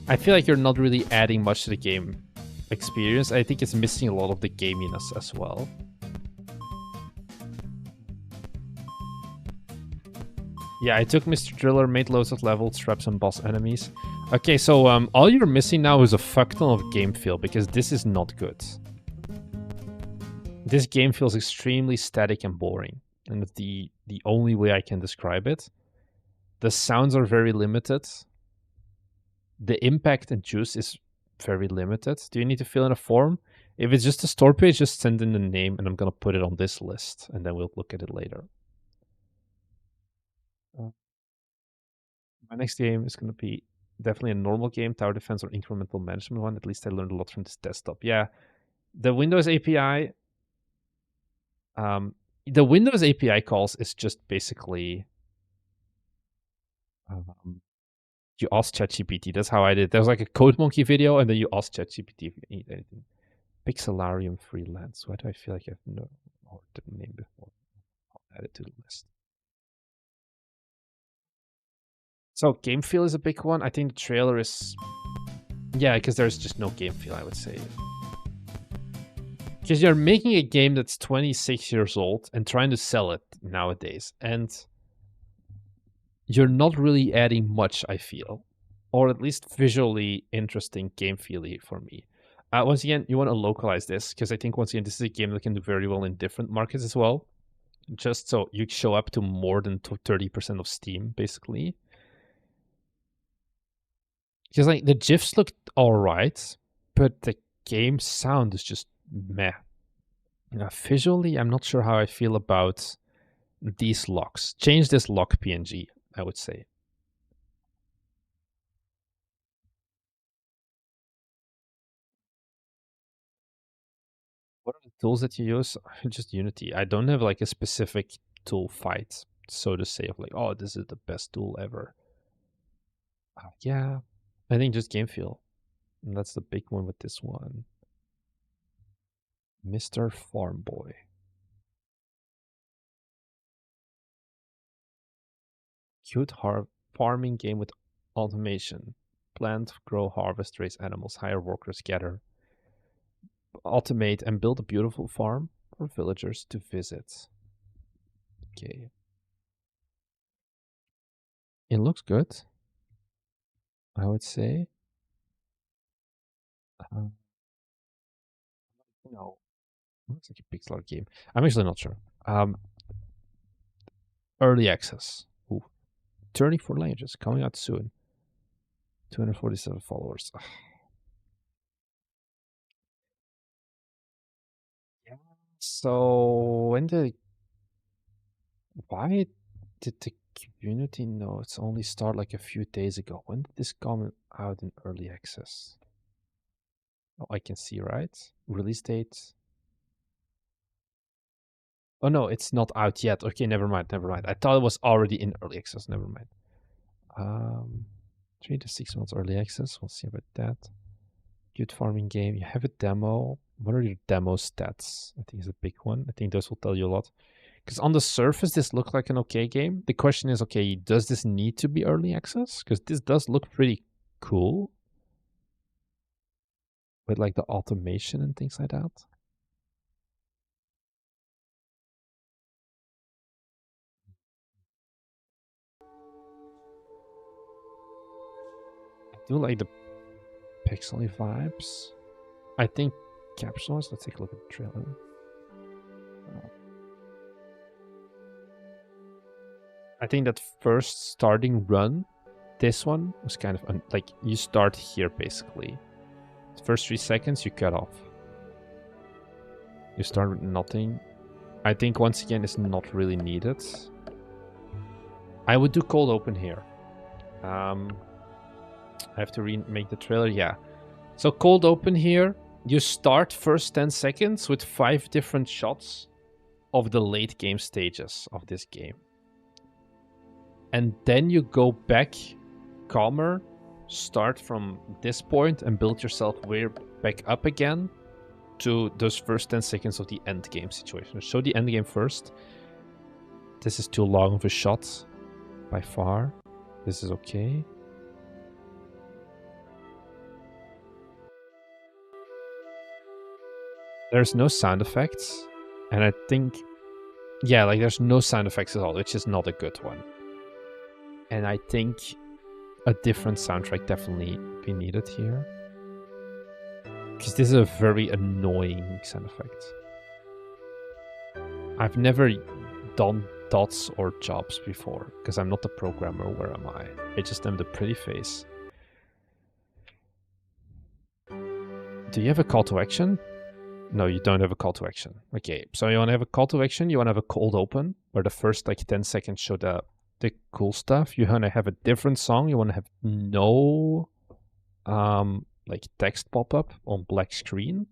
I feel like you're not really adding much to the game experience. I think it's missing a lot of the gaminess as well. Yeah, I took Mr. Driller, made loads of levels, trapped some boss enemies. Okay, so all you're missing now is a fuck ton of game feel, because this is not good. This game feels extremely static and boring, and that's the only way I can describe it. The sounds are very limited. The impact and juice is very limited. Do you need to fill in a form? If it's just a store page, just send in the name and I'm going to put it on this list and then we'll look at it later. My next game is going to be definitely a normal game, tower defense or incremental management one. At least I learned a lot from this desktop. Yeah, the Windows API... the Windows API calls is just basically... you ask ChatGPT. That's how I did. There was like a Code Monkey video, and then you ask ChatGPT if you need anything. Pixelarium Freelance. Why do I feel like I've heard the name before? I'll add it to the list. So game feel is a big one. I think the trailer is... yeah, because there's just no game feel, I would say. Because you're making a game that's 26 years old and trying to sell it nowadays. And you're not really adding much, I feel. Or at least visually interesting game feely for me. Once again, you want to localize this, because I think, once again, this is a game that can do very well in different markets as well. Just so you show up to more than 30% of Steam, basically. Because like the GIFs look alright, but the game sound is just meh. Visually, I'm not sure how I feel about these locks. Change this lock PNG, I would say. What are the tools that you use? Just Unity. I don't have like a specific tool fight, so to say, of like, oh, this is the best tool ever. Yeah, I think just game feel. And that's the big one with this one. Mr. Farmboy. Cute farming game with automation. Plant, grow, harvest, raise animals, hire workers, gather, automate, and build a beautiful farm for villagers to visit. Okay. It looks good, I would say. No. It looks like a pixel art game. I'm actually not sure. Early access. Ooh. 34 languages coming out soon. 247 followers. Yeah. So when why did the community notes only start like a few days ago? When did this come out in early access? Oh, I can see, right? Release date. Oh no, it's not out yet. Okay, never mind. I thought it was already in early access. Never mind. 3 to 6 months early access. We'll see about that. Good farming game. You have a demo. What are your demo stats? I think is a big one. I think those will tell you a lot. Because on the surface, this looks like an okay game. The question is, okay, does this need to be early access? Because this does look pretty cool. With like the automation and things like that. I do like the pixely vibes. I think capsules. Let's take a look at the trailer. I think that first starting run, this one was kind of like you start here basically. The first 3 seconds you cut off. You start with nothing. I think once again it's not really needed. I would do cold open here. I have to remake the trailer. Yeah. So cold open here. You start first 10 seconds with 5 different shots of the late game stages of this game. And then you go back calmer, start from this point and build yourself way back up again to those first 10 seconds of the end game situation. Show the end game first. This is too long of a shot by far. This is okay. There's no sound effects. And I think, yeah, like there's no sound effects at all, which is not a good one. And I think a different soundtrack definitely be needed here. Because this is a very annoying sound effect. I've never done dots or jobs before, because I'm not a programmer. Where am I? I just am the pretty face. Do you have a call to action? No, you don't have a call to action. Okay, so you want to have a call to action, you want to have a cold open, where the first like 10 seconds show the cool stuff. You want to have a different song, you want to have no like text pop-up on black screen,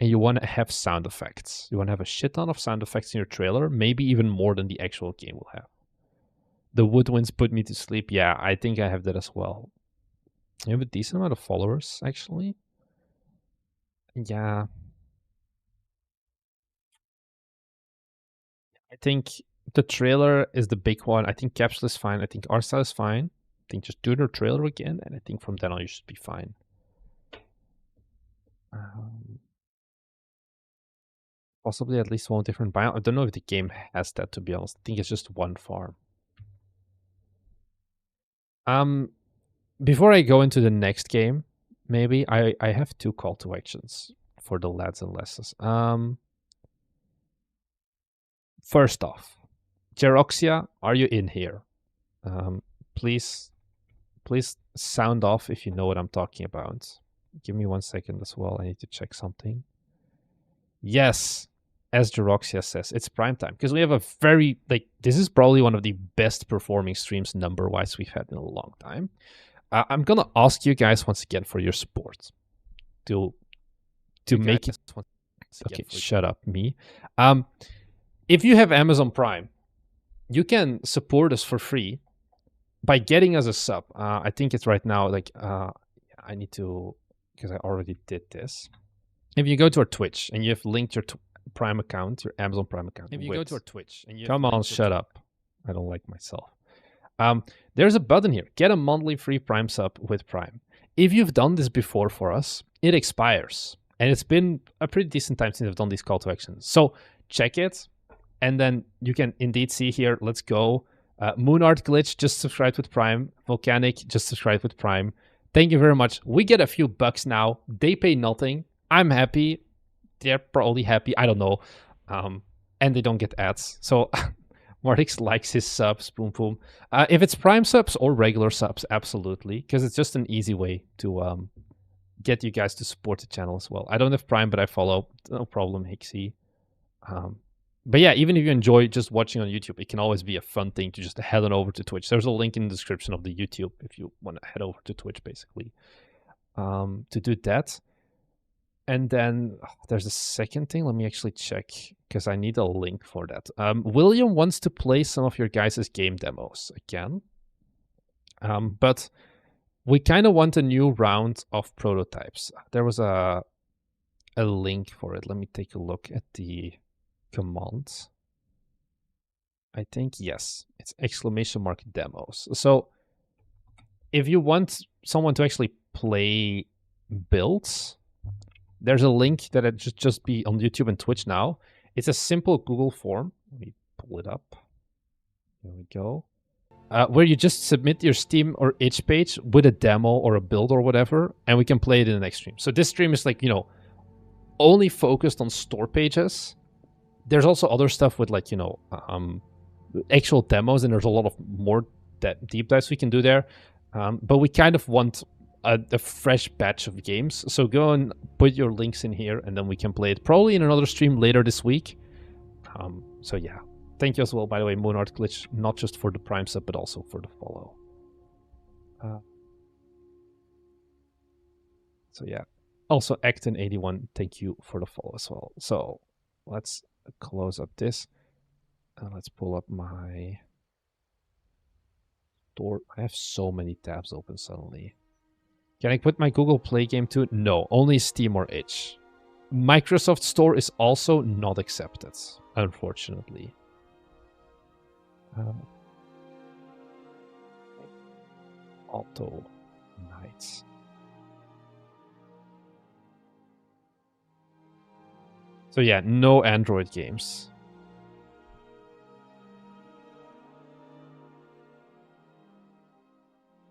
and you want to have sound effects. You want to have a shit ton of sound effects in your trailer, maybe even more than the actual game will have. The woodwinds put me to sleep. Yeah, I think I have that as well. You have a decent amount of followers, actually. Yeah. I think the trailer is the big one. I think Capsule is fine. I think art style is fine. I think just do the trailer again, and I think from then on you should be fine. Possibly at least one different biome. I don't know if the game has that, to be honest. I think it's just one farm. Before I go into the next game, maybe I have 2 call to actions for the lads and lasses. First off, Jeroxia, are you in here? Please sound off if you know what I'm talking about. Give me 1 second as well. I need to check something. Yes, as Jeroxia says, it's prime time, because we have a very, like, this is probably one of the best performing streams number-wise we've had in a long time. I'm gonna ask you guys once again for your support to make it. Okay, shut up, me. If you have Amazon Prime, you can support us for free by getting us a sub. I think it's right now, like, I need to, because I already did this. If you go to our Twitch and you have linked your Prime account, your Amazon Prime account. If you go to our Twitch and you come on, shut up. I don't like myself. There's a button here. Get a monthly free Prime sub with Prime. If you've done this before for us, it expires. And it's been a pretty decent time since I've done these call to actions. So check it. And then you can indeed see here, let's go. Moonart Glitch, just subscribed with Prime. Volcanic, just subscribed with Prime. Thank you very much. We get a few bucks now. They pay nothing. I'm happy. They're probably happy. I don't know. And they don't get ads. So Martix likes his subs. Boom, boom. If it's Prime subs or regular subs, absolutely. Because it's just an easy way to get you guys to support the channel as well. I don't have Prime, but I follow. No problem, Hixie. But yeah, even if you enjoy just watching on YouTube, it can always be a fun thing to just head on over to Twitch. There's a link in the description of the YouTube if you want to head over to Twitch, basically, to do that. And then there's a second thing. Let me actually check, because I need a link for that. William wants to play some of your guys' game demos again. But we kind of want a new round of prototypes. There was a link for it. Let me take a look at the commands. I think, yes, it's ! demos. So if you want someone to actually play builds, there's a link that it should just be on YouTube and Twitch now. It's a simple Google form. Let me pull it up. There we go. Where you just submit your Steam or itch page with a demo or a build or whatever, and we can play it in the next stream. So this stream is like, you know, only focused on store pages. There's also other stuff with, like, you know, actual demos, and there's a lot of more deep dives we can do there. But we kind of want a fresh batch of games. So go and put your links in here, and then we can play it probably in another stream later this week. So yeah. Thank you as well, by the way, Moonart Glitch, not just for the Prime sub, but also for the follow. So yeah. Also, Acton81, thank you for the follow as well. So let's close up this. Let's pull up my store. I have so many tabs open suddenly. Can I put my Google Play game too? No, only Steam or itch. Microsoft Store is also not accepted, unfortunately. Auto Nights. So yeah, no Android games.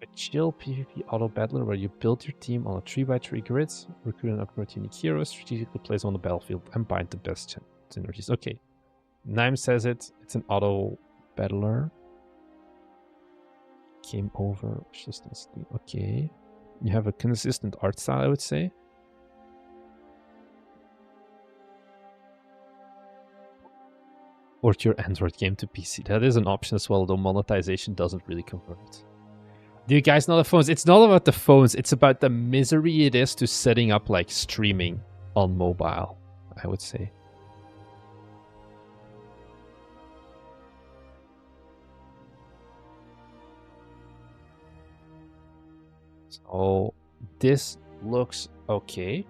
A chill PvP auto battler where you build your team on a 3x3 grid, recruit and upgrade unique heroes, strategically place on the battlefield, and bind the best synergies. Okay. Nime says it. It's an auto Battler. Game over. Okay. You have a consistent art style, I would say. Port your Android game to PC. That is an option as well, though monetization doesn't really convert. Do you guys know the phones? It's not about the phones. It's about the misery it is to setting up like streaming on mobile, I would say. So this looks okay.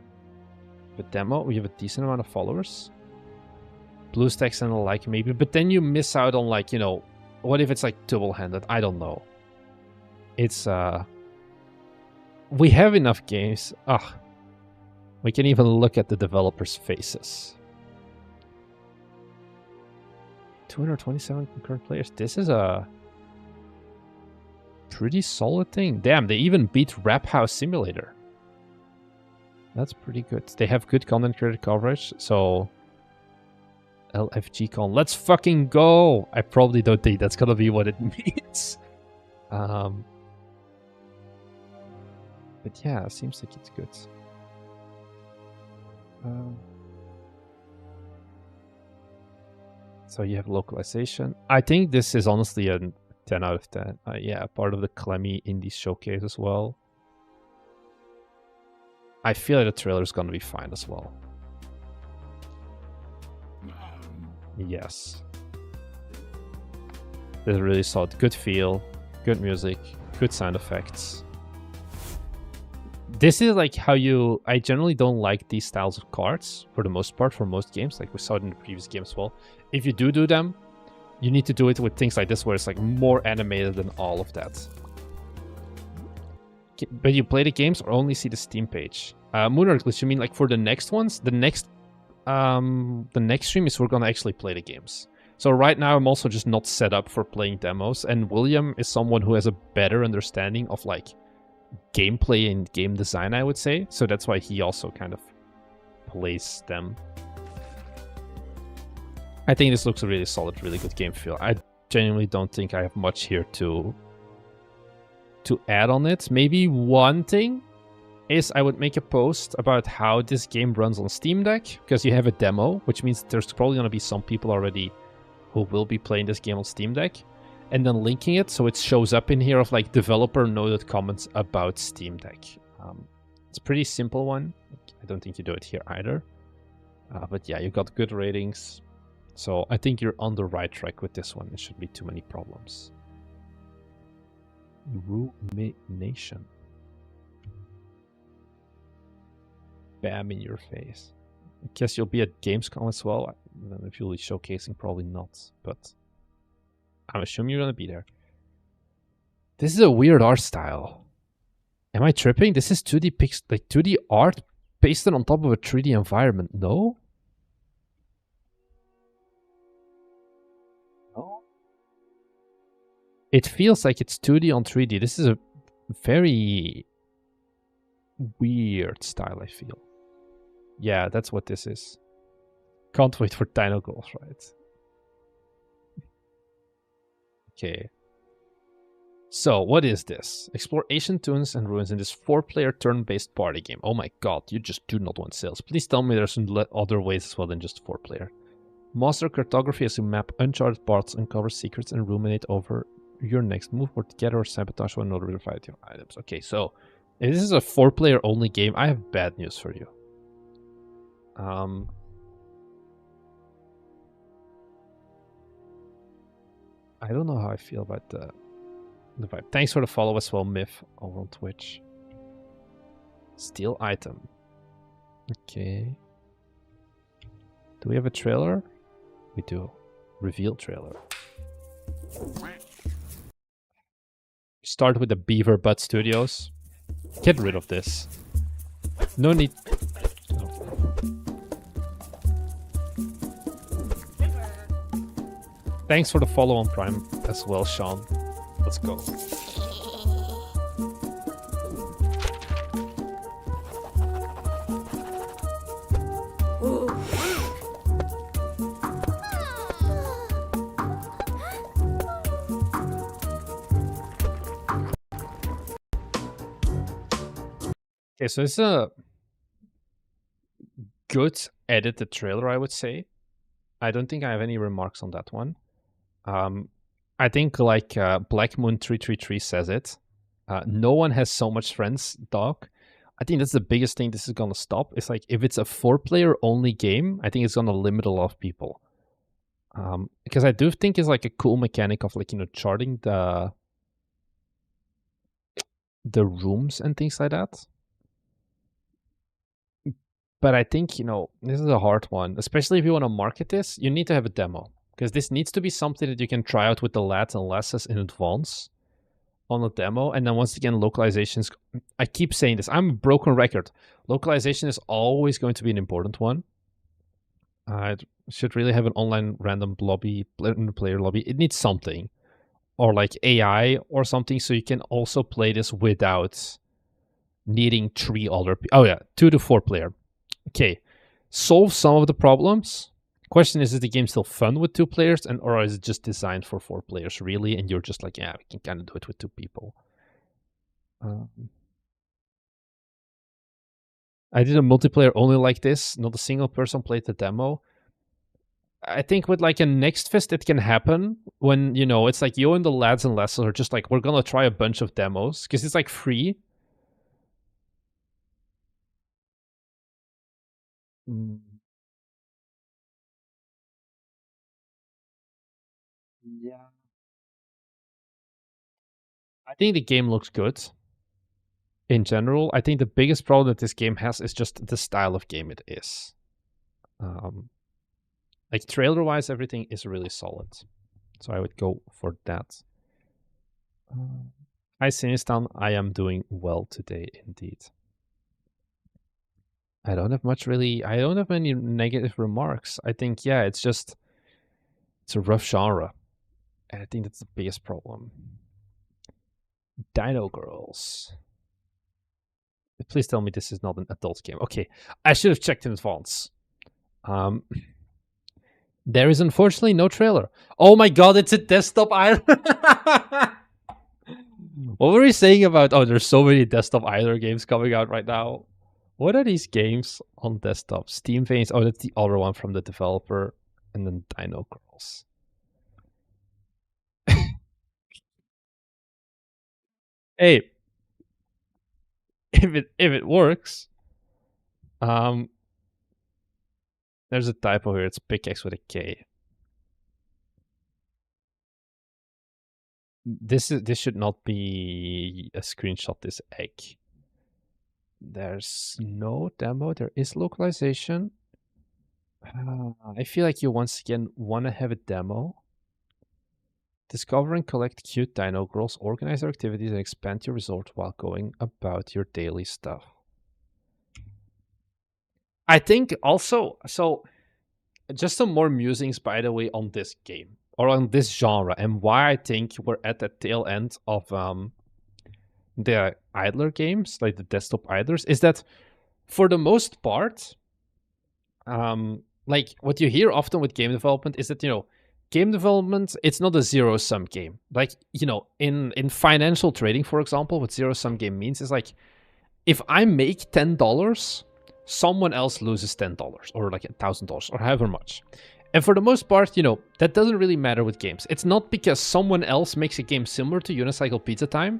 The demo, we have a decent amount of followers. BlueStacks and the like maybe, but then you miss out on like, you know, what if it's like double-handed? I don't know. It's we have enough games. We can even look at the developers' faces. 227 concurrent players. This is a pretty solid thing. Damn, they even beat Rap House Simulator. That's pretty good. They have good content creator coverage, so LFG con. Let's fucking go! I probably don't think that's gonna be what it means. But yeah, it seems like it's good. So you have localization. I think this is honestly a 10 out of 10. Yeah, part of the Clemmy Indie Showcase as well. I feel like the trailer is gonna be fine as well. Yes. This is really solid. Good feel, good music, good sound effects. This is like how you... I generally don't like these styles of cards for the most part, for most games. Like we saw it in the previous game as well. If you do them, you need to do it with things like this where it's like more animated than all of that. But you play the games or only see the Steam page? Moonarchless, you mean like for the next ones? The next stream is we're gonna actually play the games. So right now I'm also just not set up for playing demos, and William is someone who has a better understanding of like gameplay and game design, I would say. So that's why he also kind of plays them. I think this looks a really solid, really good game feel. I genuinely don't think I have much here to add on it. Maybe one thing is I would make a post about how this game runs on Steam Deck, because you have a demo, which means there's probably going to be some people already who will be playing this game on Steam Deck, and then linking it so it shows up in here of like developer noted comments about Steam Deck. It's a pretty simple one. I don't think you do it here either. But yeah, you got good ratings. So I think you're on the right track with this one. There shouldn't be too many problems. Rumination. Bam in your face. I guess you'll be at Gamescom as well. I don't know if you'll be showcasing, probably not, but I'm assuming you're gonna be there. This is a weird art style. Am I tripping? This is 2D like 2D art pasted on top of a 3D environment. No? No? It feels like it's 2D on 3D. This is a very weird style, I feel. Yeah, that's what this is. Can't wait for Dino Golf, right? Okay. So, what is this? Explore ancient tunes and ruins in this 4-player turn-based party game. Oh my god, you just do not want sales. Please tell me there's other ways as well than just 4-player. Master cartography as you map uncharted parts, uncover secrets, and ruminate over your next move, or together or sabotage one another variety of items. Okay, so if this is a 4-player only game, I have bad news for you. I don't know how I feel about the vibe. Thanks for the follow as well, Myth, over on Twitch. Steal item. Okay. Do we have a trailer? We do. Reveal trailer. Start with the Beaver Butt Studios. Get rid of this. No need... No. Thanks for the follow on Prime as well, Sean. Let's go. Okay, so it's a good edited trailer, I would say. I don't think I have any remarks on that one. I think like Black Moon 333 says it. No one has so much friends, dog. I think that's the biggest thing this is gonna stop. It's like if it's a 4-player only game, I think it's gonna limit a lot of people. Because I do think it's like a cool mechanic of like, you know, charting the rooms and things like that. But I think, you know, this is a hard one, especially if you want to market this. You need to have a demo because this needs to be something that you can try out with the lads and lasses in advance on a demo. And then once again, localizations. I keep saying this. I'm a broken record. Localization is always going to be an important one. I should really have an online random lobby, player lobby. It needs something, or like AI or something, so you can also play this without needing 3 other. Oh yeah, 2 to 4 player. Okay, solve some of the problems. Question is the game still fun with 2 players, and or is it just designed for 4 players really? And you're just like, yeah, we can kind of do it with 2 people. I did a multiplayer only like this. Not a single person played the demo. I think with like a Next Fest, it can happen when, you know, it's like you and the lads and lasses are just like, we're gonna try a bunch of demos because it's like free. Yeah. I think the game looks good in general. I think the biggest problem that this game has is just the style of game it is. Like trailer-wise, everything is really solid. So I would go for that. Hi, Sinistan. I am doing well today, indeed. I don't have any negative remarks. I think, yeah, it's a rough genre. And I think that's the biggest problem. Dino Girls. Please tell me this is not an adult game. Okay, I should have checked in advance. There is unfortunately no trailer. Oh my god, it's a desktop island. What were we saying about? Oh, there's so many desktop idler games coming out right now. What are these games on desktop? Steam Veins. Oh, that's the other one from the developer. And then Dino Girls. Hey, if it works, there's a typo here. It's pickaxe with a K. This should not be a screenshot. This egg. There's no demo. There is localization. I feel like you once again want to have a demo. Discover and collect cute dino girls, organize your activities, and expand your resort while going about your daily stuff. I think also, so just some more musings, by the way, on this game or on this genre, and why I think we're at the tail end of the idler games, like the desktop idlers, is that for the most part, like what you hear often with game development is that, you know, game development, it's not a zero-sum game. Like, you know, in financial trading, for example, what zero-sum game means is like, if I make $10, someone else loses $10 or like $1,000 or however much. And for the most part, you know, that doesn't really matter with games. It's not because someone else makes a game similar to Unicycle Pizza Time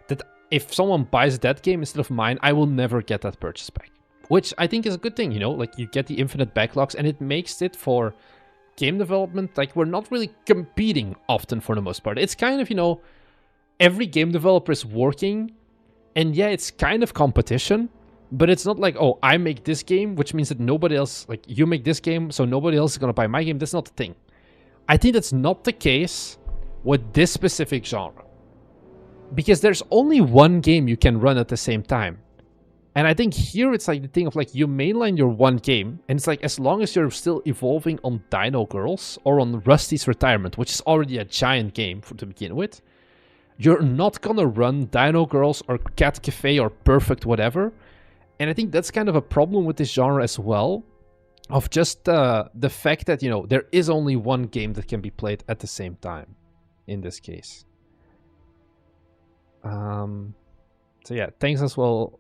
that if someone buys that game instead of mine, I will never get that purchase back. Which I think is a good thing, you know, like you get the infinite backlogs and it makes it for game development, like we're not really competing often for the most part. It's kind of, you know, every game developer is working and yeah, it's kind of competition, but it's not like, oh, I make this game, which means that nobody else, like you make this game, so nobody else is going to buy my game. That's not the thing. I think that's not the case with this specific genre. Because there's only one game you can run at the same time. And I think here it's like the thing of like you mainline your one game, and it's like as long as you're still evolving on Dino Girls or on Rusty's Retirement, which is already a giant game to begin with, you're not gonna run Dino Girls or Cat Cafe or Perfect whatever. And I think that's kind of a problem with this genre as well, of just the fact that, you know, there is only one game that can be played at the same time in this case. So yeah, thanks as well,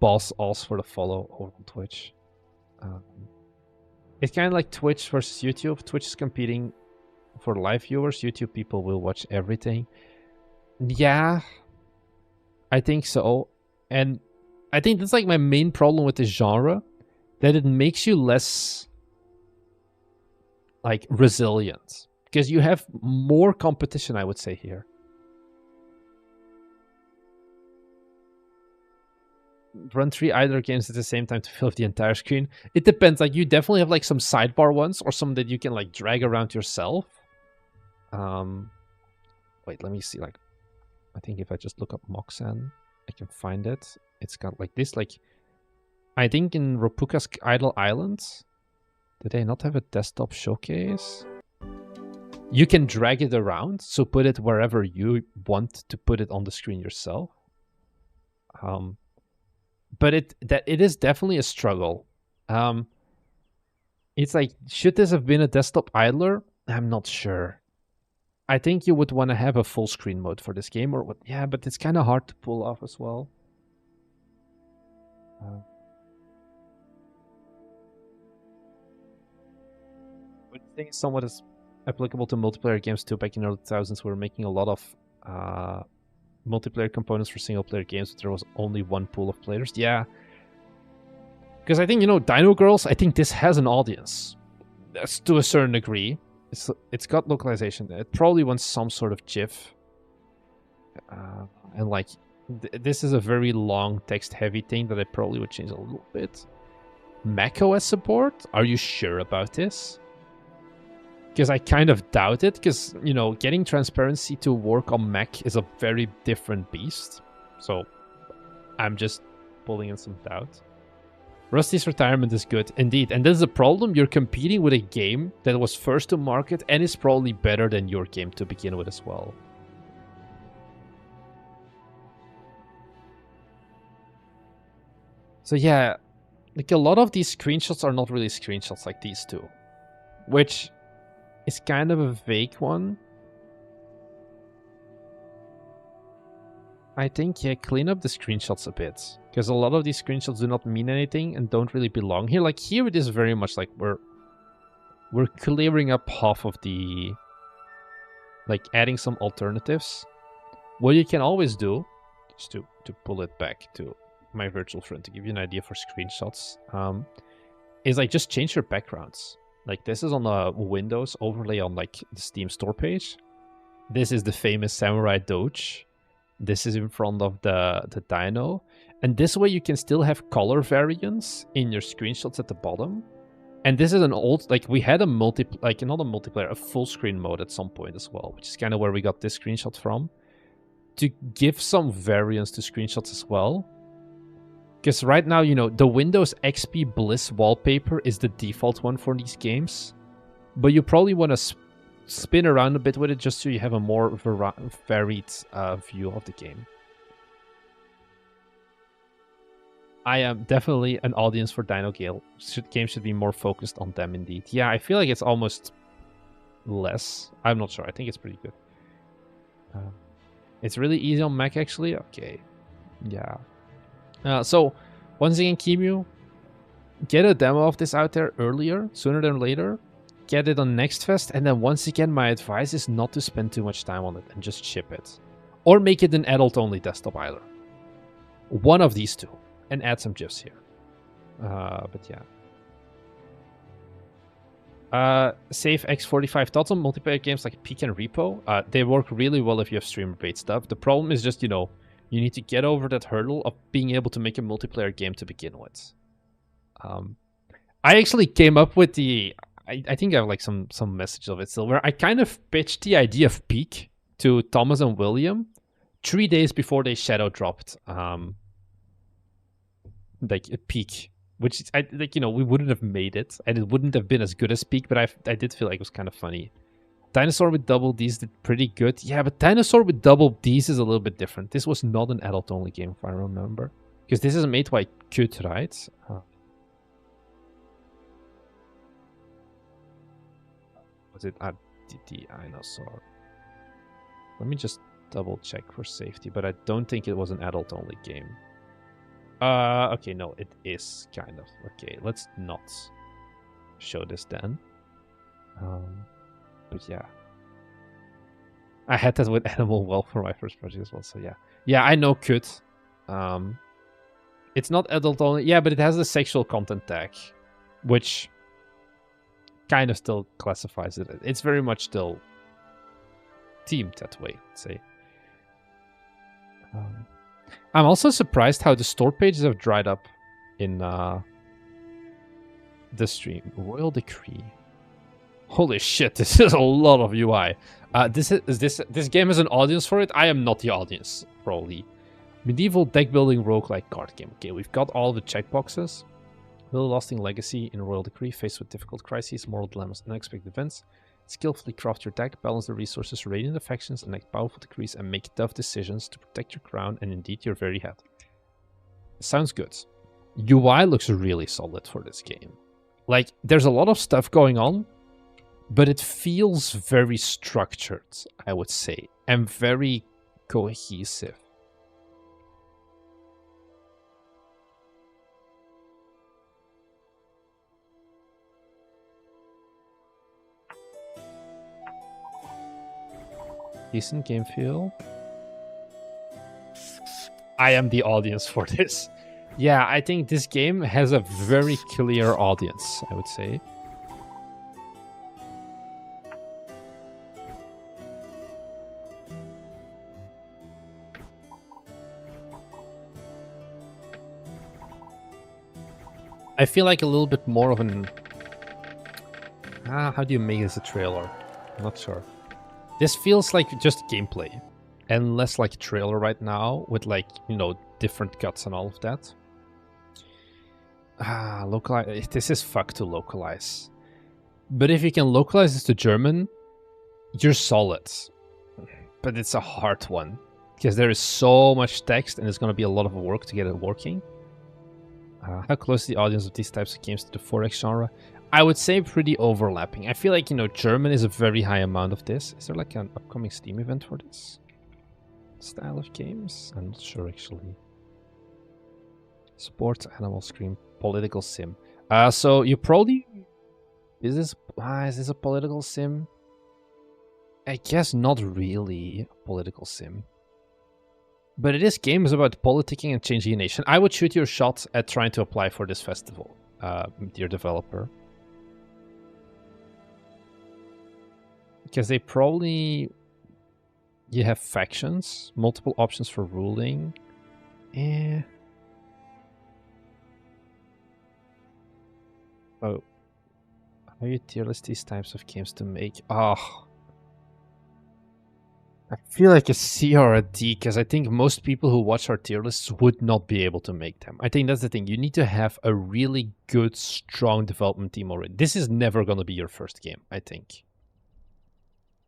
Boss also for the follow over on Twitch. It's kind of like Twitch versus YouTube. Twitch is competing for live viewers. YouTube people will watch everything. Yeah, I think so. And I think that's like my main problem with this genre, that it makes you less like resilient because you have more competition, I would say, here. Run 3 idler games at the same time to fill up the entire screen. It depends. Like, you definitely have like some sidebar ones or some that you can like drag around yourself. Wait, let me see. Like, I think if I just look up Moxan, I can find it. It's got like this. Like, I think in Ropuka's Idle Islands, did they not have a desktop showcase? You can drag it around, so put it wherever you want to put it on the screen yourself. But it is definitely a struggle. It's like, should this have been a desktop idler? I'm not sure. I think you would want to have a full screen mode for this game, or what? Yeah, but it's kind of hard to pull off as well. But I think it's somewhat as applicable to multiplayer games too. Back in the early 2000s, we were making a lot of multiplayer components for single player games, but there was only one pool of players. Yeah. Because I think, you know, Dino Girls, I think this has an audience. That's to a certain degree. It's got localization. It probably wants some sort of GIF. And like, this is a very long text-heavy thing that I probably would change a little bit. macOS support? Are you sure about this? Because I kind of doubt it, because, you know, getting transparency to work on Mac is a very different beast. So I'm just pulling in some doubt. Rusty's retirement is good, indeed. And this is a problem. You're competing with a game that was first to market and is probably better than your game to begin with as well. So yeah, like a lot of these screenshots are not really screenshots like these two, which is kind of a vague one. I think, yeah, clean up the screenshots a bit, because a lot of these screenshots do not mean anything and don't really belong here. Like, here it is very much like we're clearing up half of the, like, adding some alternatives. What you can always do, just to pull it back to my virtual friend to give you an idea for screenshots, is like just change your backgrounds. Like, this is on a Windows overlay on like the Steam store page. This is the famous Samurai Doge. This is in front of the dino. And this way you can still have color variants in your screenshots at the bottom. And this is an old, like, we had a not a multiplayer, a full screen mode at some point as well, which is kind of where we got this screenshot from. To give some variance to screenshots as well. Because right now, you know, the Windows XP Bliss wallpaper is the default one for these games. But you probably want to spin around a bit with it just so you have a more varied view of the game. I am definitely an audience for Dino Gale. Games should be more focused on them indeed. Yeah, I feel like it's almost less. I'm not sure. I think it's pretty good. It's really easy on Mac, actually. Okay. Yeah. So, once again, Kimu, get a demo of this out there earlier, sooner than later. Get it on Next Fest, and then once again, my advice is not to spend too much time on it and just ship it. Or make it an adult-only desktop either. One of these two. And add some GIFs here. But yeah. Save X45 thoughts on multiplayer games like Peak and Repo. They work really well if you have streamer-based stuff. The problem is just, you know, you need to get over that hurdle of being able to make a multiplayer game to begin with. I actually came up with the... I think I have like some message of it still, where I kind of pitched the idea of Peak to Thomas and William 3 days before they shadow dropped like a Peak, which I like, you know, we wouldn't have made it and it wouldn't have been as good as Peak, but I did feel like it was kind of funny. Dinosaur with double Ds did pretty good. Yeah, but Dinosaur with double Ds is a little bit different. This was not an adult only game, if I remember, because this is made by Kut, right? Was it at the Dinosaur? Let me just double check for safety, but I don't think it was an adult only game. Okay, no, it is kind of. Okay, let's not show this then. But yeah. I had that with Animal Well for my first project as well, so yeah. Yeah, I know could. It's not adult only. Yeah, but it has a sexual content tag, which kind of still classifies it. It's very much still themed that way, let's say. I'm also surprised how the store pages have dried up in the stream. Royal Decree. Holy shit, this is a lot of UI. This game has an audience for it. I am not the audience, probably. Medieval deck building roguelike card game. Okay, we've got all the checkboxes. Build a lasting legacy in Royal Decree, faced with difficult crises, moral dilemmas, and unexpected events. Skillfully craft your deck, balance the resources, radiant affections, enact powerful decrees, and make tough decisions to protect your crown and indeed your very head. Sounds good. UI looks really solid for this game. Like, there's a lot of stuff going on, but it feels very structured, I would say, and very cohesive. Decent game feel. I am the audience for this. Yeah, I think this game has a very clear audience, I would say. I feel like a little bit more of an... how do you make this a trailer? I'm not sure. This feels like just gameplay. And less like a trailer right now, with like, you know, different cuts and all of that. Localize. This is fuck to localize. But if you can localize this to German, you're solid. But it's a hard one. Because there is so much text and it's going to be a lot of work to get it working. How close is the audience of these types of games to the 4X genre? I would say pretty overlapping. I feel like, you know, German is a very high amount of this. Is there like an upcoming Steam event for this style of games? I'm not sure, actually. Sports, Animal Scream, Political Sim. So you probably... Is this a political sim? I guess not really a political sim. But it is games about politicking and changing a nation. I would shoot your shot at trying to apply for this festival, dear developer. Because they probably... You have factions, multiple options for ruling. Oh. How you tier list these types of games to make? Oh. I feel like a C or a D, because I think most people who watch our tier lists would not be able to make them. I think that's the thing. You need to have a really good, strong development team already. This is never going to be your first game, I think.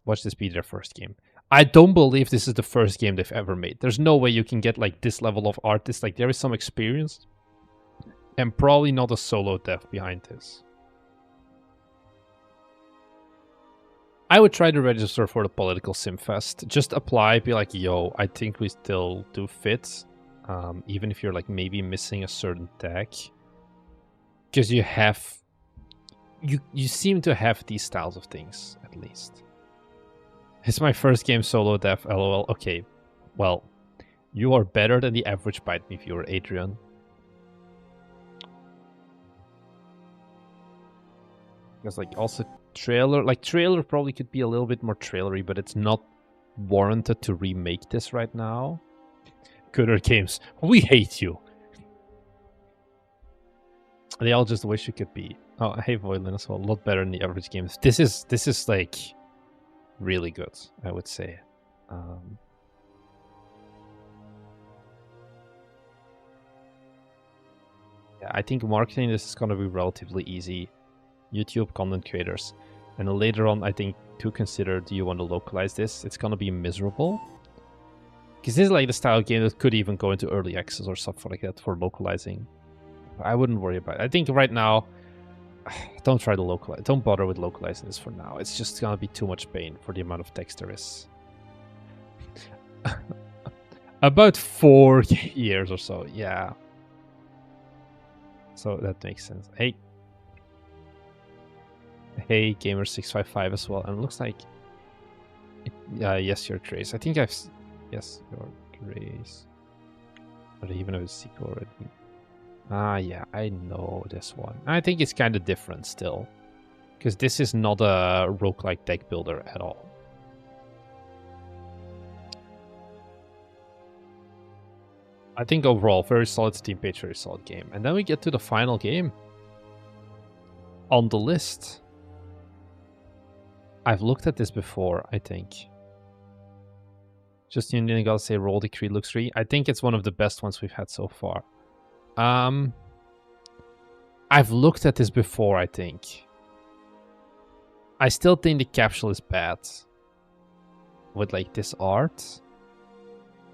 Watch this be their first game. I don't believe this is the first game they've ever made. There's no way you can get like this level of artist. Like, there is some experience. And probably not a solo dev behind this. I would try to register for the Political Sim Fest. Just apply, be like, yo, I think we still do fit. Even if you're like maybe missing a certain tag. Because you have... You seem to have these styles of things, at least. It's my first game solo dev, lol. Okay, well, you are better than the average Bite Me viewer, Adrian. Because like also trailer probably could be a little bit more trailery, but it's not warranted to remake this right now. Cooler Games, we hate you. They all just wish you could be. Oh, hey Voidlin as well, a lot better than the average games. This is like really good, I would say. Yeah, I think marketing this is going to be relatively easy. YouTube content creators, and then later on I think to consider, do you want to localize this? It's going to be miserable, because this is like the style of game that could even go into early access or stuff like that for localizing. I wouldn't worry about it. I think right now, don't try to localize. Don't bother with localizing this for now. It's just going to be too much pain for the amount of text there is. About 4 years or so, yeah. So that makes sense. Hey, hey, Gamer655 as well. And it looks like, yes, your Grace. I think yes, your Grace. But even have a sequel already. Ah, yeah, I know this one. I think it's kind of different still. Because this is not a roguelike deck builder at all. I think overall, very solid Steam page, very solid game. And then we get to the final game on the list. I've looked at this before, I think. Just you gotta say Roll Decree looks free. I think it's one of the best ones we've had so far. I've looked at this before, I think. I still think the capsule is bad. With like this art.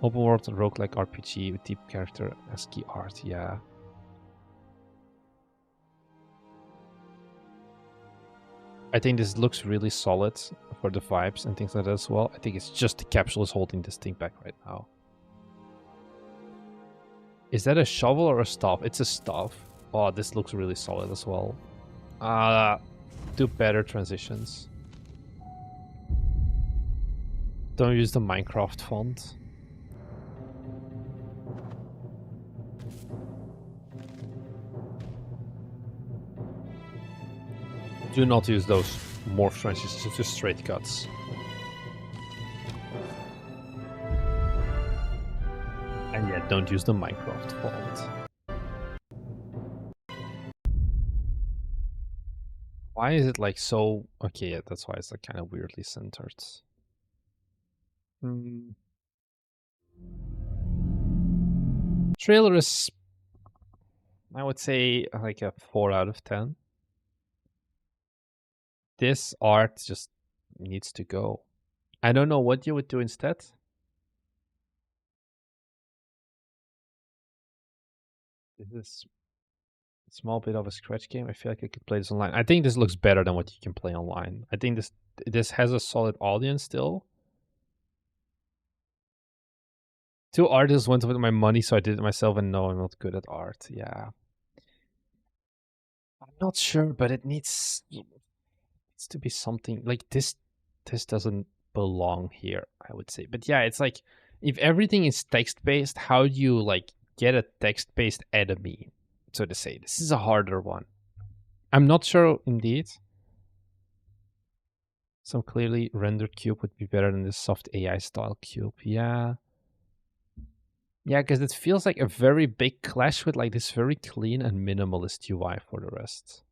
Open world roguelike RPG with deep character ASCII art, yeah. I think this looks really solid for the vibes and things like that as well. I think it's just the capsule is holding this thing back right now. Is that a shovel or a staff? It's a staff. Oh, this looks really solid as well. Do better transitions. Don't use the Minecraft font. Do not use those morph transitions, it's just straight cuts. And yeah, don't use the Minecraft font. Why is it like so... Okay, yeah, that's why it's like kind of weirdly centered. Trailer is, I would say, like a 4 out of 10. This art just needs to go. I don't know what you would do instead. This is a small bit of a scratch game. I feel like I could play this online. I think this looks better than what you can play online. I think this has a solid audience still. 2 artists went with my money, so I did it myself, and no, I'm not good at art. Yeah. I'm not sure, but it needs to be something like this. This doesn't belong here, I would say. But yeah, it's like if everything is text-based, how do you like get a text-based enemy, so to say? This is a harder one. I'm not sure indeed. Some clearly rendered cube would be better than this soft AI style cube. Yeah. Yeah, because it feels like a very big clash with like this very clean and minimalist UI for the rest.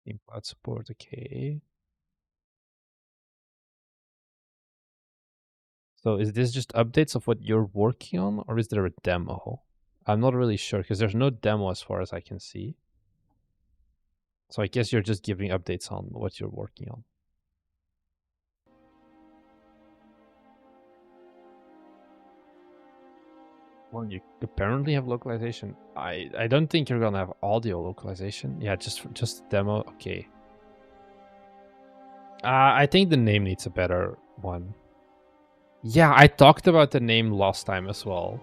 Steam Cloud support, okay. So is this just updates of what you're working on, or is there a demo? I'm not really sure, because there's no demo as far as I can see. So I guess you're just giving updates on what you're working on. Well, you apparently have localization. I don't think you're gonna have audio localization. Yeah, just demo. Okay. I think the name needs a better one. Yeah, I talked about the name last time as well.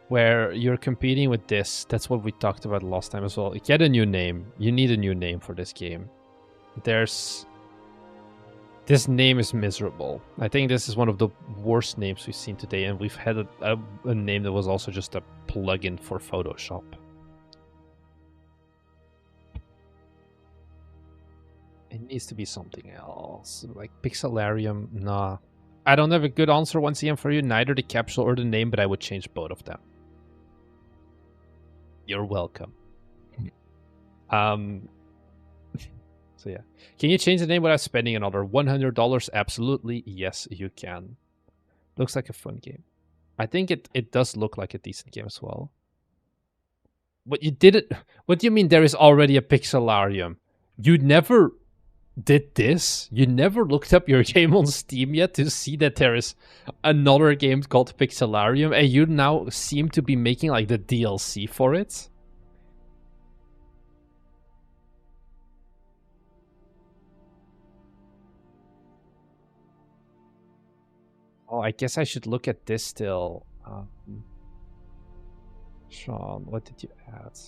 Where you're competing with this. That's what we talked about last time as well. Get a new name. You need a new name for this game. This name is miserable. I think this is one of the worst names we've seen today, and we've had a name that was also just a plugin for Photoshop. It needs to be something else. Like Pixelarium, nah. I don't have a good answer once again for you, neither the capsule or the name, but I would change both of them. You're welcome. So yeah. Can you change the name without spending another $100? Absolutely, yes, you can. Looks like a fun game. I think it does look like a decent game as well. But you did it. What do you mean there is already a Pixelarium? You never did this? You never looked up your game on Steam yet to see that there is another game called Pixelarium, and you now seem to be making like the DLC for it? Oh, I guess I should look at this still. Sean, what did you add?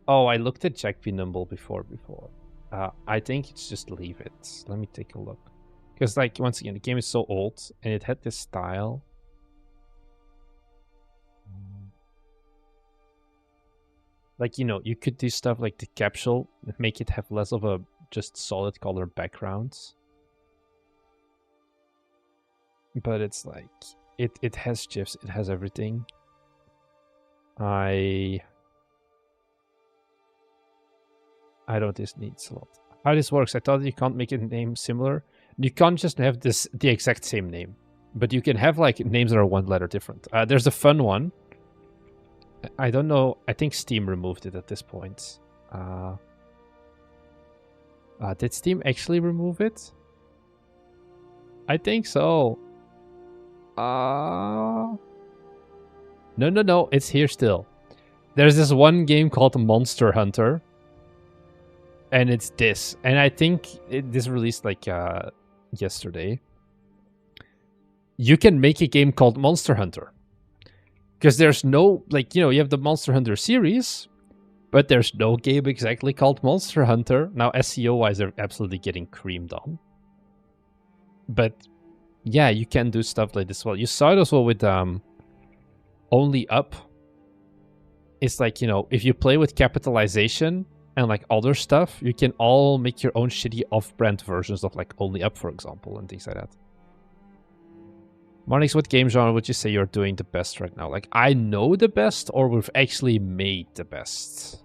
Oh, I looked at Jack P. Numble before. I think it's just leave it. Let me take a look. Because, like, once again, the game is so old, and it had this style. Like, you know, you could do stuff like the capsule, make it have less of a just solid color background. But it's like, it has GIFs, it has everything. I don't this needs a lot. How this works, I thought you can't make a name similar. You can't just have the exact same name. But you can have like names that are one letter different. There's a fun one. I don't know. I think Steam removed it at this point. Did Steam actually remove it? I think so. No. It's here still. There's this one game called Monster Hunter. And it's this. And I think this released like yesterday. You can make a game called Monster Hunter. Because there's no, like, you know, you have the Monster Hunter series, but there's no game exactly called Monster Hunter. Now, SEO-wise, they're absolutely getting creamed on. But, yeah, you can do stuff like this. Well, you saw it as well with Only Up. It's like, you know, if you play with capitalization and, like, other stuff, you can all make your own shitty off-brand versions of, like, Only Up, for example, and things like that. Marnix, what game genre would you say you're doing the best right now? Like, I know the best, or we've actually made the best?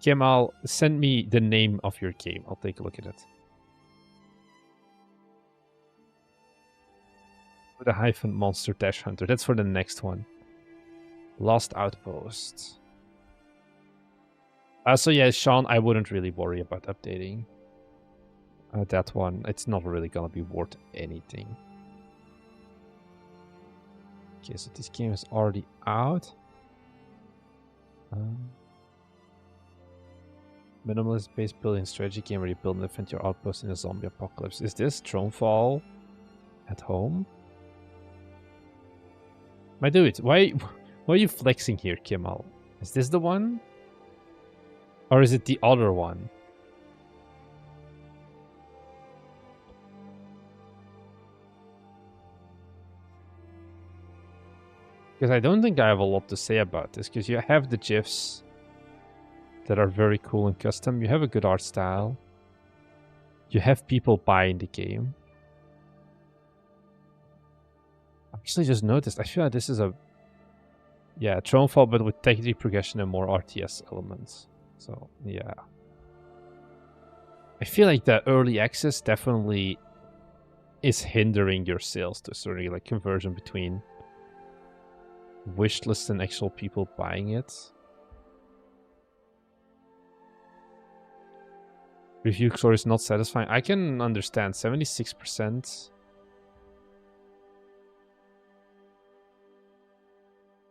Kemal, send me the name of your game. I'll take a look at it. With a hyphen monster dash hunter. That's for the next one. Lost Outpost. So yeah, Sean, I wouldn't really worry about updating that one. It's not really gonna be worth anything. Okay, so this game is already out. Minimalist-based building strategy game where you build and defend your outpost in a zombie apocalypse. Is this Thronefall at home? My dude, why are you flexing here, Kemal? Is this the one? Or is it the other one? Because I don't think I have a lot to say about this, because you have the GIFs that are very cool and custom. You have a good art style. You have people buying the game. I actually just noticed, I feel like this is a... Yeah, Thronefall, but with technical progression and more RTS elements. So, yeah. I feel like the early access definitely is hindering your sales to a certain degree, like conversion between wishlist and actual people buying it. Review score is not satisfying. I can understand 76%.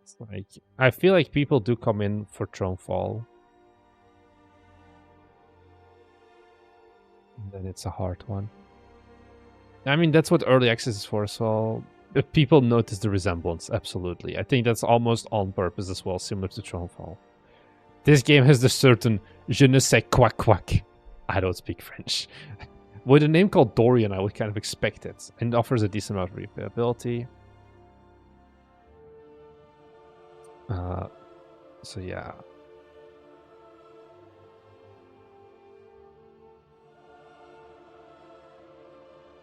It's like, I feel like people do come in for Thronefall. And then it's a hard one. I mean, that's what early access is for, so if people notice the resemblance, absolutely. I think that's almost on purpose as well, similar to Thronefall. This game has the certain je ne sais quoi quack. I don't speak French. With a name called Dorian, I would kind of expect it. And it offers a decent amount of replayability. So yeah.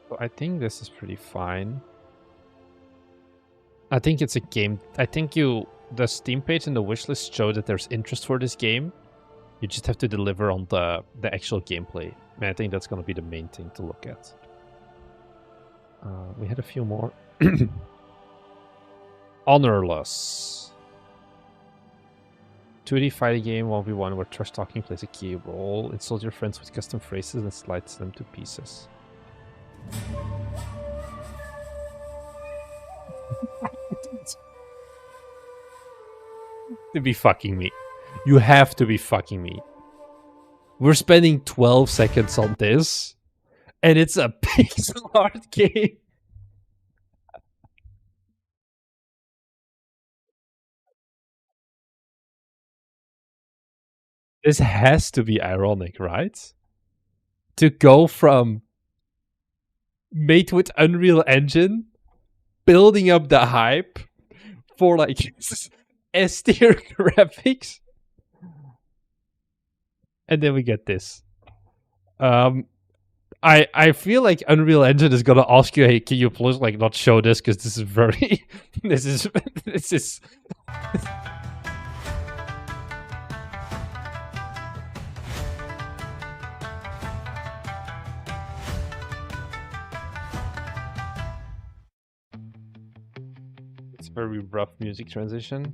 So I think this is pretty fine. I think it's a game. I think the Steam page and the wishlist show that there's interest for this game. You just have to deliver on the actual gameplay. And I think that's going to be the main thing to look at. We had a few more. Honorless. 2D fighting game 1v1 where trash talking plays a key role. Insult your friends with custom phrases and slice them to pieces. To be fucking me. You have to be fucking me. We're spending 12 seconds on this, and it's a pixel art game. This has to be ironic, right? To go from made with Unreal Engine, building up the hype for like S tier graphics, and then we get this. I feel like Unreal Engine is gonna ask you, hey, can you please like not show this because this is very this is it's very rough music transition.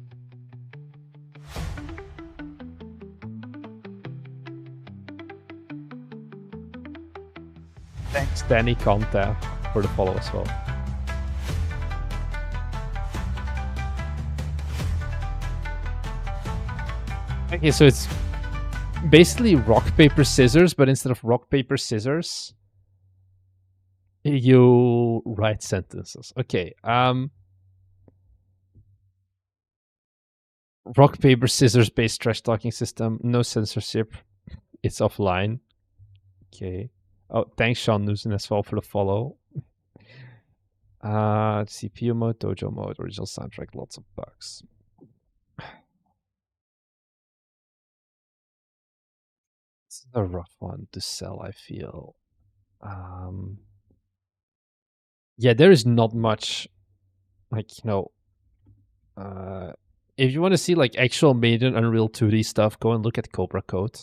Thanks, Danny Conta, for the follow as well. Okay, so it's basically rock, paper, scissors, but instead of rock, paper, scissors, you write sentences. Okay. Rock, paper, scissors based trash talking system. No censorship. It's offline. Okay. Oh, thanks, Sean Newson, as well, for the follow. CPU mode, dojo mode, original soundtrack, lots of bugs. This is a rough one to sell, I feel. Yeah, there is not much, like, if you want to see like actual made in Unreal 2D stuff, go and look at Cobra Code.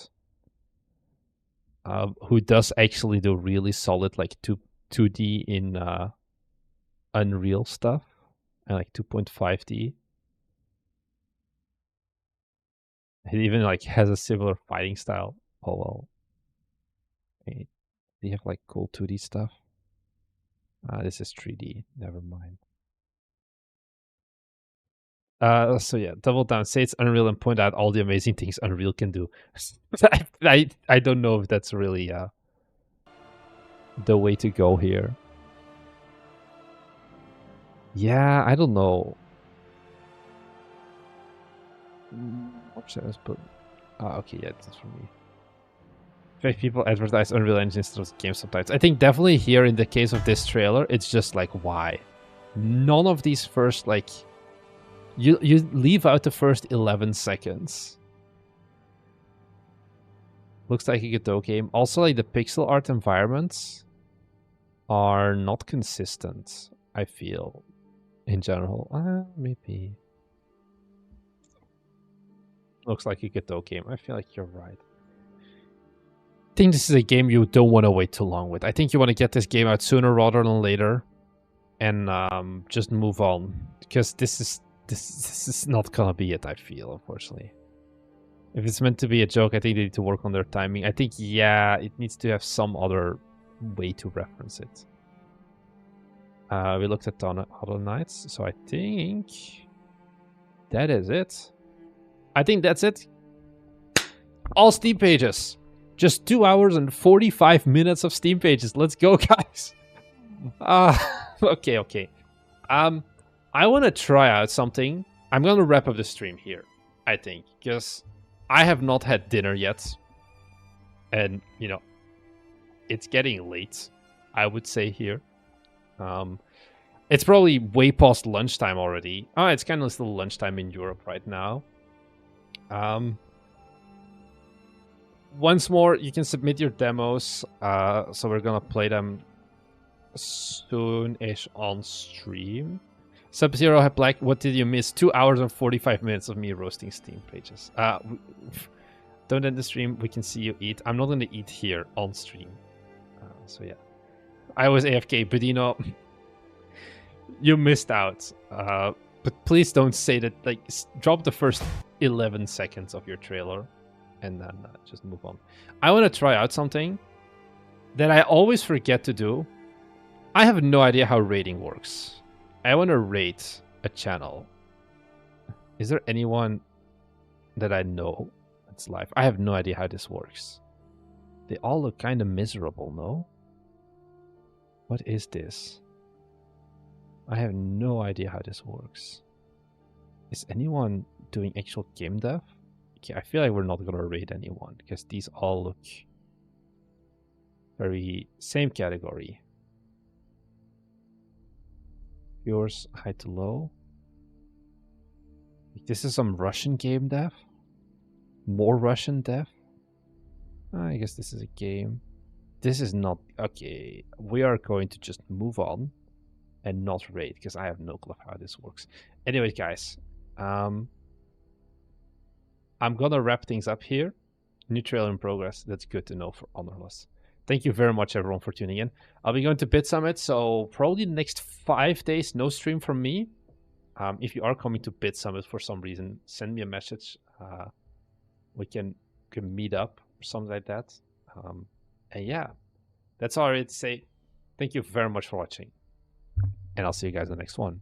Who does actually do really solid like 2D in Unreal stuff and like 2.5D. It even like has a similar fighting style. Oh well. Wait, do you have like cool 2D stuff? This is 3D. Never mind. So yeah, double down, say it's Unreal, and point out all the amazing things Unreal can do. I don't know if that's really the way to go here. Yeah, I don't know. What should I put? Okay, yeah, that's for me. If people advertise Unreal Engine instead of game subtitles, I think definitely here in the case of this trailer, it's just like why? None of these first like. You leave out the first 11 seconds. Looks like a Godot game. Also, like the pixel art environments are not consistent, I feel, in general. Maybe. Looks like a Godot game. I feel like you're right. I think this is a game you don't want to wait too long with. I think you want to get this game out sooner rather than later. And just move on. Because this is not gonna be it, I feel, unfortunately. If it's meant to be a joke, I think they need to work on their timing. I think, yeah, it needs to have some other way to reference it. We looked at Hollow Knights, so I think that is it. I think that's it. All Steam pages. Just 2 hours and 45 minutes of Steam pages. Let's go, guys. Okay. I want to try out something. I'm going to wrap up the stream here, I think, because I have not had dinner yet. And, it's getting late, I would say here. It's probably way past lunchtime already. Oh, it's kind of still lunchtime in Europe right now. Once more, you can submit your demos. So we're going to play them soon-ish on stream. Sub-Zero had Black, what did you miss? 2 hours and 45 minutes of me roasting Steam pages. Don't end the stream, we can see you eat. I'm not going to eat here on stream. So yeah. I was AFK, Bedino. You missed out. But please don't say that, like, drop the first 11 seconds of your trailer and then just move on. I want to try out something that I always forget to do. I have no idea how rating works. I want to rate a channel. Is there anyone that I know that's live? I have no idea how this works. They all look kind of miserable, no? What is this? I have no idea how this works. Is anyone doing actual game dev? Okay, I feel like we're not gonna rate anyone because these all look very same category. Yours high to low. This is some Russian game dev. More Russian dev. I guess this is a game. This is not okay. We are going to just move on and not rate because I have no clue how this works. Anyway, guys, I'm gonna wrap things up here. New trailer in progress. That's good to know for Honorless. Thank you very much, everyone, for tuning in. I'll be going to Bit Summit, so probably the next 5 days, no stream from me. If you are coming to Bit Summit for some reason, send me a message. We can meet up or something like that. And yeah, that's all I have to say. Thank you very much for watching, and I'll see you guys in the next one.